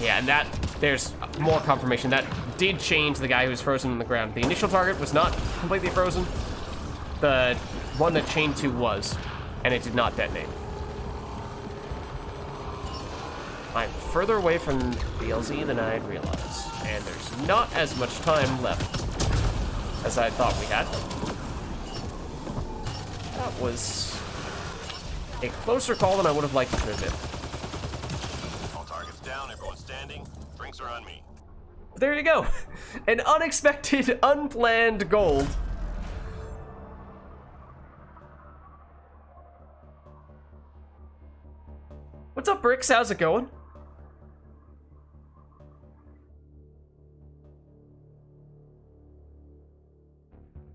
Yeah, and that, there's more confirmation. That did change the guy who was frozen on the ground. The initial target was not completely frozen. The one that chain 2 was, and it did not detonate. I'm further away from BLZ than I'd realized, and there's not as much time left as I thought we had. That was a closer call than I would have liked it to have been. All targets down, everyone standing. Drinks are on me. There you go. An unexpected, unplanned gold. What's up, Bricks? How's it going?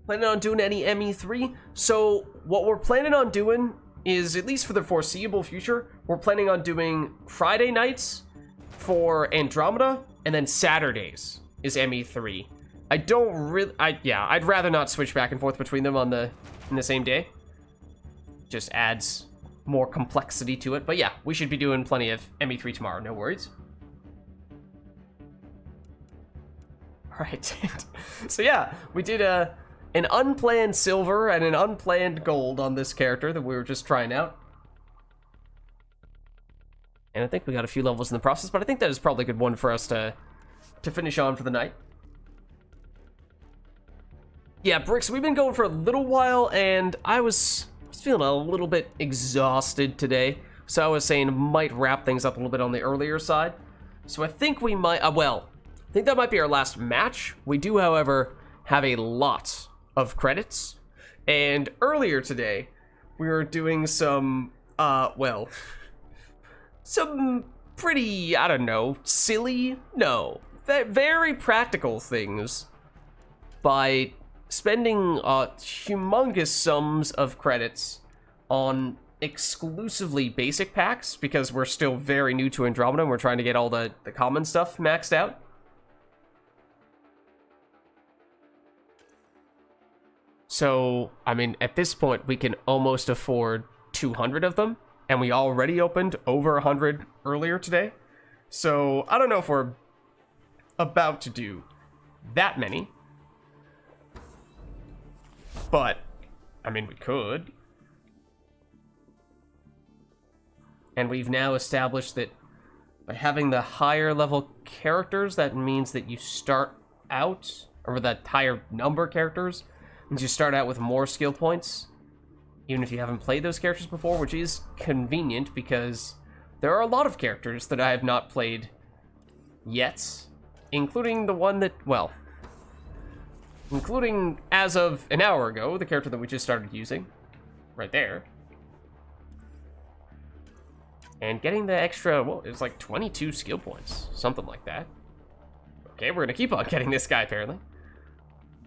Planning on doing any ME3? So what we're planning on doing is, at least for the foreseeable future, we're planning on doing Friday nights for Andromeda, and then Saturdays is ME3. I don't really, I'd rather not switch back and forth between them in the same day. Just adds more complexity to it. But yeah, we should be doing plenty of ME3 tomorrow, no worries. Alright, so yeah, we did an unplanned silver and an unplanned gold on this character that we were just trying out. And I think we got a few levels in the process, but I think that is probably a good one for us to finish on for the night. Yeah, Bricks, we've been going for a little while, and I was feeling a little bit exhausted today, so I was saying might wrap things up a little bit on the earlier side. So I think we might, I think that might be our last match. We do, however, have a lot of credits, and earlier today, we were doing some, some pretty, I don't know, silly, no, very practical things by spending humongous sums of credits on exclusively basic packs, because we're still very new to Andromeda and we're trying to get all the common stuff maxed out. So, I mean, at this point, we can almost afford 200 of them, and we already opened over 100 earlier today. So, I don't know if we're about to do that many. But, I mean, we could. And we've now established that by having the higher level characters, that means that you start out, or that higher number of characters, means you start out with more skill points, even if you haven't played those characters before, which is convenient because there are a lot of characters that I have not played yet, including the one that, well, including, as of an hour ago, the character that we just started using, right there. And getting the extra, well, it's like 22 skill points, something like that. Okay, we're gonna keep on getting this guy, apparently.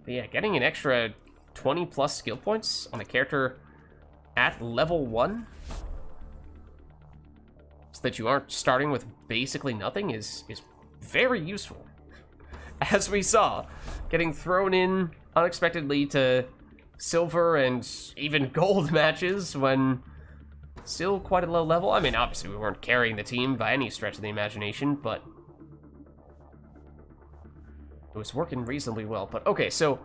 But yeah, getting an extra 20 plus skill points on a character at level 1, so that you aren't starting with basically nothing, is very useful. As we saw, getting thrown in unexpectedly to silver and even gold matches when still quite a low level. I mean, obviously we weren't carrying the team by any stretch of the imagination, but it was working reasonably well. But okay, so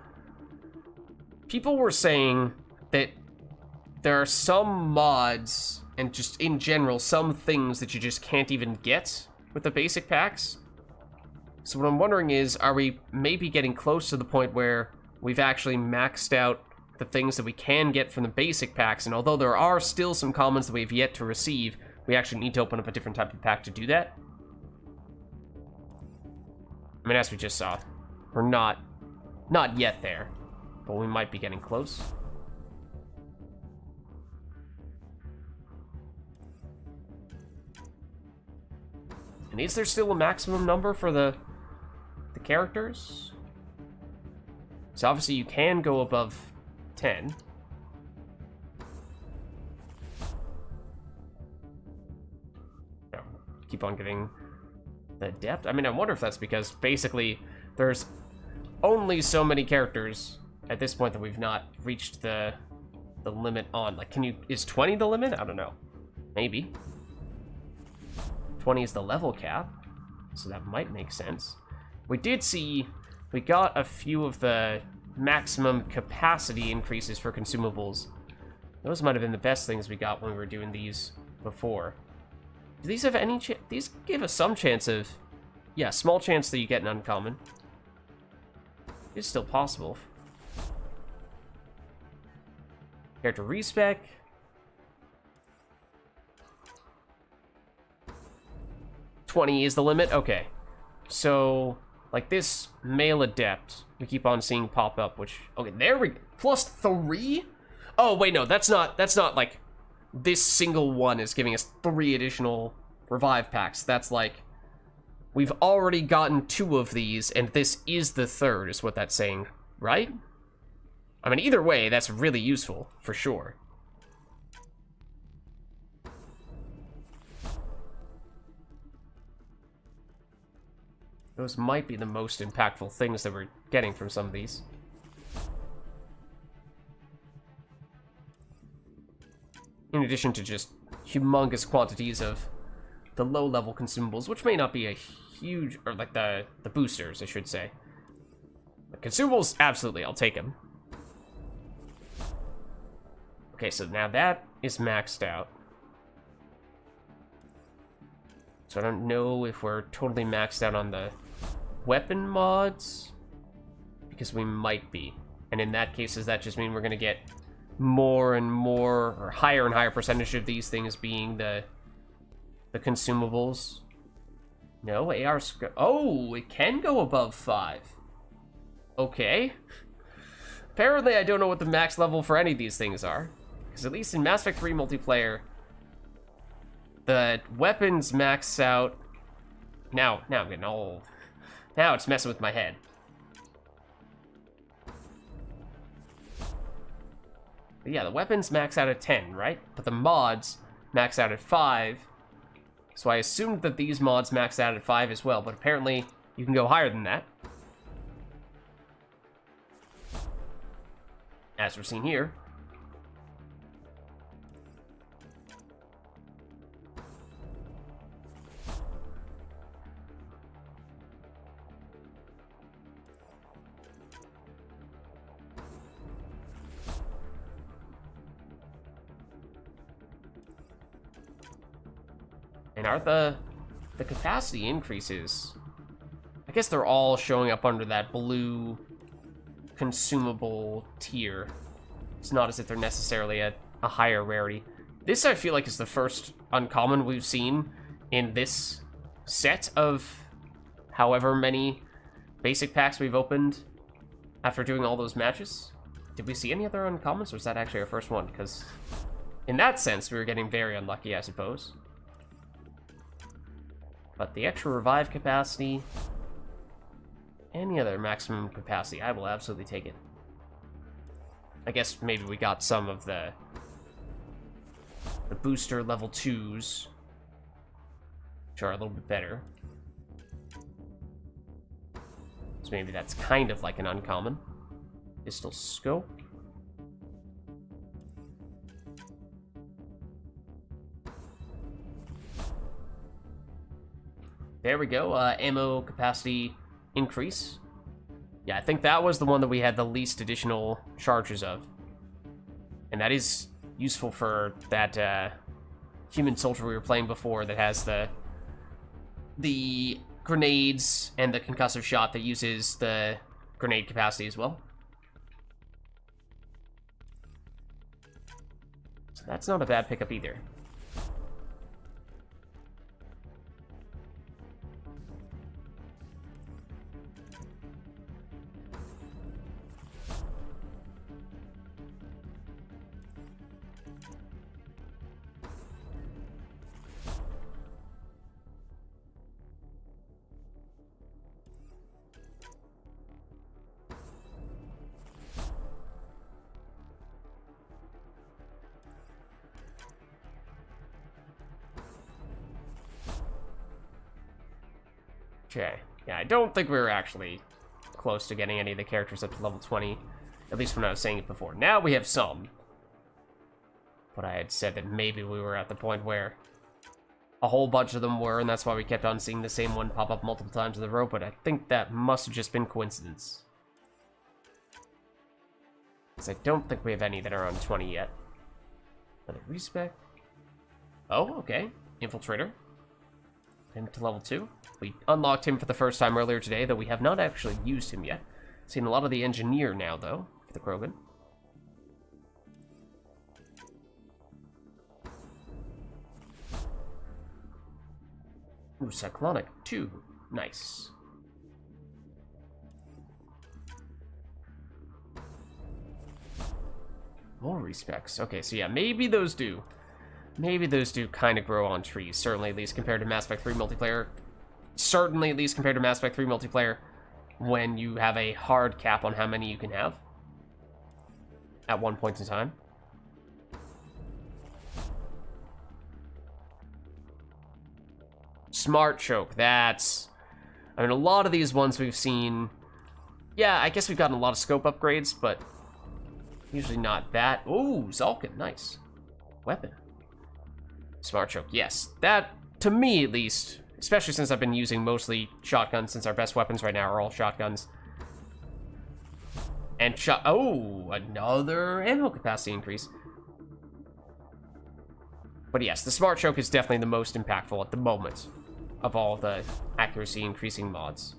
people were saying that there are some mods and just in general some things that you just can't even get with the basic packs. So what I'm wondering is, are we maybe getting close to the point where we've actually maxed out the things that we can get from the basic packs, and although there are still some commons that we've yet to receive, we actually need to open up a different type of pack to do that? I mean, as we just saw, we're not yet there, but we might be getting close. And is there still a maximum number for the characters? So obviously you can go above 10. No, keep on getting the depth. I mean, I wonder if that's because basically there's only so many characters at this point that we've not reached the limit on. Like, is 20 the limit? I don't know. Maybe. 20 is the level cap, so that might make sense. We got a few of the maximum capacity increases for consumables. Those might have been the best things we got when we were doing these before. Do these have any chance? These give us some chance of, yeah, small chance that you get an uncommon. It's still possible. Character respec. $20 is the limit? Okay. So, like this male adept, we keep on seeing pop up, which, okay, there we go. +3? Oh, wait, no, that's not like this single one is giving us 3 additional revive packs. That's like, we've already gotten 2 of these, and this is the 3rd, is what that's saying, right? I mean, either way, that's really useful, for sure. Those might be the most impactful things that we're getting from some of these. In addition to just humongous quantities of the low-level consumables, which may not be a huge, or like the boosters, I should say. The consumables, absolutely, I'll take them. Okay, so now that is maxed out. So I don't know if we're totally maxed out on the weapon mods, because we might be. And in that case, does that just mean we're going to get more and more, or higher and higher percentage of these things being the consumables? No, AR scope. Oh, it can go above 5. Okay. Apparently, I don't know what the max level for any of these things are. Because at least in Mass Effect 3 multiplayer, the weapons max out. Now I'm getting old. Now it's messing with my head. But yeah, the weapons max out at 10, right? But the mods max out at 5. So I assumed that these mods max out at 5 as well, but apparently you can go higher than that. As we're seeing here. And are the capacity increases, I guess they're all showing up under that blue consumable tier. It's not as if they're necessarily at a higher rarity. This, I feel like, is the first uncommon we've seen in this set of however many basic packs we've opened after doing all those matches. Did we see any other uncommons, or was that actually our first one? Because in that sense, we were getting very unlucky, I suppose. But the extra revive capacity, any other maximum capacity, I will absolutely take it. I guess maybe we got some of the booster level 2s, which are a little bit better. So maybe that's kind of like an uncommon. Pistol scope. There we go. Ammo capacity increase. Yeah, I think that was the one that we had the least additional charges of. And that is useful for that human soldier we were playing before that has the grenades and the concussive shot that uses the grenade capacity as well. So that's not a bad pickup either. Okay, yeah, I don't think we were actually close to getting any of the characters up to level 20, at least when I was saying it before. Now we have some. But I had said that maybe we were at the point where a whole bunch of them were, and that's why we kept on seeing the same one pop up multiple times in the row, but I think that must have just been coincidence. Because I don't think we have any that are on 20 yet. Another respec. Oh, okay. Infiltrator. Him to level 2. We unlocked him for the first time earlier today, though we have not actually used him yet. Seen a lot of the engineer now, though, for the Krogan. Ooh, Cyclonic 2. Nice. More respecs. Okay, so yeah, maybe those do. Maybe those do kind of grow on trees. Certainly, at least compared to Mass Effect 3 multiplayer. Certainly, at least compared to Mass Effect 3 multiplayer, when you have a hard cap on how many you can have at one point in time. Smart choke, that's... I mean, a lot of these ones we've seen... Yeah, I guess we've gotten a lot of scope upgrades, but usually not that. Ooh, Zalkin, nice. Weapon. Smart choke, yes. That, to me at least, especially since I've been using mostly shotguns, since our best weapons right now are all shotguns. And oh, another ammo capacity increase. But yes, the smart choke is definitely the most impactful at the moment of all the accuracy increasing mods.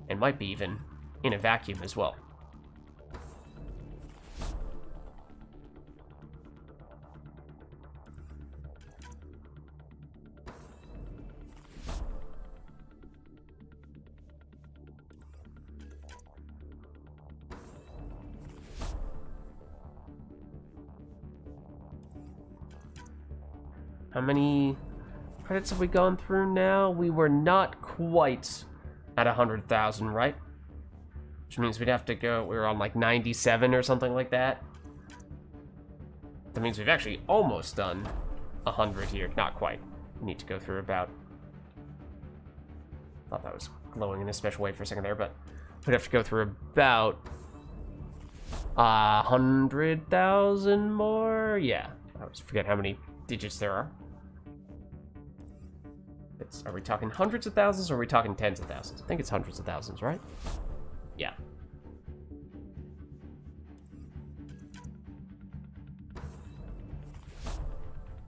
And might be even in a vacuum as well. How many credits have we gone through now? We were not quite at 100,000, right? Which means we'd have to go, we were on like 97 or something like that. That means we've actually almost done 100 here. Not quite. We need to go through about... Thought that was glowing in a special way for a second there, but we'd have to go through about 100,000 more? Yeah. I always forget how many digits there are. Are we talking hundreds of thousands or are we talking tens of thousands? I think it's hundreds of thousands, right? Yeah.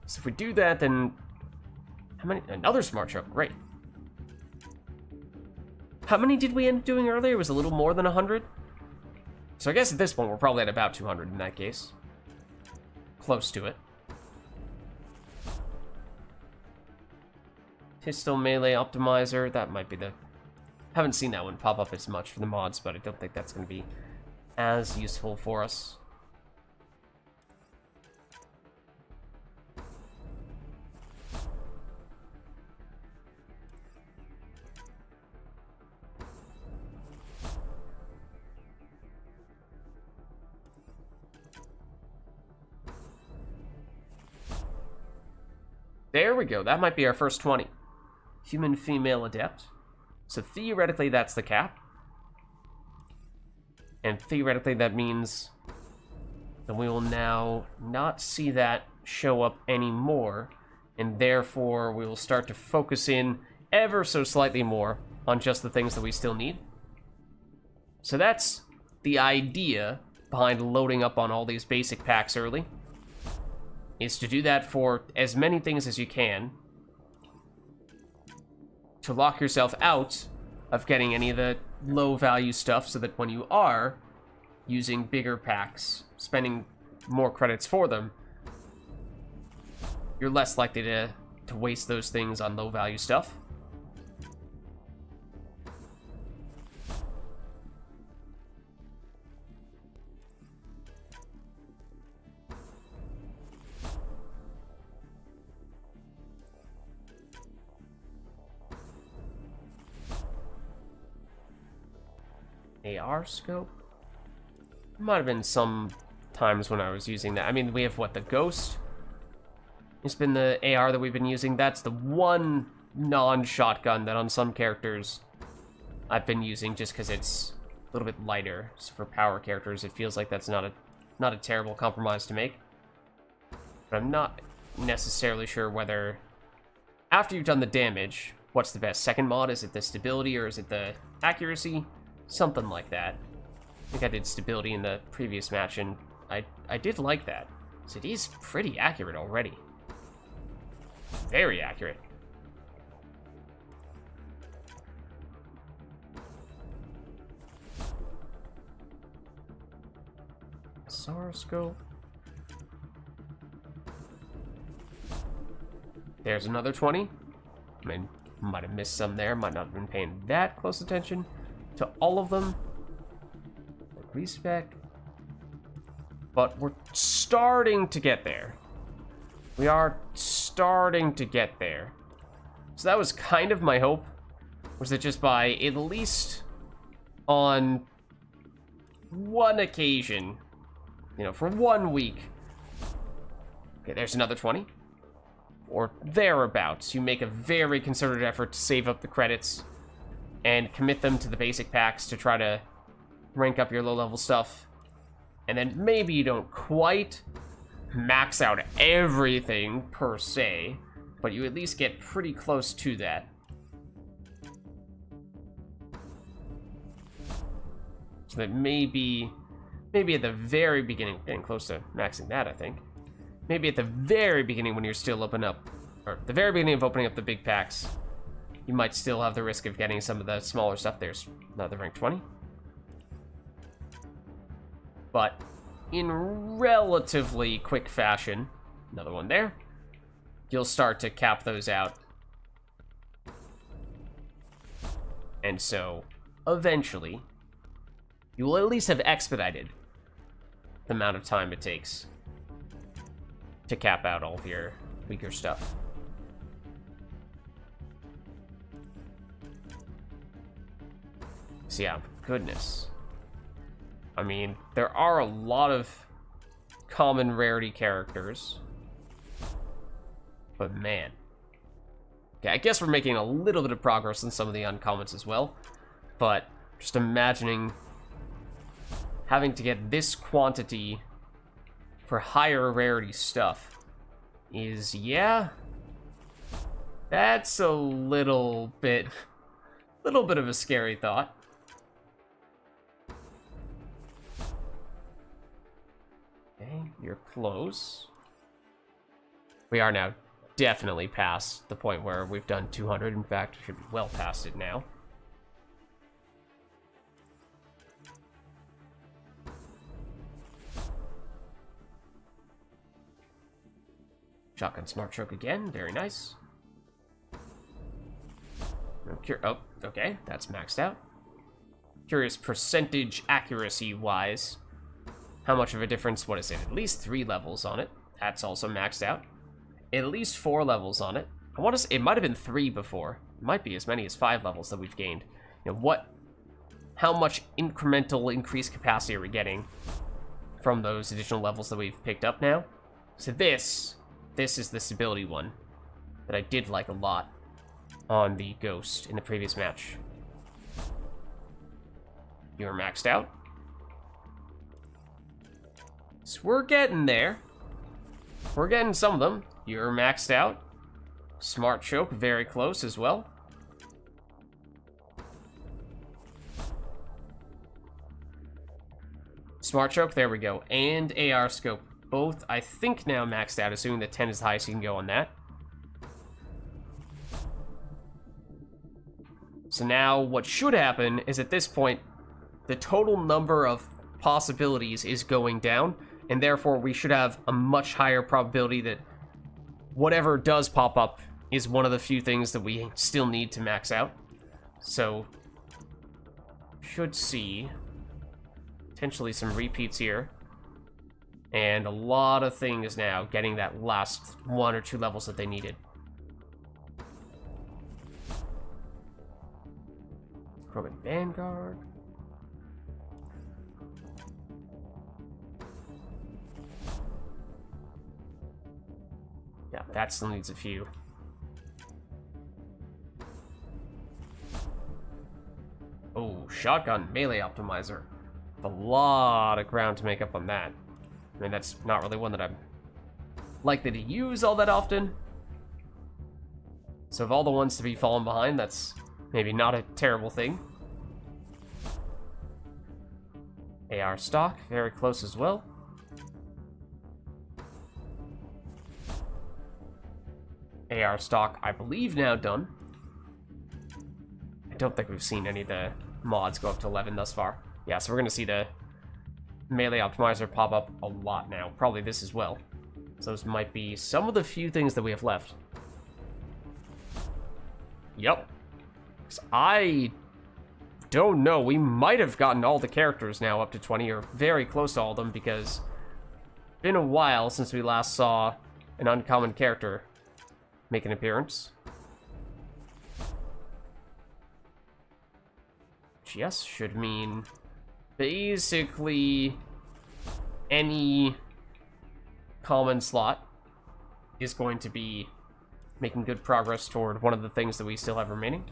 So if we do that, then how many? Another smart choke, great. How many did we end up doing earlier? It was a little more than 100. So I guess at this point we're probably at about 200 in that case. Close to it. Pistol melee optimizer, that might be the... Haven't seen that one pop up as much for the mods, but I don't think that's going to be as useful for us. There we go, that might be our first 20. Human female adept. So theoretically that's the cap. And theoretically that means that we will now not see that show up anymore. And therefore we will start to focus in ever so slightly more on just the things that we still need. So that's the idea behind loading up on all these basic packs early, is to do that for as many things as you can, to lock yourself out of getting any of the low value stuff, so that when you are using bigger packs, spending more credits for them, you're less likely to waste those things on low value stuff. AR scope? Might have been some times when I was using that. I mean, we have, what, the Ghost? It's been the AR that we've been using. That's the one non-shotgun that on some characters I've been using, just because it's a little bit lighter. So for power characters, it feels like that's not a terrible compromise to make. But I'm not necessarily sure whether, after you've done the damage, what's the best second mod? Is it the stability or is it the accuracy? Something like that. I think I did stability in the previous match, and I did like that. So it is pretty accurate already. Very accurate. Soroscope. There's another 20. I mean, might have missed some there. Might not have been paying that close attention to all of them. Respec. But we're starting to get there. We are starting to get there. So that was kind of my hope, was that just by at least on one occasion, you know, for 1 week. Okay, there's another 20. Or thereabouts. You make a very concerted effort to save up the credits and commit them to the basic packs to try to rank up your low-level stuff. And then maybe you don't quite max out everything, per se, but you at least get pretty close to that. So that maybe at the very beginning, getting close to maxing that, I think. Maybe at the very beginning when you're still opening up, or the very beginning of opening up the big packs, you might still have the risk of getting some of the smaller stuff. There's another rank 20. But in relatively quick fashion, another one there, you'll start to cap those out. And so, eventually, you will at least have expedited the amount of time it takes to cap out all of your weaker stuff. So yeah, goodness. I mean, there are a lot of common rarity characters. But man. Okay, I guess we're making a little bit of progress in some of the uncommons as well. But just imagining having to get this quantity for higher rarity stuff is, yeah, that's a little bit of a scary thought. Okay, you're close. We are now definitely past the point where we've done 200. In fact, we should be well past it now. Shotgun smart stroke again, very nice. Oh, okay, that's maxed out. Curious percentage accuracy wise, how much of a difference, what is it? At least 3 levels on it. That's also maxed out. At least 4 levels on it. I want to say, it might have been 3 before. It might be as many as 5 levels that we've gained. You know, how much incremental increased capacity are we getting from those additional levels that we've picked up now? So this is the stability one that I did like a lot on the Ghost in the previous match. You're maxed out. So we're getting there. We're getting some of them. You're maxed out. Smart choke, very close as well. Smart choke, there we go. And AR scope. Both, I think, now maxed out, assuming that 10 is the highest you can go on that. So now what should happen is at this point, the total number of possibilities is going down, and therefore we should have a much higher probability that whatever does pop up is one of the few things that we still need to max out. So, should see potentially some repeats here, and a lot of things now getting that last 1 or 2 levels that they needed. Roman Vanguard. Yeah, that still needs a few. Oh, shotgun melee optimizer. A lot of ground to make up on that. I mean, that's not really one that I'm likely to use all that often. So of all the ones to be falling behind, that's maybe not a terrible thing. AR stock, very close as well. AR stock, I believe, now done. I don't think we've seen any of the mods go up to 11 thus far. Yeah, so we're going to see the melee optimizer pop up a lot now. Probably this as well. So those might be some of the few things that we have left. Yep. So I don't know. We might have gotten all the characters now up to 20, or very close to all of them, because it's been a while since we last saw an uncommon character make an appearance. Which, yes, should mean basically any common slot is going to be making good progress toward one of the things that we still have remaining.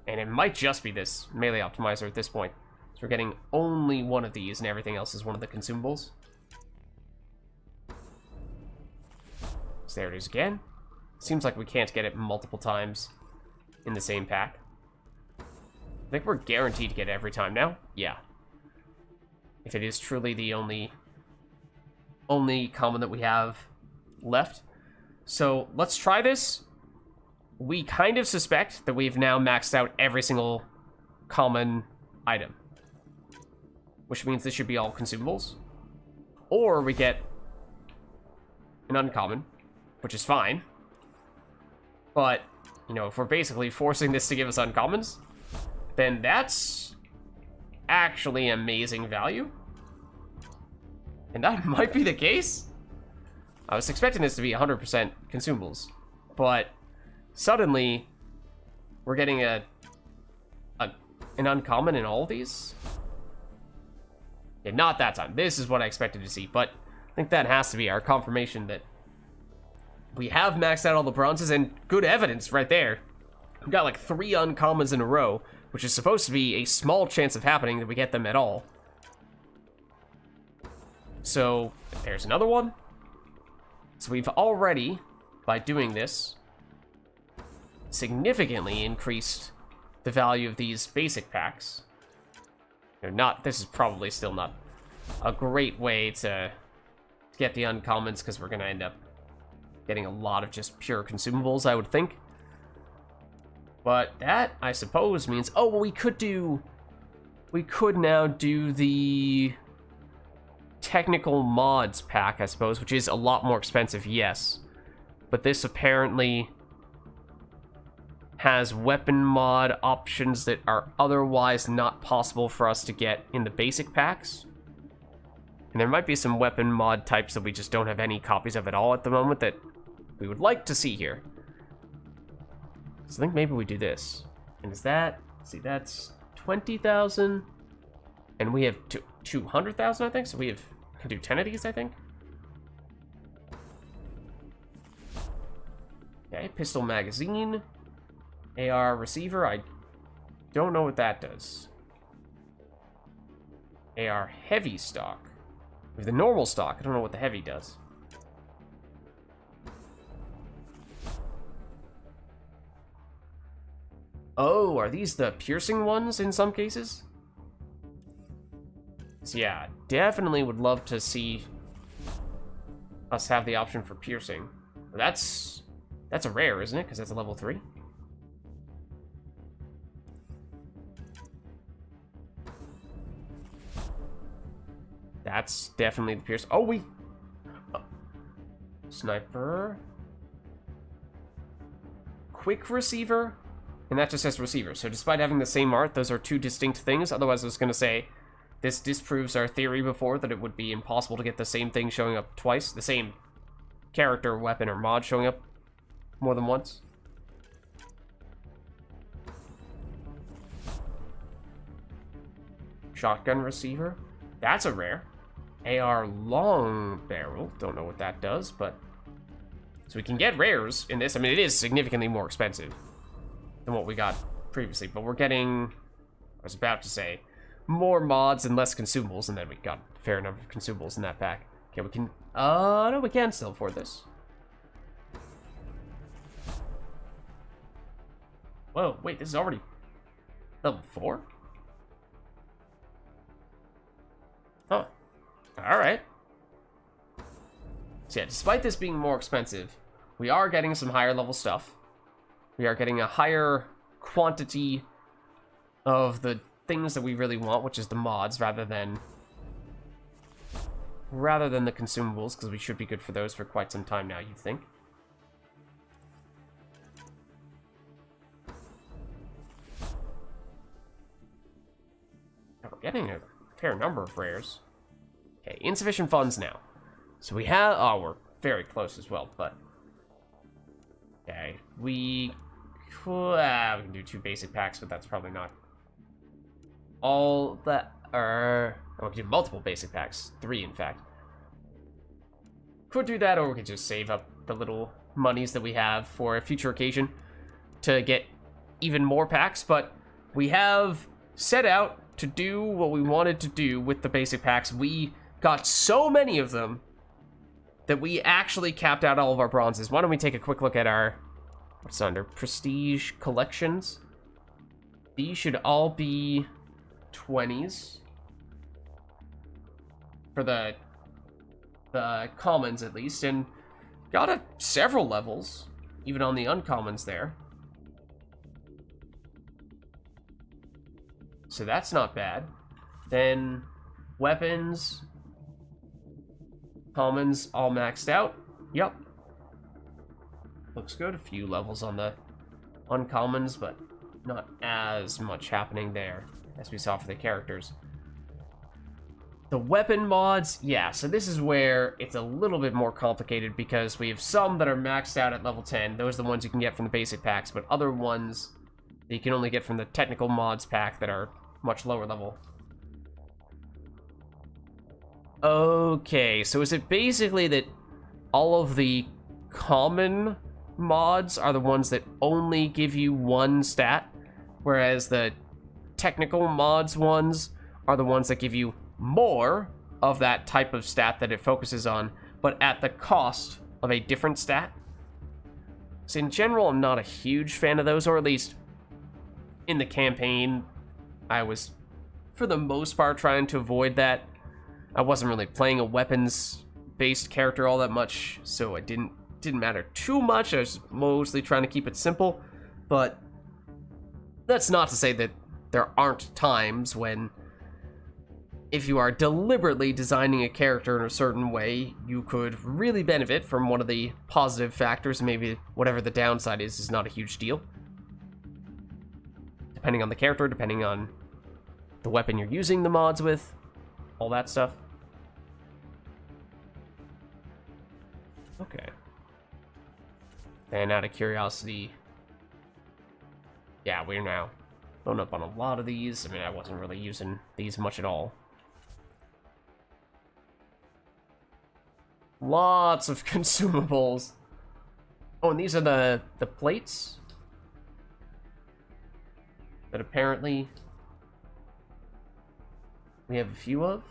And it might just be this melee optimizer at this point. So we're getting only one of these, and everything else is one of the consumables. So there it is again. Seems like we can't get it multiple times in the same pack. I think we're guaranteed to get it every time now. Yeah. If it is truly the only common that we have left. So let's try this. We kind of suspect that we've now maxed out every single common item, which means this should be all consumables. Or we get an uncommon, which is fine. But, you know, if we're basically forcing this to give us uncommons, then that's actually amazing value. And that might be the case. I was expecting this to be 100% consumables, but suddenly we're getting an uncommon in all of these. Yeah, not that time. This is what I expected to see, but I think that has to be our confirmation that we have maxed out all the bronzes, and good evidence right there. We've got like 3 uncommons in a row, which is supposed to be a small chance of happening that we get them at all. So there's another one. So we've already, by doing this, significantly increased the value of these basic packs. This is probably still not a great way to get the uncommons, because we're going to end up getting a lot of just pure consumables, I would think. But that, I suppose, means... Oh, well, we could now do the technical mods pack, I suppose, which is a lot more expensive, yes. But this apparently has weapon mod options that are otherwise not possible for us to get in the basic packs. And there might be some weapon mod types that we just don't have any copies of at all at the moment that we would like to see here. So I think maybe we do this. And is that... See, that's 20,000. And we have 200,000, I think. So we can do 10 of these, I think. Okay, pistol magazine. AR receiver, I don't know what that does. AR heavy stock. With the normal stock, I don't know what the heavy does. Oh, are these the piercing ones in some cases? So yeah, definitely would love to see us have the option for piercing. That's a rare, isn't it? Because that's a level 3. That's definitely the pierce. Oh, sniper. Quick receiver. And that just says receiver. So despite having the same art, those are two distinct things. Otherwise, I was going to say, this disproves our theory before that it would be impossible to get the same thing showing up twice. The same character, weapon, or mod showing up more than once. Shotgun receiver. That's a rare. AR long barrel. Don't know what that does, but... So we can get rares in this. I mean, it is significantly more expensive than what we got previously, but we're getting... I was about to say, more mods and less consumables, and then we got a fair number of consumables in that pack. Okay, we can... no, we can still afford this. Whoa, wait, this is already level 4? Huh. Alright. So yeah, despite this being more expensive, we are getting some higher level stuff. We are getting a higher quantity of the things that we really want, which is the mods, rather than the consumables, because we should be good for those for quite some time now, you'd think. Now we're getting a fair number of rares. Okay, insufficient funds now. So we have... Oh, we're very close as well, but... Okay, we can do 2 basic packs, but that's probably not all that... we can do multiple basic packs. 3, in fact. Could do that, or we could just save up the little monies that we have for a future occasion to get even more packs, but we have set out to do what we wanted to do with the basic packs. We got so many of them that we actually capped out all of our bronzes. Why don't we take a quick look at our, what's under, prestige collections. These should all be 20s. For the commons, at least, and got several levels, even on the uncommons there. So that's not bad. Then, weapons... Commons all maxed out. Yep. Looks good. A few levels on the uncommons, but not as much happening there as we saw for the characters. The weapon mods, yeah, so this is where it's a little bit more complicated because we have some that are maxed out at level 10. Those are the ones you can get from the basic packs, but other ones that you can only get from the technical mods pack that are much lower level. Okay, so is it basically that all of the common mods are the ones that only give you 1 stat, whereas the technical mods ones are the ones that give you more of that type of stat that it focuses on, but at the cost of a different stat? So in general, I'm not a huge fan of those, or at least in the campaign, I was, for the most part, trying to avoid that. I wasn't really playing a weapons-based character all that much, so it didn't matter too much. I was mostly trying to keep it simple, but that's not to say that there aren't times when, if you are deliberately designing a character in a certain way, you could really benefit from one of the positive factors. Maybe whatever the downside is not a huge deal. Depending on the character, depending on the weapon you're using the mods with, all that stuff. Okay. And out of curiosity, yeah, we're now loading up on a lot of these. I mean, I wasn't really using these much at all. Lots of consumables. Oh, and these are the plates that apparently we have a few of.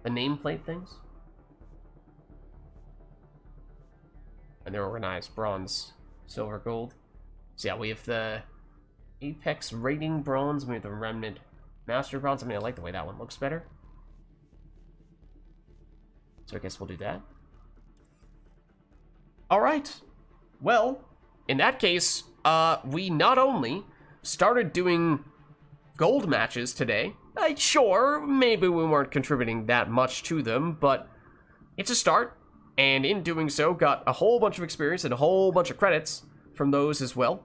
The nameplate things. And they're organized bronze, silver, gold. So yeah, we have the Apex rating bronze. We have the Remnant Master bronze. I mean, I like the way that one looks better. So I guess we'll do that. Alright. Well, in that case, we not only started doing gold matches today. Sure, maybe we weren't contributing that much to them, but it's a start. And in doing so, got a whole bunch of experience and a whole bunch of credits from those as well.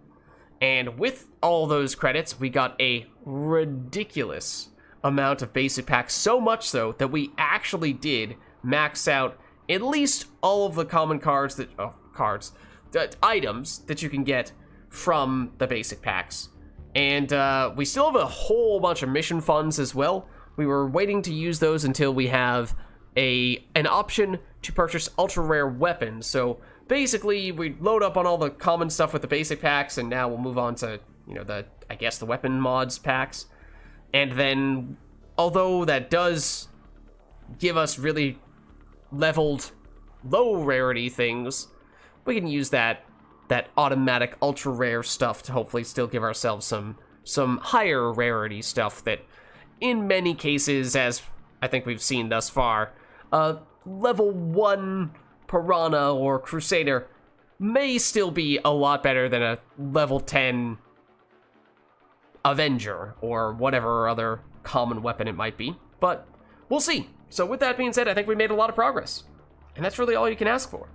And with all those credits, we got a ridiculous amount of basic packs, so much so that we actually did max out at least all of the common items that you can get from the basic packs. And we still have a whole bunch of mission funds as well. We were waiting to use those until we have an option to purchase ultra rare weapons. So basically, we load up on all the common stuff with the basic packs, and now we'll move on to, the weapon mods packs. And then, although that does give us really leveled low rarity things, we can use that automatic ultra rare stuff to hopefully still give ourselves some higher rarity stuff that in many cases, as I think we've seen thus far, level 1 Piranha or Crusader may still be a lot better than a level 10 Avenger or whatever other common weapon it might be, but we'll see. So with that being said, I think we made a lot of progress, and that's really all you can ask for.